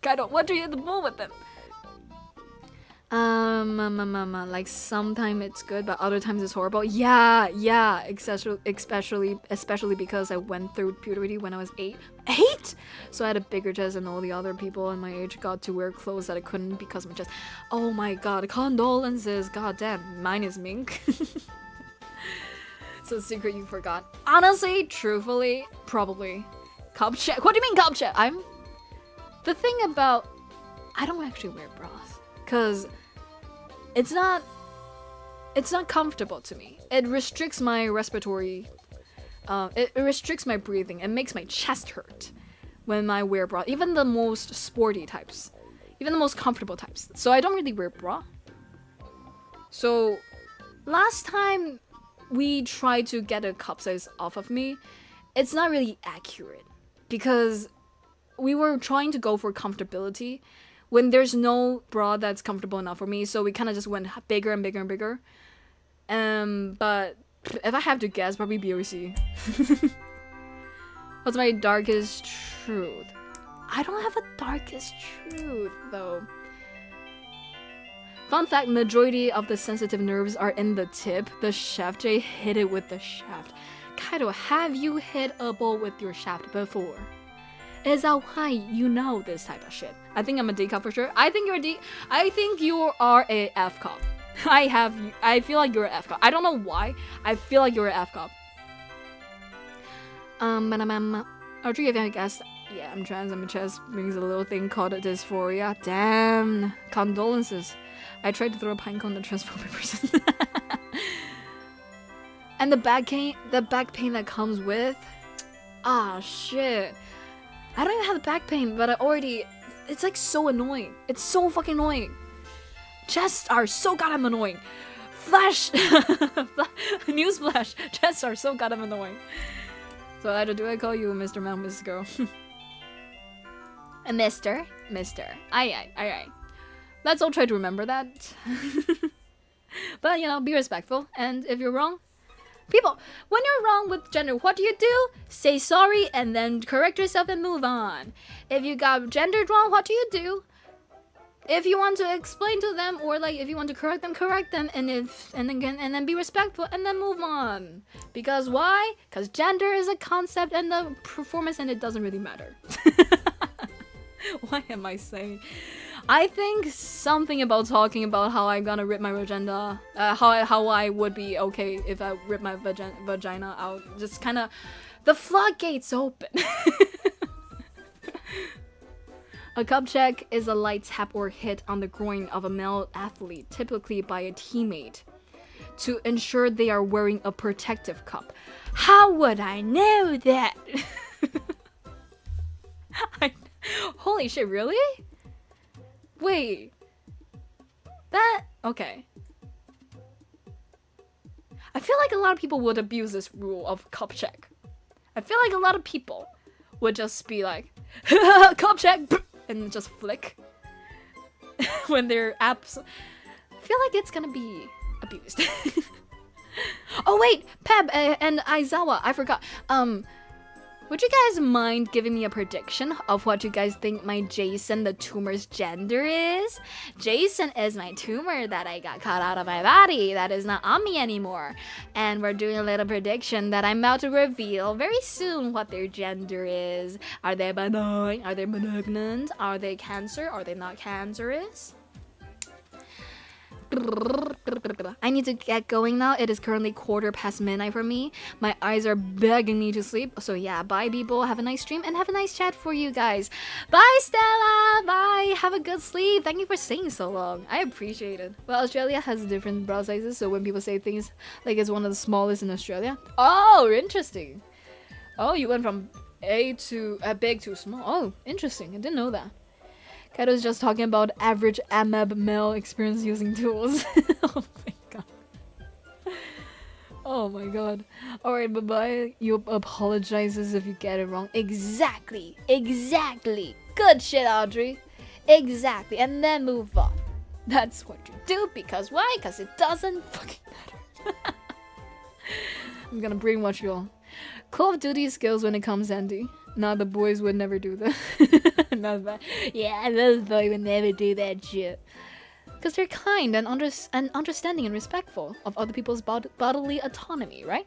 Kaido, what did you hit the ball with then? Like sometimes it's good, but other times it's horrible. Yeah, especially because I went through puberty when I was 8. 8? So I had a bigger chest and all the other people in my age got to wear clothes that I couldn't because of my chest. Oh my god, condolences. God damn, mine is mink. So secret you forgot. Honestly, truthfully, probably. Cup check. What do you mean cup check? The thing about... I don't actually wear bras. Because it's not comfortable to me. It restricts my respiratory... it restricts my breathing. It makes my chest hurt when I wear bra. Even the most sporty types. Even the most comfortable types. So I don't really wear bra. So last time we tried to get a cup size off of me, it's not really accurate. Because we were trying to go for comfortability when there's no bra that's comfortable enough for me, so we kind of just went bigger and bigger and bigger. But if I have to guess, probably BOC. What's my darkest truth? I don't have a darkest truth, though. Fun fact, majority of the sensitive nerves are in the tip. The shaft. Jay hit it with the shaft. Kaido, have you hit a ball with your shaft before? Is that why you know this type of shit? I think I'm a D cup for sure. I think you're a D. I think you are a F cup. I feel like you're a F cup. I don't know why. I feel like you're a F cup. Archie, if I guess, yeah, I'm trans and my chest brings a little thing called dysphoria. Damn. Condolences. I tried to throw a pine cone at a transphobic person. And the back pain that comes with. Ah, shit. I don't even have the back pain, but it's like so annoying. It's so fucking annoying. Chests are so goddamn annoying. Flash! Newsflash. Chests are so goddamn annoying. So either do I call you Mr. Man, Miss Girl? A Mister. Aye. Let's all try to remember that. But, you know, be respectful. And if you're wrong, people, when you're wrong with gender, what do? Say sorry and then correct yourself and move on. If you got gendered wrong, what do? If you want to explain to them or like if you want to correct them and then be respectful and then move on. Because why? Because gender is a concept and the performance and it doesn't really matter. Why am I saying? I think something about talking about how I'm gonna rip my vagina, how I would be okay if I rip my vagina out. Just kind of, the floodgates open. A cup check is a light tap or hit on the groin of a male athlete, typically by a teammate, to ensure they are wearing a protective cup. How would I know that? Holy shit, really? Wait. Okay. I feel like a lot of people would abuse this rule of cup check. I feel like a lot of people would just be like, cup check, and just flick. When they're I feel like it's gonna be abused. Oh wait, Peb and Aizawa, I forgot. Would you guys mind giving me a prediction of what you guys think my Jason the Tumor's gender is? Jason is my tumor that I got cut out of my body that is not on me anymore. And we're doing a little prediction that I'm about to reveal very soon what their gender is. Are they benign? Are they malignant? Are they cancer? Are they not cancerous? I need to get going now. It is currently midnight for me. My eyes are begging me to sleep. So yeah, bye people. Have a nice stream and have a nice chat for you guys. Bye Stella. Bye. Have a good sleep. Thank you for staying so long. I appreciate it. Well, Australia has different bra sizes, so when people say things like it's one of the smallest in Australia. Oh, interesting. Oh, you went from big to small. Oh, interesting. I didn't know that. Kaido's just talking about average ameb male experience using tools. Oh my god. Oh my god. Alright, bye-bye. You apologizes if you get it wrong. Exactly. Exactly. Good shit, Audrey. Exactly. And then move on. That's what you do, because why? Because it doesn't fucking matter. I'm gonna brainwash you all. Call of Duty skills when it comes handy. Nah, the boys would never do that. Not bad. Yeah, those boys would never do that shit. Because they're kind and understanding and respectful of other people's bodily autonomy, right?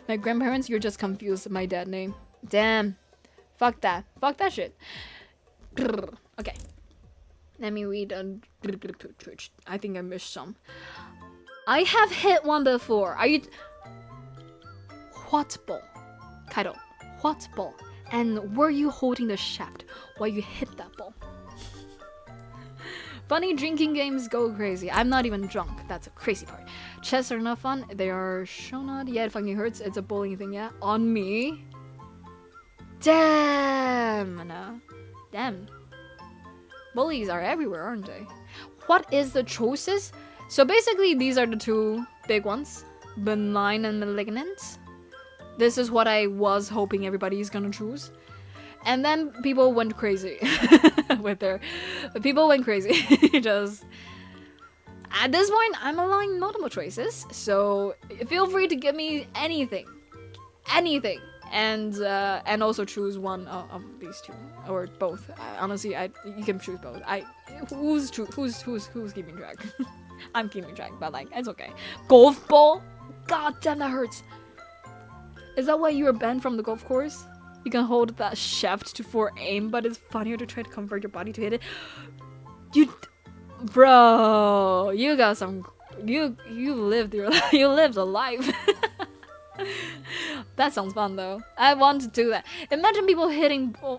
My grandparents, you're just confused. My dad name. Damn. Fuck that. Fuck that shit. Okay. Let me read. I think I missed some. I have hit one before. Are you... What ball? Kaido. What ball? And were you holding the shaft while you hit that ball? Funny drinking games go crazy. I'm not even drunk. That's a crazy part. Chess are not fun. They are shonad. Yeah, it fucking hurts. It's a bowling thing, yeah. On me. Damn. No. Damn. Bullies are everywhere, aren't they? What is the choices? So basically, these are the two big ones. Benign and malignant. This is what I was hoping everybody's gonna choose. And then people went crazy with their... People went crazy. Just... At this point, I'm allowing multiple choices. So feel free to give me anything. Anything. And also choose one of these two. Or both. Honestly, you can choose both. Who's keeping track? I'm keeping track, but like, it's okay. Golf ball? God damn, that hurts. Is that why you were banned from the golf course? You can hold that shaft for aim, but it's funnier to try to convert your body to hit it. Bro, you got some. You lived your life. You lived a life. That sounds fun though. I want to do that. Imagine people hitting. I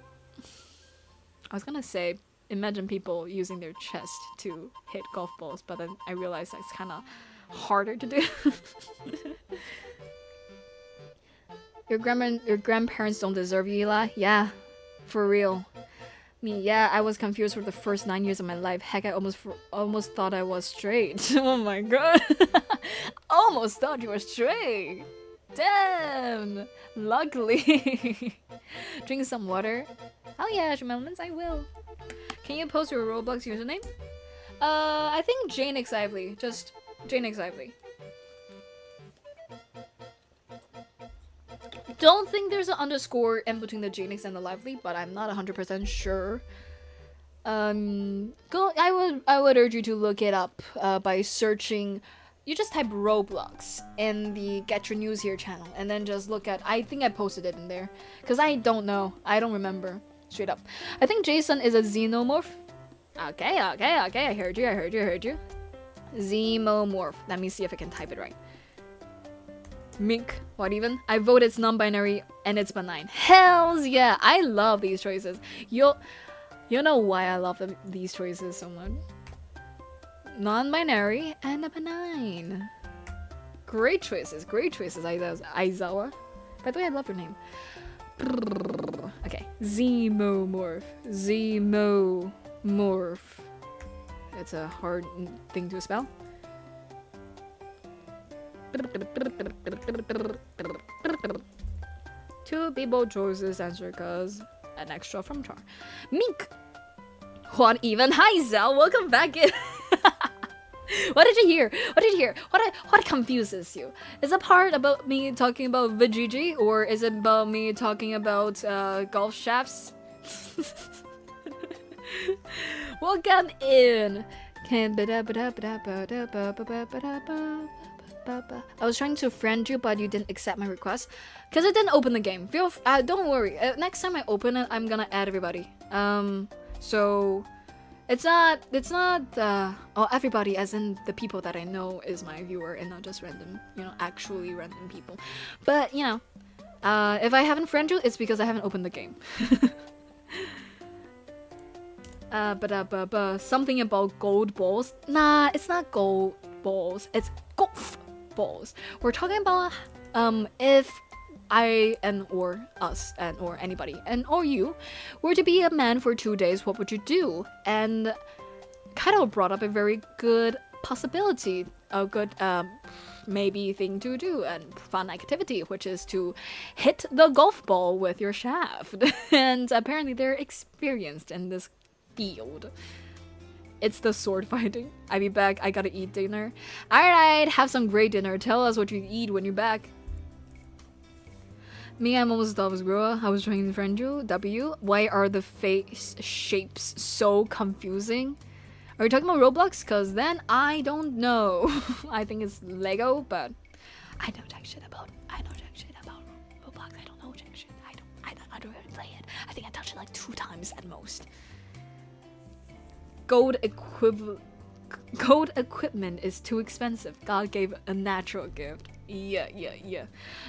was gonna say, imagine people using their chest to hit golf balls, but then I realized that's kind of harder to do. Your grandparents don't deserve you, Eli. Yeah, for real. Me, yeah, I was confused for the first 9 years of my life. Heck, I almost thought I was straight. Oh my god. Almost thought you were straight. Damn. Luckily. Drink some water. Oh yeah, Shemelements, I will. Can you post your Roblox username? I think Jaenix Lively. Just Jaenix Lively. Don't think there's an underscore in between the Jaenix and the Lively, but I'm not 100% sure. I would urge you to look it up by searching. You just type Roblox in the Get Your News Here channel, and then just look at. I think I posted it in there, cause I don't know. I don't remember straight up. I think Jason is a xenomorph. Okay. I heard you. Xenomorph. Let me see if I can type it right. Mink, what even? I vote it's non-binary and it's benign. Hells yeah! I love these choices. You know why I love these choices so much. Non-binary and a benign. Great choices, Aizawa. By the way, I love your name. Okay, Zemomorph. That's a hard thing to spell. Two people choices answer cause an extra from Char. Mink! What even? Hi Zell, welcome back in. What did you hear? What confuses you? Is it part about me talking about Vijiji, or is it about me talking about golf shafts? Welcome in. I was trying to friend you, but you didn't accept my request because I didn't open the game. Don't worry. Next time I open it, I'm gonna add everybody. So it's not everybody, as in the people that I know is my viewer, and not just random, actually random people. But if I haven't friended you, it's because I haven't opened the game. Something about gold balls. Nah, it's not gold balls. It's golf balls. We're talking about if I or us or anybody or you were to be a man for 2 days, what would you do? And Kaido brought up a very good possibility, a good maybe thing to do and fun activity, which is to hit the golf ball with your shaft. And apparently they're experienced in this field. It's the sword fighting. I'll be back. I gotta eat dinner. Alright, have some great dinner. Tell us what you eat when you're back. Me, I'm almost done with Grua. I was trying to friend you. W. Why are the face shapes so confusing? Are you talking about Roblox? Cause then I don't know. I think it's Lego, but I don't jack shit about Roblox. I don't know jack shit. I don't really play it. I think I touched it like 2 times at most. Gold equipment is too expensive. God gave a natural gift. Yeah.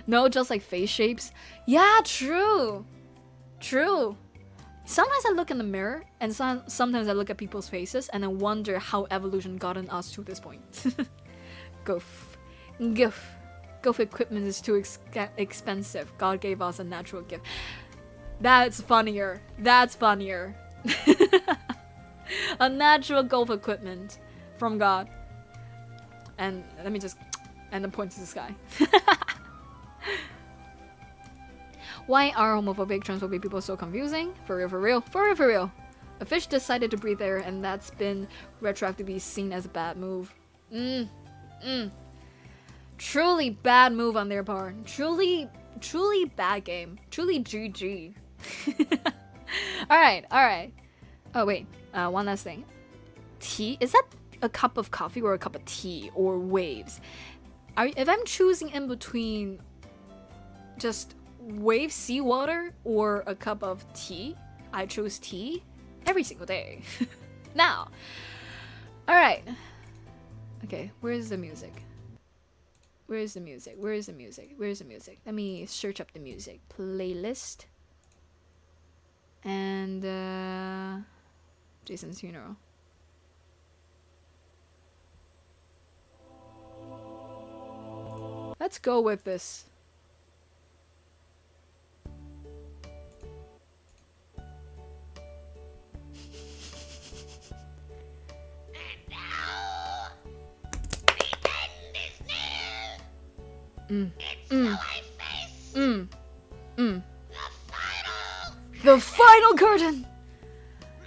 No, just like face shapes. Yeah, true. Sometimes I look in the mirror, and sometimes I look at people's faces, and I wonder how evolution gotten us to this point. Goof equipment is too expensive. God gave us a natural gift. That's funnier. A natural golf equipment from God. And let me just... And then point to the sky. Why are homophobic, transphobic people so confusing? For real. A fish decided to breathe air, and that's been retroactively seen as a bad move. Truly bad move on their part. Truly bad game. Truly GG. Alright. Oh wait, one last thing. Tea? Is that a cup of coffee or a cup of tea or waves? If I'm choosing in between just wave seawater or a cup of tea, I choose tea every single day. Now, alright. Okay, where's the music? Let me search up the music. Playlist. And Jason's funeral. Let's go with this. And now, the end is near. It's so I face The final curtain!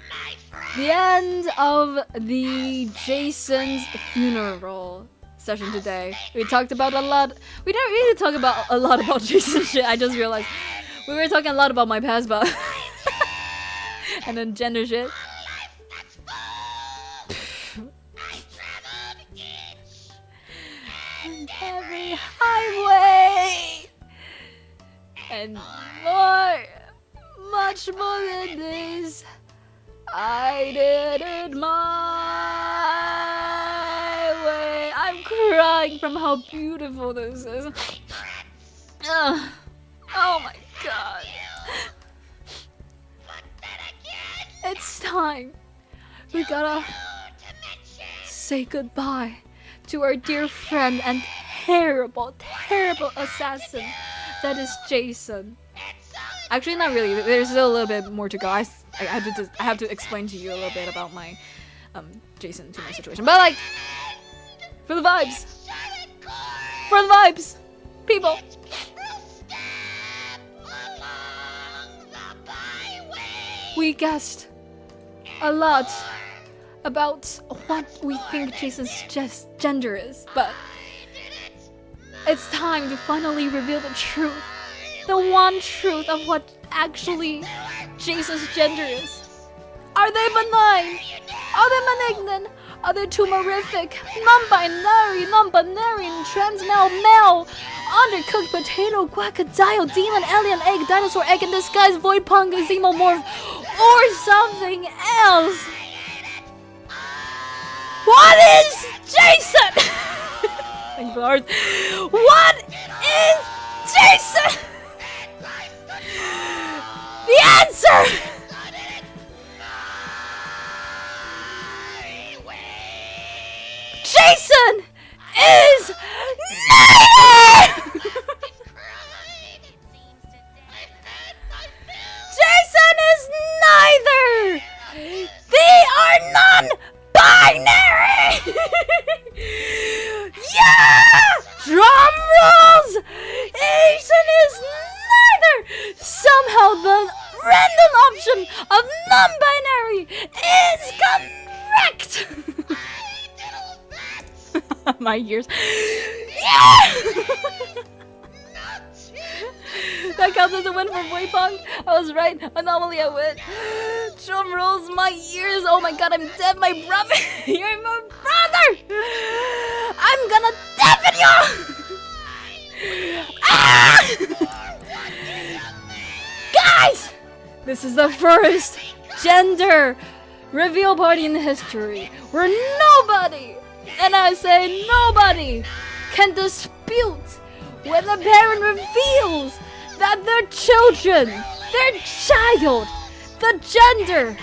my friend. The end of the Jason's funeral session today. We talked about a lot. We didn't really talk about a lot about Jason's shit. I just realized we were talking a lot about my past, but and then gender shit. And every highway and more, much more than this. I did it my way. I'm crying from how beautiful this is. Oh my god. It's time. We gotta say goodbye to our dear friend and terrible assassin that is Jason. Actually, not really. There's still a little bit more to go. I have to explain to you a little bit about my Jason Tumor situation. But like, for the vibes, people. We guessed a lot about what we think Jason's gender is, but it's time to finally reveal the truth. The one truth of what actually Jason's gender is. Are they benign? Are they malignant? Are they tumorific? Non-binary, trans-male, male, undercooked potato, crocodile, demon, alien, egg, dinosaur, egg in disguise, void punk, xenomorph, or something else? What is Jason? Thank God. What is Jason? The answer! Jason is neither! Jason is neither! They are non-binary! Yeah! Drum rolls! Asian is neither! Somehow the random option of non-binary is correct! My ears. Yeah! That counts as a win for Boy Punk. I was right. Anomaly, I win. Drum rolls, my ears. Oh my god, I'm dead, my brother. You're my brother. I'm gonna deafen you. Ah! Guys, this is the first gender reveal party in history where nobody, and I say nobody, can dispute when a parent reveals that their children, their child, the gender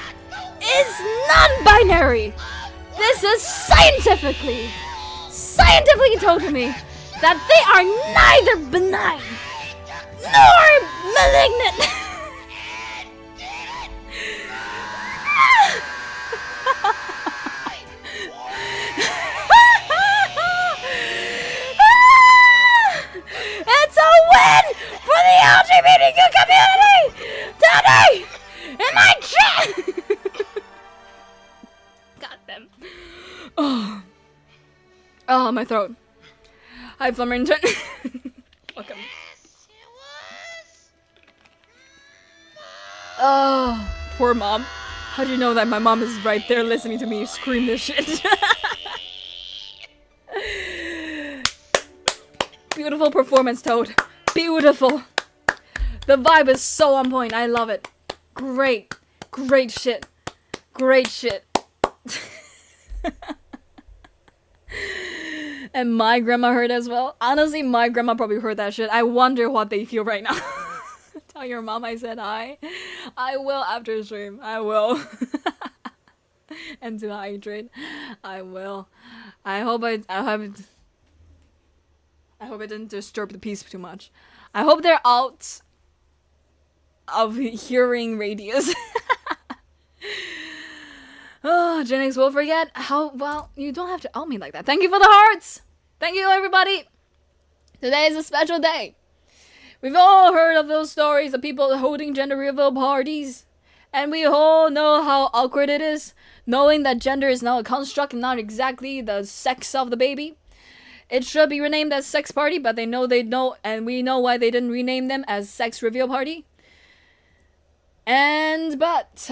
is non-binary. This is scientifically told to me that they are neither benign nor malignant. It's a win for the LGBTQ community today in my chat. Got them. Oh, my throat. Hi, Flummerington. Welcome. Oh, poor mom. How do you know that my mom is right there listening to me scream this shit? Beautiful performance, Toad. Beautiful. The vibe is so on point. I love it. Great. Great shit. Great shit. And my grandma heard as well. Honestly, my grandma probably heard that shit. I wonder what they feel right now. Tell your mom I said hi. I will after stream. I will. And to hydrate. I will. I hope it didn't disturb the peace too much. I hope they're out of hearing radius. Oh, Jaenix will forget how well. You don't have to out me like that. Thank you for the hearts. Thank you, everybody. Today is a special day. We've all heard of those stories of people holding gender reveal parties, and we all know how awkward it is, knowing that gender is now a construct and not exactly the sex of the baby. It should be renamed as sex party, but they know, and we know why they didn't rename them as sex reveal party. But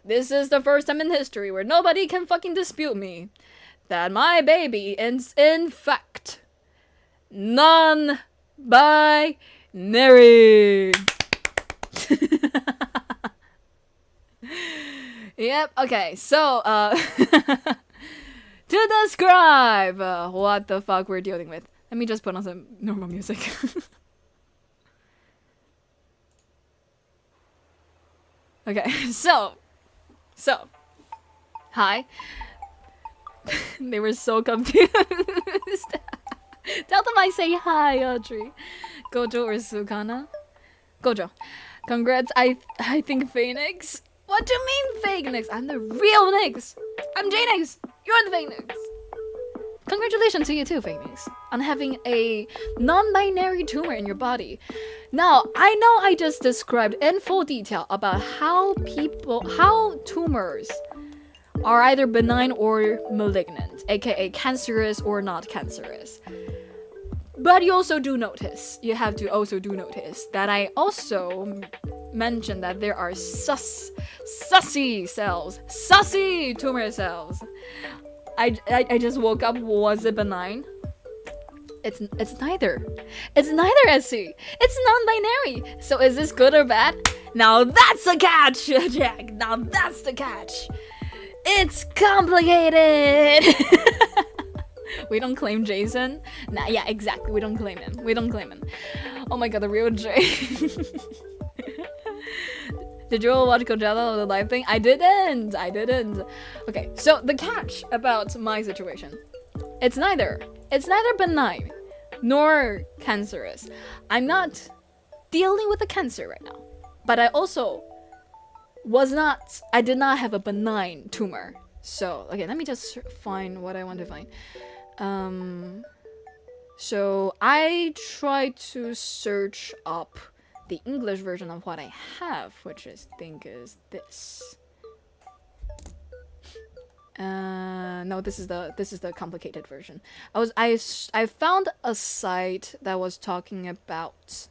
this is the first time in history where nobody can fucking dispute me that my baby is in fact non-binary. Yep. Okay. So to describe what the fuck we're dealing with, let me just put on some normal music. Okay, so, hi. They were so confused. Tell them I say hi, Audrey. Gojo or Sukana? Gojo. Congrats, I think Phoenix. What do you mean Phoenix? I'm the real Nix. I'm Jaenix. You're the Phoenix. Congratulations to you too, Phoenix, on having a non-binary tumor in your body. Now, I know I just described in full detail about how tumors are either benign or malignant, aka cancerous or not cancerous. But you also do notice, that I also mentioned that there are sussy tumor cells. I just woke up. Was it benign? It's neither. It's neither, SC. It's non-binary. So is this good or bad? Now that's the catch, Jack. Now that's the catch. It's complicated. We don't claim Jason. Nah, yeah, exactly. We don't claim him. Oh my god, the real Jay. Did you all watch Coachella or the live thing? I didn't. Okay, so the catch about my situation. It's neither benign nor cancerous. I'm not dealing with a cancer right now. But I also I did not have a benign tumor. So, okay, let me just find what I want to find. So I tried to search up the English version of what I have, which I think is this. No, this is the complicated version. I found a site that was talking about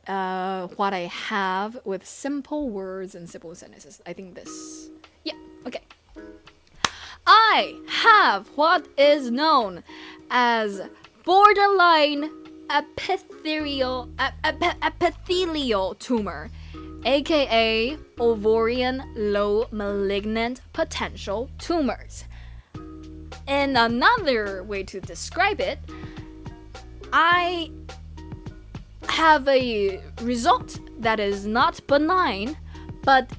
what I have with simple words and simple sentences. I think this. Yeah, okay. I have what is known as borderline epithelial tumor, aka ovarian low malignant potential tumors. And another way to describe it, I have a result that is not benign, but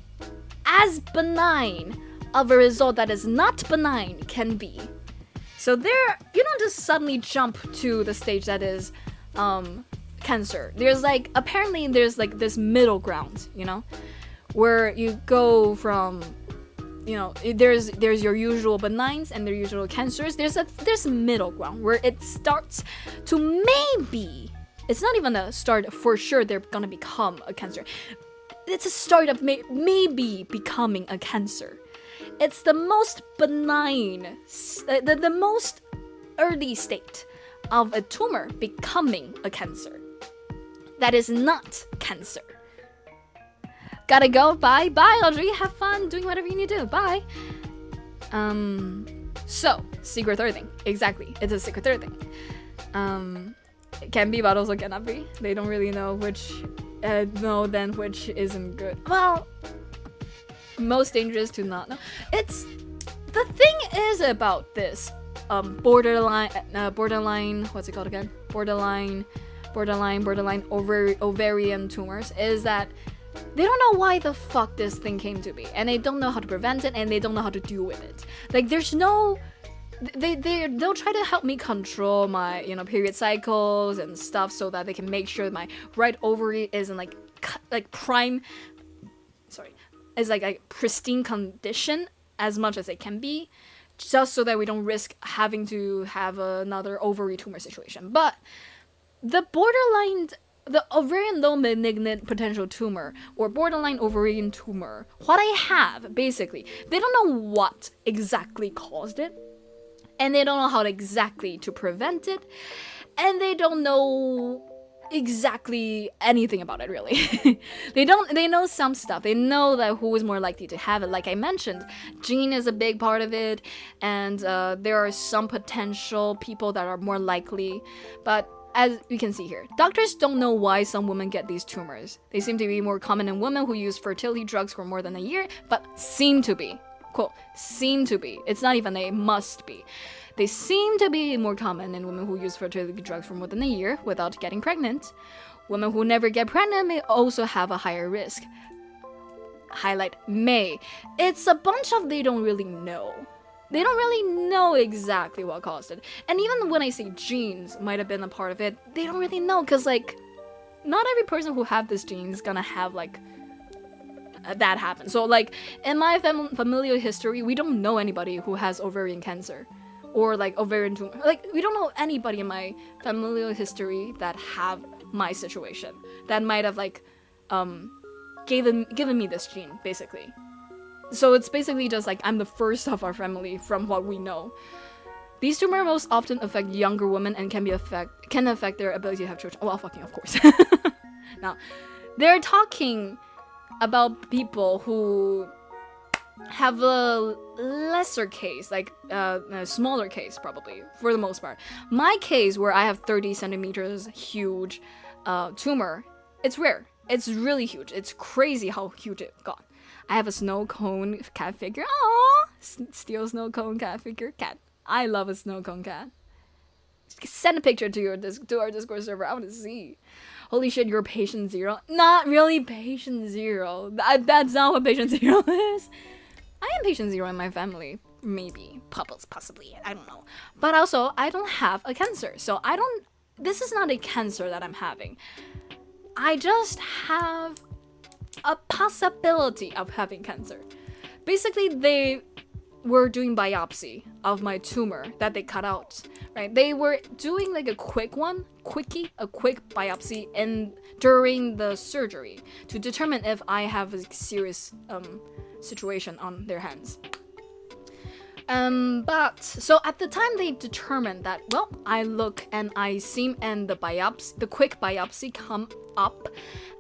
as benign of a result that is not benign can be. So there, you don't just suddenly jump to the stage that is cancer. There's like, apparently there's like this middle ground, you know, where you go from, you know, there's your usual benigns and their usual cancers. There's a middle ground where it starts to maybe, it's not even a start for sure they're gonna become a cancer. It's a start of maybe becoming a cancer. It's the most benign, the most early state of a tumor becoming a cancer. That is not cancer. Gotta go. Bye. Bye, Audrey. Have fun doing whatever you need to do. Bye. So, secret third thing. Exactly. It's a secret third thing. It can be, but also cannot be. They don't really know which know then which isn't good. Well, most dangerous to not know. It's the thing is about this borderline what's it called again? Borderline ovarian tumors is that they don't know why the fuck this thing came to be, and they don't know how to prevent it, and they don't know how to deal with it. Like there's no they'll try to help me control my, you know, period cycles and stuff so that they can make sure my right ovary is in like prime is like a pristine condition as much as it can be, just so that we don't risk having to have another ovary tumor situation. But the ovarian low malignant potential tumor or borderline ovarian tumor, what I have basically, they don't know what exactly caused it, and they don't know how exactly to prevent it, and they don't know exactly anything about it really. They know some stuff. They know that who is more likely to have it. Like I mentioned, gene is a big part of it, and there are some potential people that are more likely, but as we can see here, doctors don't know why some women get these tumors. They seem to be more common in women who use fertility drugs for more than a year, but seem to be. Quote, seem to be. It's not even a must be. They seem to be more common in women who use fertility drugs for more than a year without getting pregnant. Women who never get pregnant may also have a higher risk. Highlight may. It's a bunch of they don't really know. They don't really know exactly what caused it. And even when I say genes might have been a part of it, they don't really know, because like not every person who have this gene is gonna have like that happen. So like in my familial history, we don't know anybody who has ovarian cancer or like ovarian tumor. Like we don't know anybody in my familial history that have my situation that might have like given me this gene basically. So it's basically just like I'm the first of our family from what we know. These tumors most often affect younger women and can affect their ability to have children. Well, fucking of course. Now, they're talking about people who have a lesser case, like a smaller case probably, for the most part. My case, where I have 30 centimeters huge tumor, it's rare. It's really huge. It's crazy how huge it got. I have a snow cone cat figure. Aww! Steel snow cone cat figure. Cat. I love a snow cone cat. Send a picture to our Discord server. I want to see. Holy shit, you're patient zero. Not really patient zero. That's not what patient zero is. I am patient zero in my family. Maybe. Possibly. I don't know. But also, I don't have a cancer. So this is not a cancer that I'm having. I just have a possibility of having cancer. Basically, were doing biopsy of my tumor that they cut out, right? They were doing like a quick biopsy during the surgery to determine if I have a serious situation on their hands. But so at the time they determined that, well, I look and I seem, and the quick biopsy come up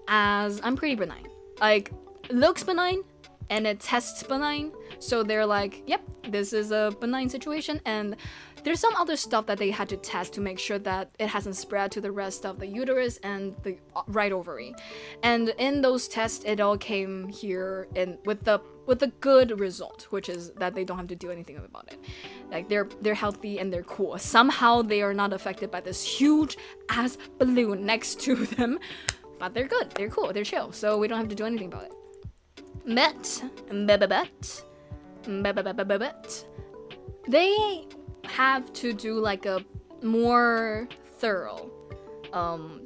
as I'm pretty benign. Like, looks benign and it tests benign. So they're like, yep, this is a benign situation. And there's some other stuff that they had to test to make sure that it hasn't spread to the rest of the uterus and the right ovary. And in those tests, it all came here with a good result, which is that they don't have to do anything about it. Like, they're healthy and they're cool. Somehow they are not affected by this huge ass balloon next to them, but they're good, they're cool, they're chill. So we don't have to do anything about it. They have to do like a more thorough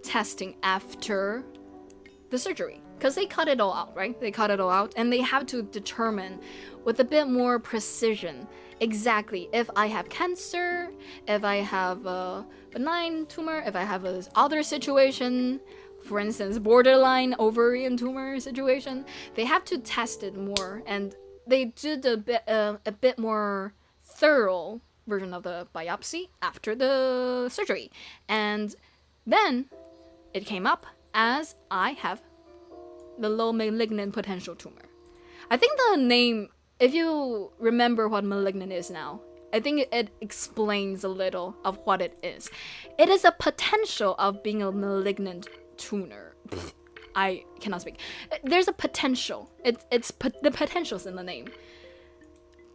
testing after the surgery, because they cut it all out, right? They cut it all out, and they have to determine with a bit more precision exactly if I have cancer, if I have a benign tumor, if I have a other situation, for instance, borderline ovarian tumor situation. They have to test it more, and they did a bit more thorough version of the biopsy after the surgery, and then it came up as I have the low malignant potential tumor. I think the name, if you remember what malignant is now, I think it explains a little of what it is. It is a potential of being a malignant tumor. I cannot speak. There's a potential. The potential's in the name.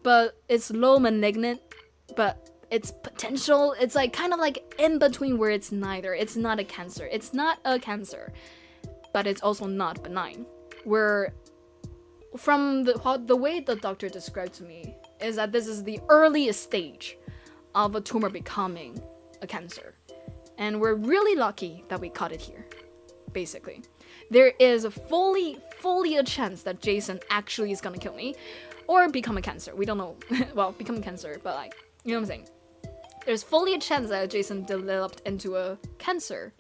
But it's low malignant, but it's potential. It's like kind of like in between where it's neither. It's not a cancer. It's not a cancer, but it's also not benign. Where from the way the doctor described to me is that this is the earliest stage of a tumor becoming a cancer. And we're really lucky that we caught it here, basically. There is a fully a chance that Jason actually is gonna kill me or become a cancer. We don't know. Well, become a cancer, but like, you know what I'm saying? There's fully a chance that Jason developed into a cancer.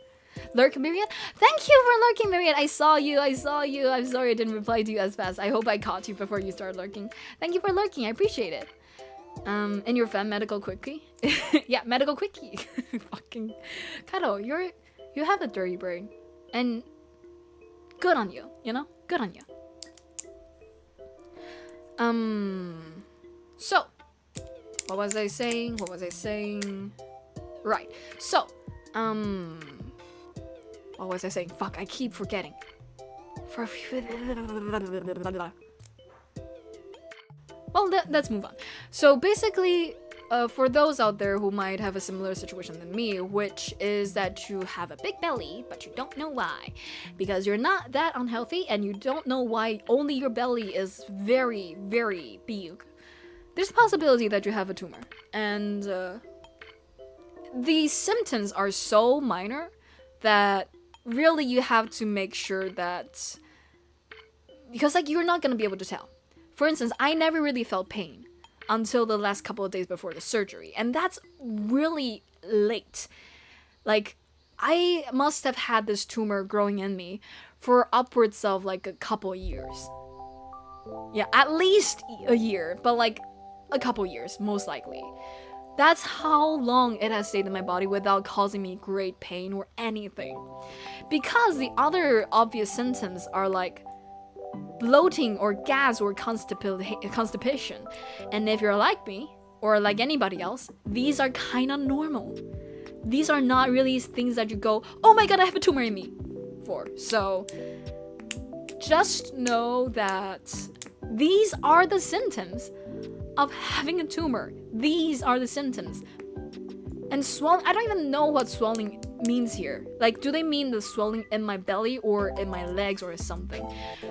Lurk, Myriad? Thank you for lurking, Myriad. I saw you. I'm sorry I didn't reply to you as fast. I hope I caught you before you started lurking. Thank you for lurking. I appreciate it. And your fan medical quickie? Yeah, medical quickie. Fucking Kato, you have a dirty brain. And good on you, you know? Good on you. So what was I saying? Right. So, what was I saying? Fuck, I keep forgetting. Well, let's move on. So basically, for those out there who might have a similar situation than me, which is that you have a big belly, but you don't know why, because you're not that unhealthy and you don't know why only your belly is very, very big, there's a possibility that you have a tumor. And the symptoms are so minor that really you have to make sure that, because like you're not gonna be able to tell. For instance, I never really felt pain until the last couple of days before the surgery, and that's really late. Like, I must have had this tumor growing in me for upwards of like a couple years. Yeah, at least a year, but like a couple years, most likely. That's how long it has stayed in my body without causing me great pain or anything. Because the other obvious symptoms are like bloating or gas or constipation. And if you're like me, or like anybody else, these are kind of normal. These are not really things that you go, oh my god, I have a tumor in me for. So just know that these are the symptoms of having a tumor. These are the symptoms. And swelling, I don't even know what swelling means here. Like, do they mean the swelling in my belly or in my legs or something?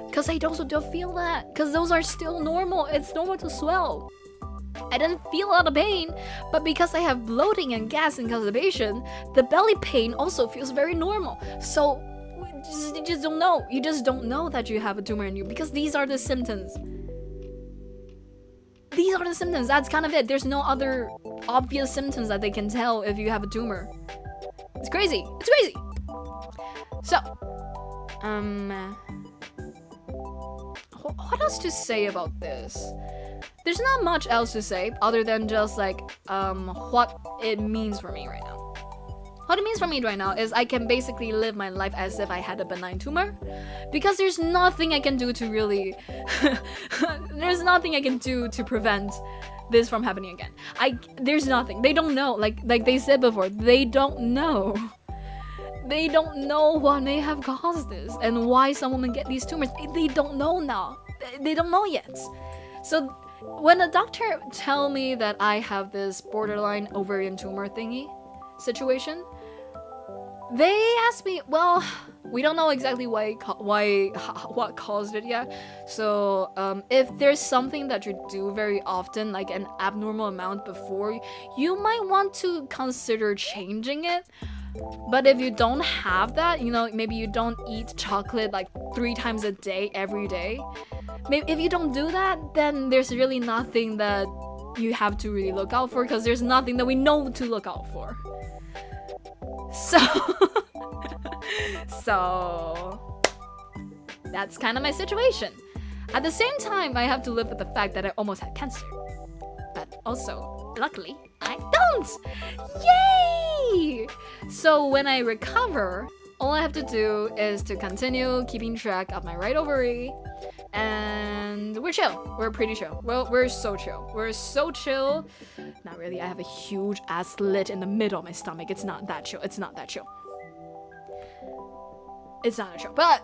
Because I also don't feel that. Because those are still normal. It's normal to swell. I didn't feel a lot of pain, but because I have bloating and gas and constipation, the belly pain also feels very normal. So, you just don't know. You just don't know that you have a tumor in you because these are the symptoms. these are the symptoms. That's kind of it. There's no other obvious symptoms that they can tell if you have a tumor. It's crazy. It's crazy. So, what else to say about this? There's not much else to say other than just like what it means for me right now. What it means for me right now is I can basically live my life as if I had a benign tumor, because there's nothing I can do to really there's nothing I can do to prevent this from happening again. There's nothing. They don't know. Like they said before, they don't know. They don't know what may have caused this and why some women get these tumors. They don't know now. They don't know yet. So when a doctor tell me that I have this borderline ovarian tumor thingy situation, they ask me, well, we don't know exactly what caused it yet. So if there's something that you do very often, like an abnormal amount before, you might want to consider changing it. But if you don't have that, you know, maybe you don't eat chocolate like 3 times a day every day. Maybe if you don't do that, then there's really nothing that you have to really look out for, because there's nothing that we know to look out for. So that's kind of my situation. At the same time, I have to live with the fact that I almost had cancer. But also, luckily, I don't! Yay! So when I recover, all I have to do is to continue keeping track of my right ovary, and we're chill. We're pretty chill. Well, we're so chill. We're so chill. Not really. I have a huge ass slit in the middle of my stomach. It's not that chill. It's not that chill. It's not that chill. But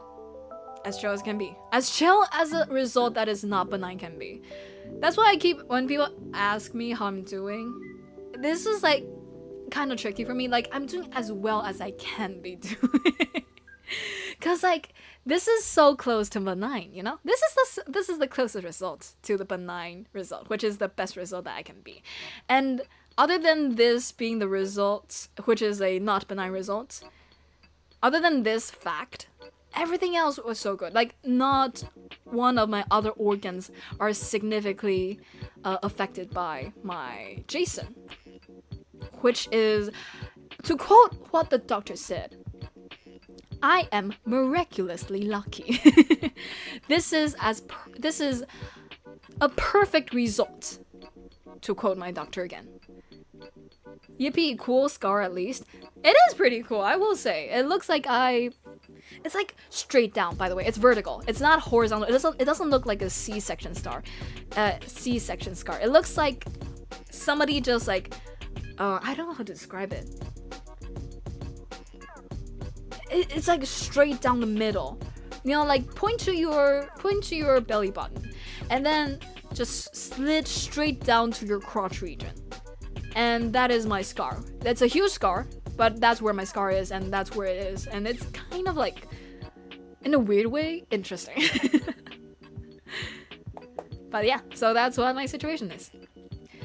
as chill as can be. As chill as a result that is not benign can be. That's why I keep, when people ask me how I'm doing, this is like kind of tricky for me. Like, I'm doing as well as I can be doing. Cause like, this is so close to benign, you know? This is the closest result to the benign result, which is the best result that I can be. And other than this being the result, which is a not benign result, other than this fact, everything else was so good. Like, not one of my other organs are significantly affected by my Jason. Which is, to quote what the doctor said, I am miraculously lucky. This is a perfect result, to quote my doctor again. Yippee, cool scar at least. It is pretty cool, I will say. It looks like it's like straight down, by the way. It's vertical. It's not horizontal. It doesn't look like a C-section scar. C-section scar. It looks like somebody just like I don't know how to describe it. It's like straight down the middle. You know, like point to your belly button, and then just slid straight down to your crotch region. And that is my scar. That's a huge scar, but that's where my scar is, and that's where it is. And it's kind of like, in a weird way, interesting. But yeah, so that's what my situation is.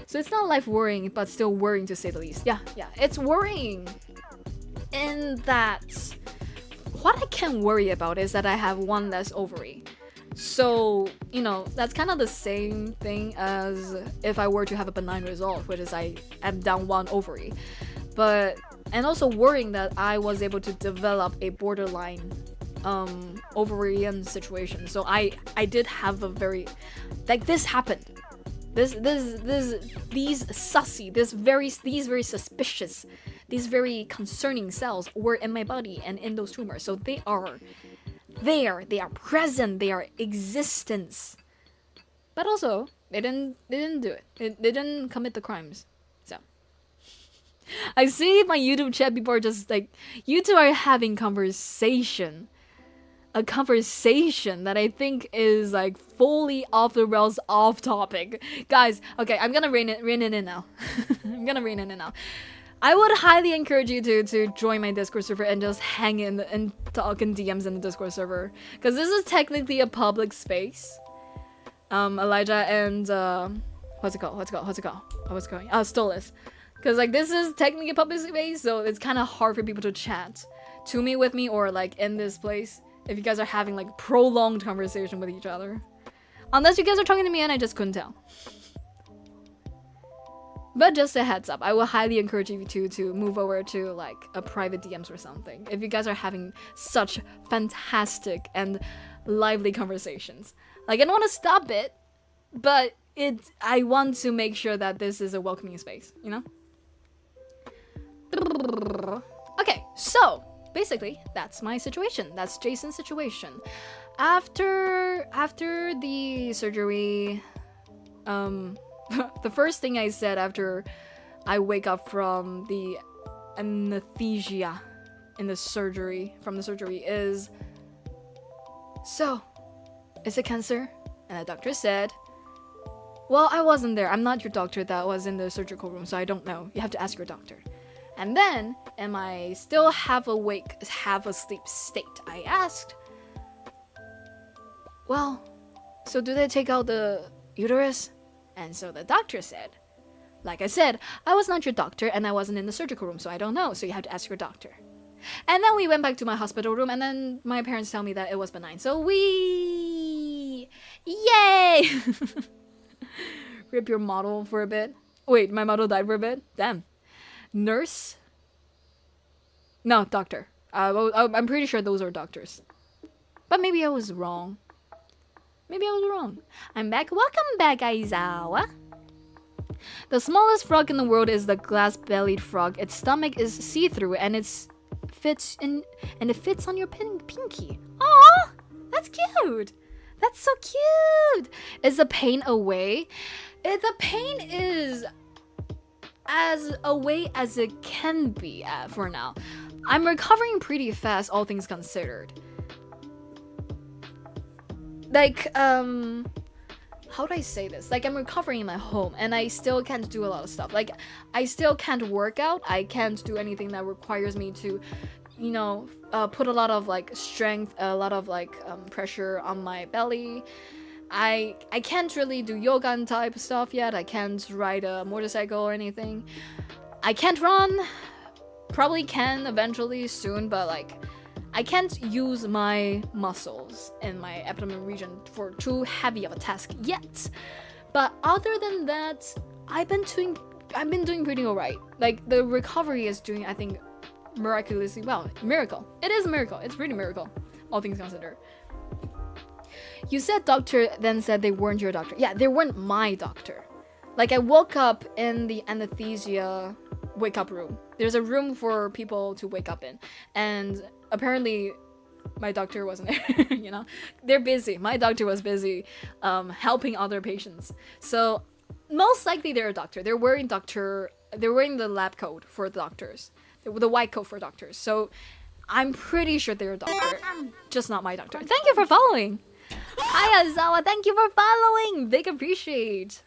So it's not life worrying, but still worrying to say the least. Yeah, it's worrying. In that, what I can worry about is that I have one less ovary. So, you know, that's kind of the same thing as if I were to have a benign result, which is I am down one ovary. But, and also worrying that I was able to develop a borderline ovarian situation. So I did have a very, like, this happened. These very suspicious, these very concerning cells were in my body and in those tumors. So they are there, they are present, they are existence. But also, they didn't do it. They didn't commit the crimes. So I see my YouTube chat, people are just like, you two are having conversation. A conversation that I think is like fully off the rails, off topic. Guys, okay, I'm gonna rein it in now. I'm gonna rein it in now. I would highly encourage you to join my Discord server and just hang in and talk in DMs in the Discord server, because this is technically a public space. Elijah and what's it called? Stolas. Because like this is technically a public space, so it's kind of hard for people to chat to me, with me, or like in this place if you guys are having like prolonged conversation with each other. Unless you guys are talking to me and I just couldn't tell. But just a heads up, I will highly encourage you to move over to like a private DMs or something if you guys are having such fantastic and lively conversations. Like, I don't want to stop it, but I want to make sure that this is a welcoming space, you know? Okay, so basically that's my situation. That's Jason's situation. After the surgery, the first thing I said after I wake up from the anesthesia from the surgery is, so, is it cancer? And the doctor said, well, I wasn't there. I'm not your doctor that was in the surgical room, so I don't know. You have to ask your doctor. And then, am I still half awake, half asleep state? I asked. Well, so do they take out the uterus? And so the doctor said, like I said, I was not your doctor and I wasn't in the surgical room, so I don't know. So you have to ask your doctor. And then we went back to my hospital room, and then my parents tell me that it was benign. So yay! Rip your model for a bit. Wait, my model died for a bit? Damn. Nurse? No, doctor. I'm pretty sure those are doctors. But maybe I was wrong. I'm back. Welcome back, Aizawa. The smallest frog in the world is the glass-bellied frog. Its stomach is see-through and it fits on your pinky. Aw, that's cute. That's so cute. Is the pain away? The pain is as away as it can be for now. I'm recovering pretty fast, all things considered. Like, how do I say this? Like, I'm recovering in my home, and I still can't do a lot of stuff. Like, I still can't work out. I can't do anything that requires me to, you know, put a lot of, like, strength, a lot of, like, pressure on my belly. I can't really do yoga and type stuff yet. I can't ride a motorcycle or anything. I can't run. Probably can eventually soon, but, like, I can't use my muscles in my abdomen region for too heavy of a task yet. But other than that, I've been doing pretty alright. Like, the recovery is doing, I think, miraculously well. Miracle. It is a miracle. It's pretty miracle, all things considered. You said doctor, then said they weren't your doctor. Yeah, they weren't my doctor. Like, I woke up in the anesthesia wake-up room. There's a room for people to wake up in. And apparently, my doctor wasn't there, you know? They're busy. My doctor was busy helping other patients. So, most likely they're a doctor. They're wearing the lab coat for doctors. The white coat for doctors. So, I'm pretty sure they're a doctor. Just not my doctor. Thank you for following! Hi, Azawa! Thank you for following! Big appreciate!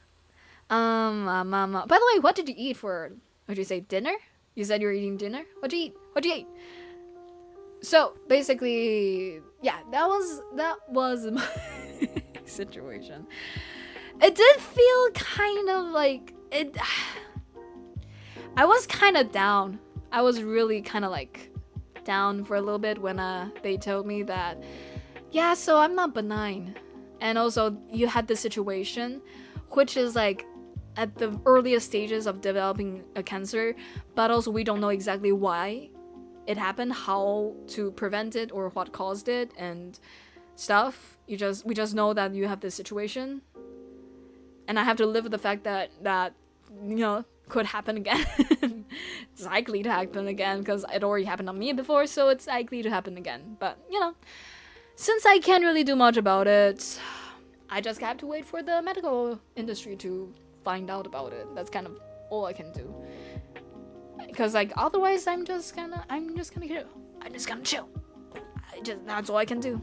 By the way, what did you eat for, what did you say, dinner? You said you were eating dinner? What'd you eat? So, basically, yeah, that was my situation. It did feel kind of like, I was kind of down. I was really kind of like down for a little bit when they told me that, yeah, so I'm not benign. And also, you had this situation, which is like at the earliest stages of developing a cancer, but also we don't know exactly why it happened, how to prevent it, or what caused it, and stuff. We just know that you have this situation, and I have to live with the fact that you know, could happen again. It's likely to happen again because it already happened on me before, so it's likely to happen again. But you know, since I can't really do much about it, I just have to wait for the medical industry to find out about it. That's kind of all I can do. Because like otherwise I'm just gonna chill. That's all I can do.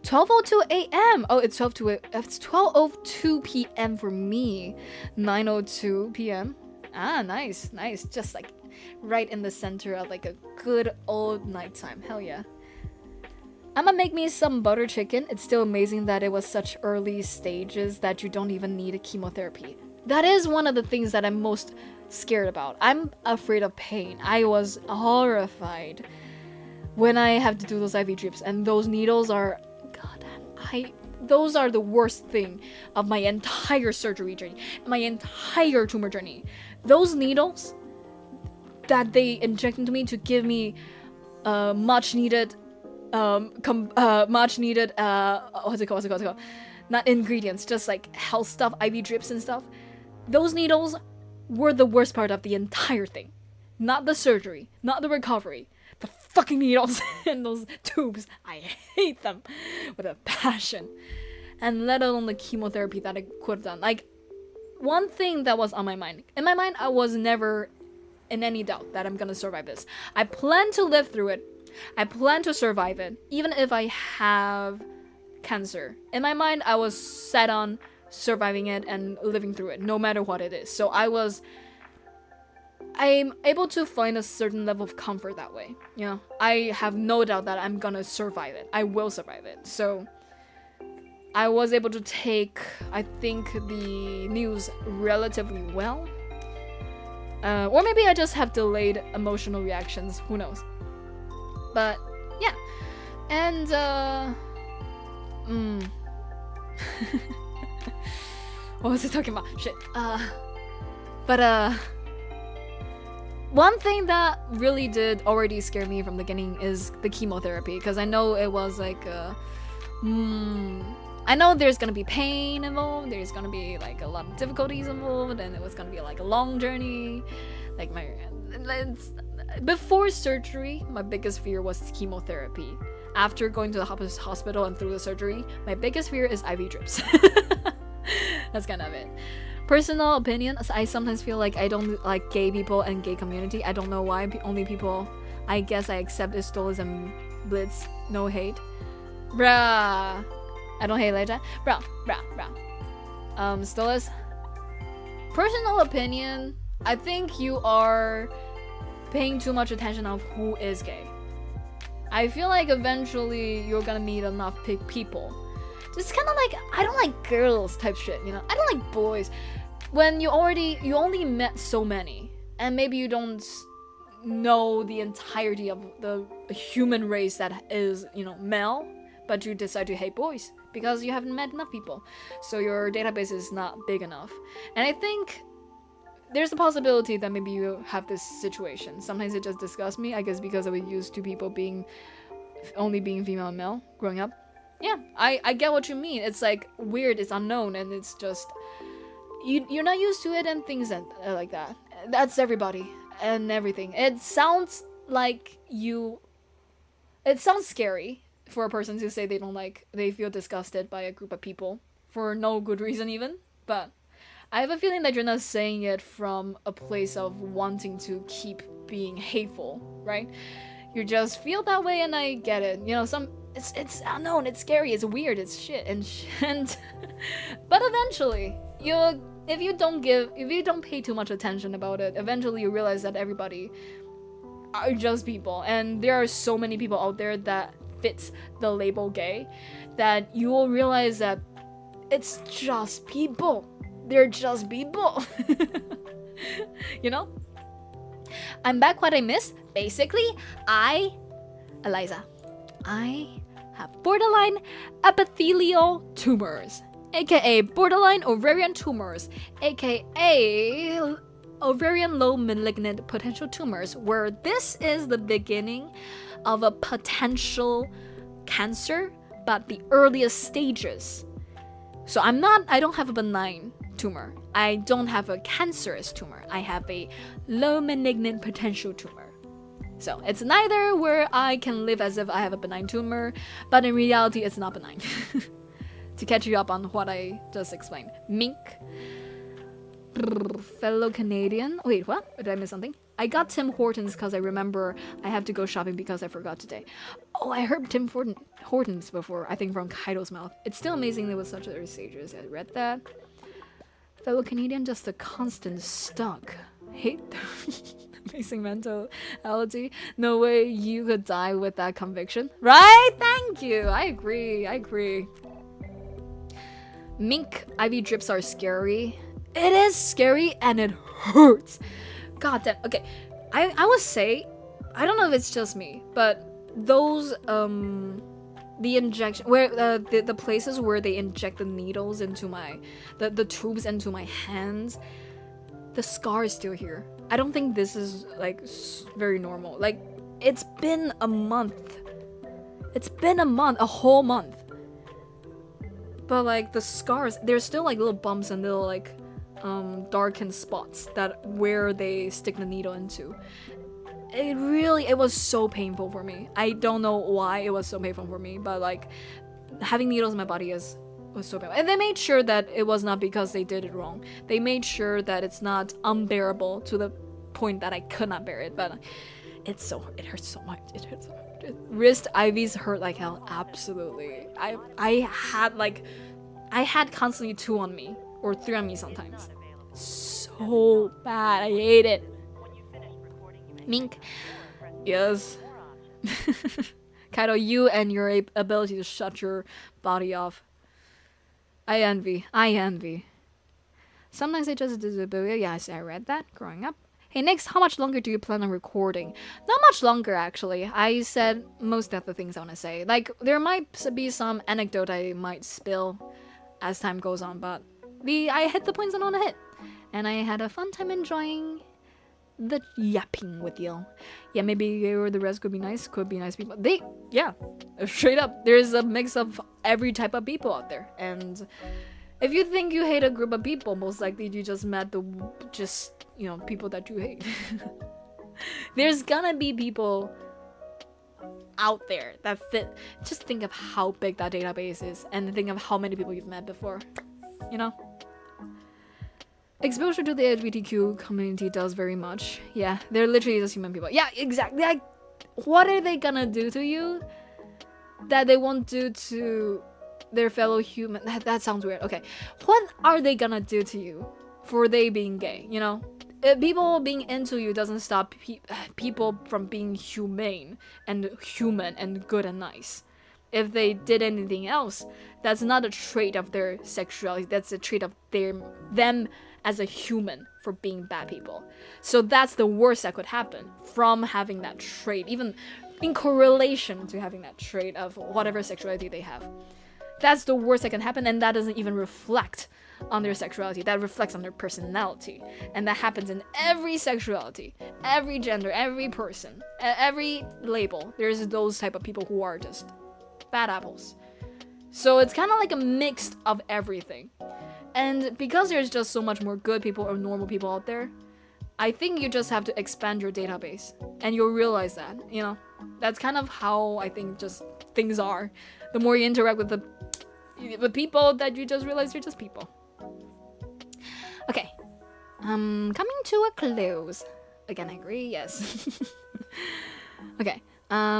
12:02 a.m. Oh, it's 12:02 p.m. for me. 9:02 p.m. Ah, nice. Just like right in the center of like a good old nighttime. Hell yeah. I'ma make me some butter chicken. It's still amazing that it was such early stages that you don't even need a chemotherapy. That is one of the things that I'm most scared about. I'm afraid of pain. I was horrified when I have to do those IV drips, and those needles are, god, those are the worst thing of my entire surgery journey, my entire tumor journey. Those needles that they inject into me to give me much needed what's it called? Not ingredients, just like health stuff, IV drips and stuff. Those needles were the worst part of the entire thing. Not the surgery, not the recovery. The fucking needles in those tubes. I hate them with a passion. And let alone the chemotherapy that I could have done. Like, one thing that was on my mind. In my mind, I was never in any doubt that I'm gonna survive this. I plan to live through it. I plan to survive it. Even if I have cancer. In my mind, I was set on surviving it and living through it, no matter what it is. So I'm able to find a certain level of comfort that way. You know, I have no doubt that I'm gonna survive it. I will survive it. So I was able to take, I think, the news relatively well. Or maybe I just have delayed emotional reactions. Who knows? But yeah. And what was I talking about? Shit. One thing that really did already scare me from the beginning is the chemotherapy, because I know it was like I know there's gonna be pain involved, there's gonna be like a lot of difficulties involved, and it was gonna be like a long journey. Like before surgery, my biggest fear was chemotherapy. After going to the hospital and through the surgery, my biggest fear is IV drips. That's kind of it. Personal opinion, I sometimes feel like I don't like gay people and gay community. I don't know why. Only people I guess I accept is Stolas and Blitz. No hate. Bruh. I don't hate like that. Bruh. Stolas. Personal opinion, I think you are paying too much attention of who is gay. I feel like eventually you're gonna meet enough people. Just kind of like, I don't like girls type shit, you know? I don't like boys. When you only met so many, and maybe you don't know the entirety of the human race that is, you know, male, but you decide to hate boys because you haven't met enough people. So your database is not big enough. And I think there's a possibility that maybe you have this situation. Sometimes it just disgusts me, I guess because I was used to people only being female and male growing up. Yeah, I get what you mean. It's like weird, it's unknown, and it's just you're not used to it and things like that. That's everybody and everything. It sounds scary for a person to say they feel disgusted by a group of people for no good reason even. But I have a feeling that you're not saying it from a place of wanting to keep being hateful, right? You just feel that way, and I get it. You know, it's unknown, it's scary, it's weird, it's shit, and but eventually, if you don't pay too much attention about it, eventually you realize that everybody are just people, and there are so many people out there that fits the label gay, that you will realize that it's just people. They're just people. You know? I'm back. What I missed? Basically, Eliza, I have borderline epithelial tumors, aka borderline ovarian tumors, aka ovarian low malignant potential tumors, where this is the beginning of a potential cancer, but the earliest stages. So I don't have a benign tumor. I don't have a cancerous tumor. I have a low malignant potential tumor. So it's neither where I can live as if I have a benign tumor, but in reality it's not benign. To catch you up on what I just explained. Mink. Fellow Canadian. Wait, what? Did I miss something? I got Tim Hortons because I remember I have to go shopping because I forgot today. Oh, I heard Tim Hortons before, I think from Kaido's mouth. It's still amazing there was such early stages. I read that. Fellow Canadian, just a constant stuck. Hate amazing mentality. No way you could die with that conviction. Right? Thank you. I agree. Mink IV drips are scary. It is scary and it hurts. God damn. Okay, I would say, I don't know if it's just me, but those the injection where the places where they inject the needles into the tubes into my hands, the scar is still here. I don't think this is like very normal. Like, it's been a month. It's been a whole month. But like the scars, there's still like little bumps and little like darkened spots that where they stick the needle into. It was so painful for me. I don't know why it was so painful for me, but like having needles in my body was so painful. And they made sure that it was not because they did it wrong. They made sure that it's not unbearable to the point that I could not bear it. But it hurts so much. It hurts so much. Wrist IVs hurt like hell. Absolutely. I had constantly 2 on me or 3 on me sometimes. So bad. I hate it. Mink. Yes. Kaido, you and your ability to shut your body off. I envy. Sometimes I just disability. Yes, I read that growing up. Hey, next, how much longer do you plan on recording? Not much longer, actually. I said most of the things I want to say. Like, there might be some anecdote I might spill as time goes on, but I hit the points I want to hit. And I had a fun time enjoying the yapping with you. Yeah, maybe the rest could be nice people. Straight up, there's a mix of every type of people out there. And if you think you hate a group of people, most likely you just met people that you hate. There's gonna be people out there that fit. Just think of how big that database is and think of how many people you've met before. You know? Exposure to the LGBTQ community does very much. Yeah, they're literally just human people. Yeah, exactly. Like, what are they gonna do to you that they won't do to their fellow human? That sounds weird. Okay, what are they gonna do to you for they being gay? You know, people being into you doesn't stop people from being humane and human and good and nice. If they did anything else, that's not a trait of their sexuality. That's a trait of them as a human for being bad people. So that's the worst that could happen from having that trait, even in correlation to having that trait of whatever sexuality they have. That's the worst that can happen, and that doesn't even reflect on their sexuality. That reflects on their personality. And that happens in every sexuality, every gender, every person, every label. There's those type of people who are just bad apples. So it's kind of like a mix of everything. And because there's just so much more good people or normal people out there, I think you just have to expand your database. And you'll realize that, you know. That's kind of how I think just things are. The more you interact with the people, that you just realize you're just people. Okay. Coming to a close. Again, I agree, yes. Okay.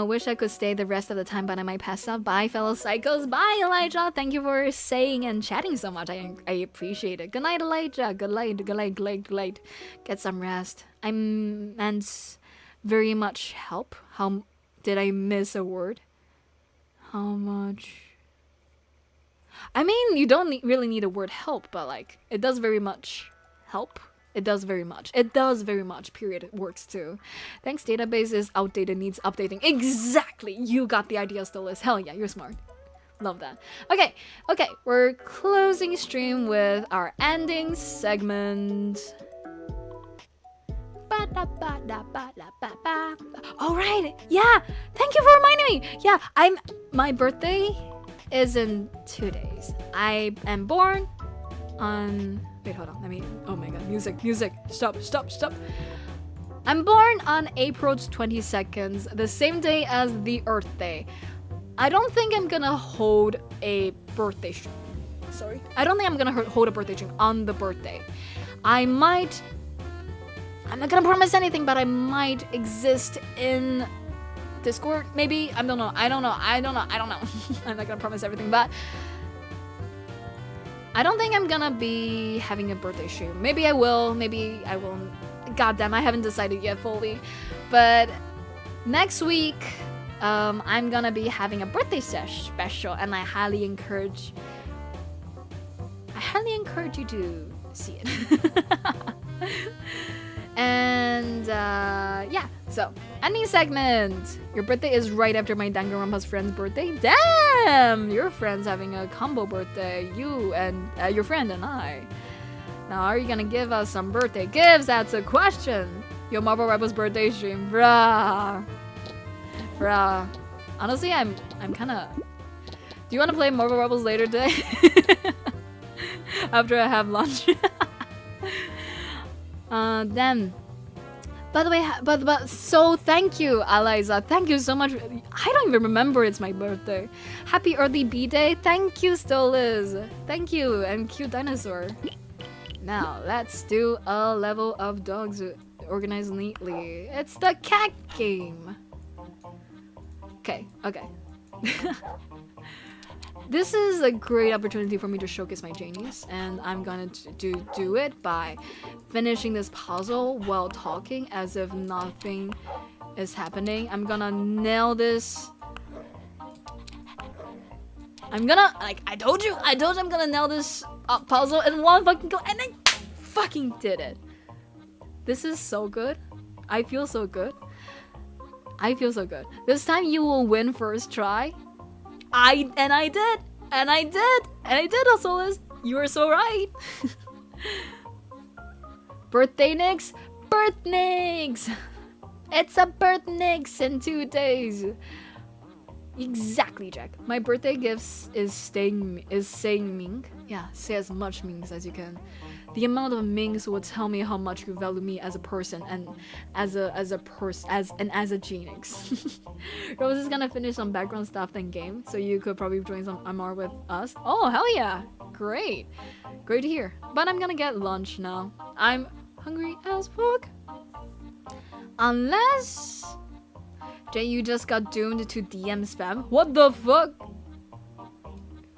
Wish I could stay the rest of the time, but I might pass out. Bye, fellow psychos. Bye, Elijah. Thank you for saying and chatting so much. I appreciate it. Good night, Elijah. Good night. Get some rest. I meant very much help. How did I miss a word? How much? I mean, you don't really need a word help, but like, it does very much help. It does very much. Period. It works too. Thanks, database is outdated, needs updating. Exactly. You got the ideas to list. Hell yeah, you're smart. Love that. Okay. We're closing stream with our ending segment. All right. Yeah. Thank you for reminding me. Yeah. My birthday is in 2 days. I am born on. Wait, hold on. Oh my god, music. Stop. I'm born on April 22nd, the same day as the Earth Day. I don't think I'm gonna hold a birthday stream. I don't think I'm gonna hold a birthday stream on the birthday. I'm not gonna promise anything, but I might exist in Discord, maybe. I don't know. I'm not gonna promise everything, but I don't think I'm gonna be having a birthday stream. Maybe I will, maybe I won't. Goddamn, I haven't decided yet fully. But next week, I'm gonna be having a birthday special, and I highly encourage you to see it. And yeah, So, any segment. Your birthday is right after my Danganronpa's friend's birthday. Damn! Your friend's having a combo birthday. You and your friend and I. Now, are you gonna give us some birthday gifts? That's a question. Your Marvel Rebels birthday stream, bruh. Honestly, I'm kind of. Do you want to play Marvel Rebels later today? After I have lunch. Then. By the way, but so thank you, Eliza. Thank you so much. I don't even remember it's my birthday. Happy early B-Day. Thank you, still Liz. Thank you, and cute dinosaur. Now, let's do a level of dogs organized neatly. It's the cat game. Okay. This is a great opportunity for me to showcase my Jaenix, and I'm gonna do it by finishing this puzzle while talking as if nothing is happening. I'm gonna nail this. I'm gonna, like, I told you I'm gonna nail this puzzle in one fucking go, and I fucking did it. This is so good. I feel so good. This time you will win first try. I did, Osolis. You are so right. Birthday Nix? Birthnix! It's a Birthnix in 2 days. Exactly, Jack. My birthday gifts is saying Ming. Yeah, say as much Mings as you can. The amount of Mings will tell me how much you value me as a person and as a Jaenix. Rose is gonna finish some background stuff in game, so you could probably join some MR with us. Oh hell yeah! Great to hear. But I'm gonna get lunch now. I'm hungry as fuck. Unless Jay, you just got doomed to DM spam. What the fuck?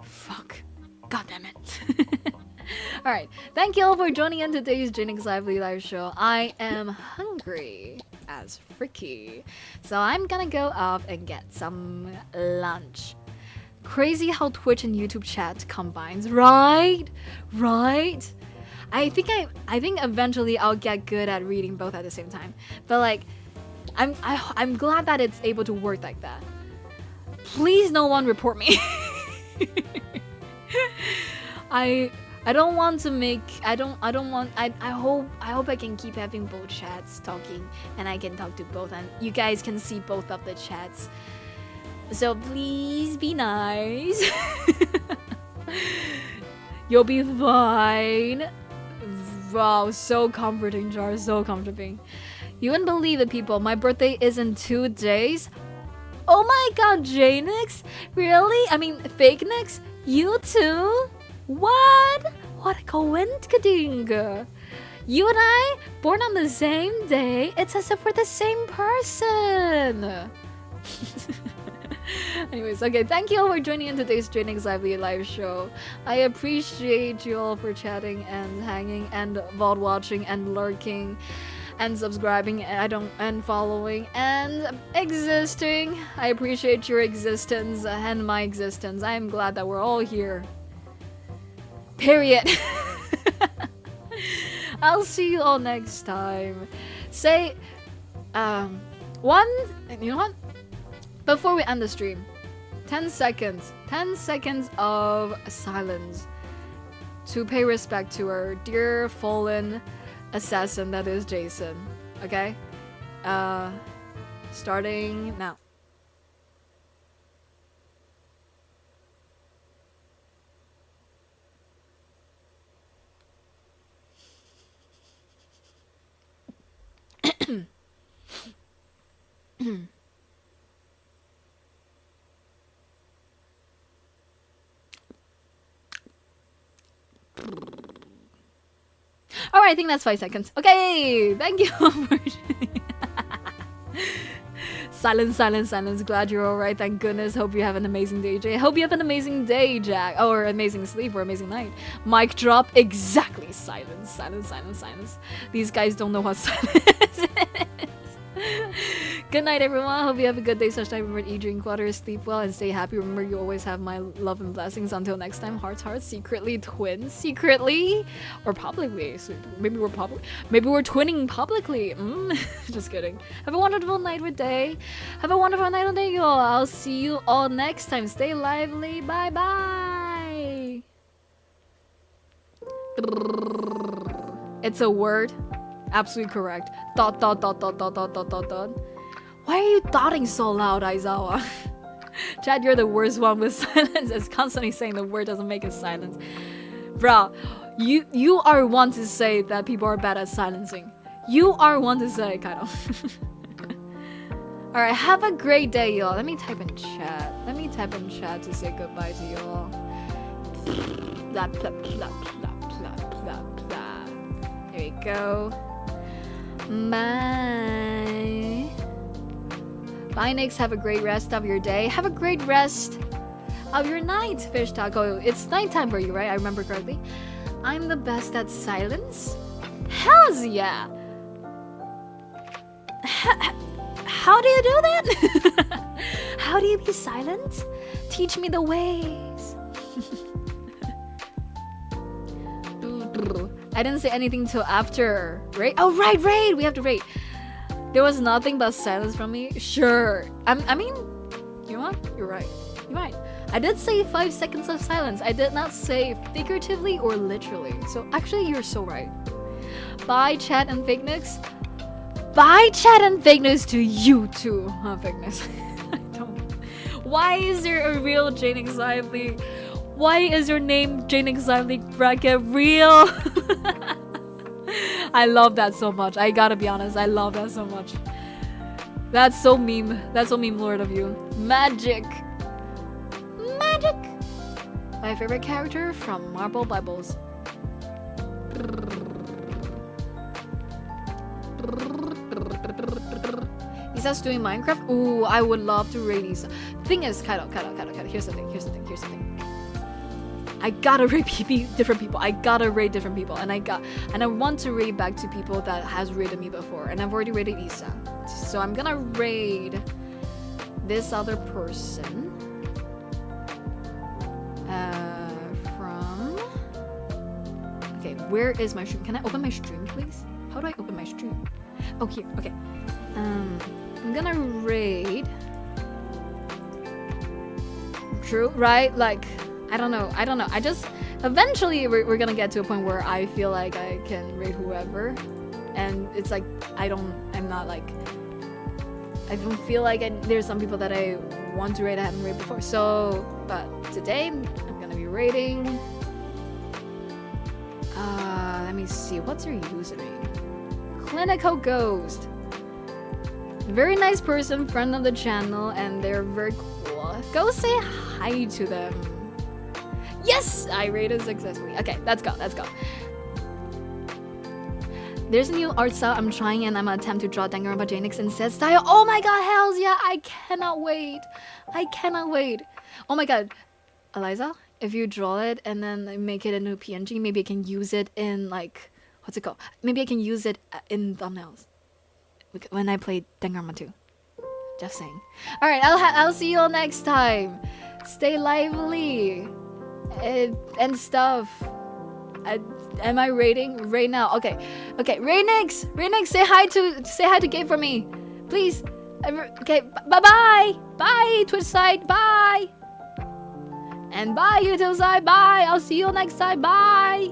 Fuck. God damn it. Alright, thank you all for joining in today's Jaenix Lively live show. I am hungry as fricky, so I'm gonna go off and get some lunch. Crazy how Twitch and YouTube chat combines, right? I think eventually I'll get good at reading both at the same time, but like, I'm glad that it's able to work like that. Please, no one report me. I don't want to make. I hope I can keep having both chats talking, and I can talk to both, and you guys can see both of the chats. So please be nice. You'll be fine. Wow, so comforting, Jar. So comforting. You wouldn't believe it, people. My birthday is in 2 days. Oh my god, Jaenix? Really? I mean, fake Nix? You too? What? What a coincidence. You and I, born on the same day. It's as if we're the same person. Anyways, okay, thank you all for joining in today's Jaenix Lively live show. I appreciate you all for chatting and hanging and VOD watching and lurking and subscribing and following and existing. I appreciate your existence and my existence. I am glad that we're all here. Period. I'll see you all next time. Say, you know what? Before we end the stream, 10 seconds of silence to pay respect to our dear fallen assassin that is Jason. Okay? Starting now. Alright, I think that's 5 seconds. Okay, thank you for silence. Glad you're alright, thank goodness. Hope you have an amazing day, Jay. Hope you have an amazing day, Jack. Oh, or amazing sleep or amazing night. Mic drop, exactly. Silence. These guys don't know what silence is. Good night, everyone. Hope you have a good day. Such night. Remember, eat, drink water, sleep well, and stay happy. Remember, you always have my love and blessings. Until next time, hearts, hearts. Secretly twins, secretly or publicly. So maybe we're twinning publicly. Just kidding. Have a wonderful night or day. Have a wonderful night or day, y'all. I'll see you all next time. Stay lively. Bye bye. It's a word. Absolutely correct. Dot dot dot dot dot dot dot dot dot. Why are you dotting so loud, Aizawa? Chad, you're the worst one with silence. It's constantly saying the word doesn't make a silence. Bro, you are one to say that people are bad at silencing. You are one to say, kind of. Alright, have a great day, y'all. Let me type in chat. Let me type in chat to say goodbye to y'all. Blah, blah, blah, blah, blah, blah, blah. There we go. Bye. Bye, Nix. Have a great rest of your day. Have a great rest of your night, Fish Taco. It's nighttime for you, right? I remember correctly. I'm the best at silence? Hells yeah! How do you do that? How do you be silent? Teach me the ways. I didn't say anything till after, right? Oh, right, raid! We have to raid. There was nothing but silence from me. Sure. I mean, you know what? You're right. You're right. I did say 5 seconds of silence. I did not say figuratively or literally. So actually, you're so right. Bye, chat and fake news. Bye, chat and fake news to you too. Huh, fake news. I don't. Why is there a real Jaenix Lively? Why is your name Jaenix Lively bracket real? I love that so much. I gotta be honest. I love that so much. That's so meme. That's so meme lord of you. Magic. Magic. My favorite character from Marble Bibles. Isa's doing Minecraft. Ooh, I would love to raid Isa. Thing is, Kaido. Here's the thing. I gotta raid different people. I gotta raid different people, and I want to raid back to people that has raided me before, and I've already raided Isa. So I'm gonna raid this other person. From. Okay, where is my stream? Can I open my stream, please? How do I open my stream? Oh, here. Okay. I'm gonna raid. True, right? Like. I don't know. I just eventually we're gonna get to a point where I feel like I can raid whoever, and it's like I don't feel like there's some people that I want to raid I haven't raided before. So, but today I'm gonna be raiding. Let me see. What's your username? Clinical Ghost. Very nice person, friend of the channel, and they're very cool. Go say hi to them. Yes! I rated successfully. Okay, let's go. There's a new art style I'm trying, and I'm gonna attempt to draw Danganronpa Jaenix in said style. Oh my god, hells yeah! I cannot wait. Oh my god. Eliza, if you draw it and then make it into PNG, maybe I can use it in like... What's it called? Maybe I can use it in thumbnails. When I play Danganronpa 2. Just saying. Alright, I'll see you all next time. Stay lively. And stuff. Am I raiding right now? Okay. Raynix, say hi to Gabe for me, please. Okay, bye Twitch side, bye, and bye YouTube side, bye. I'll see you next time, bye.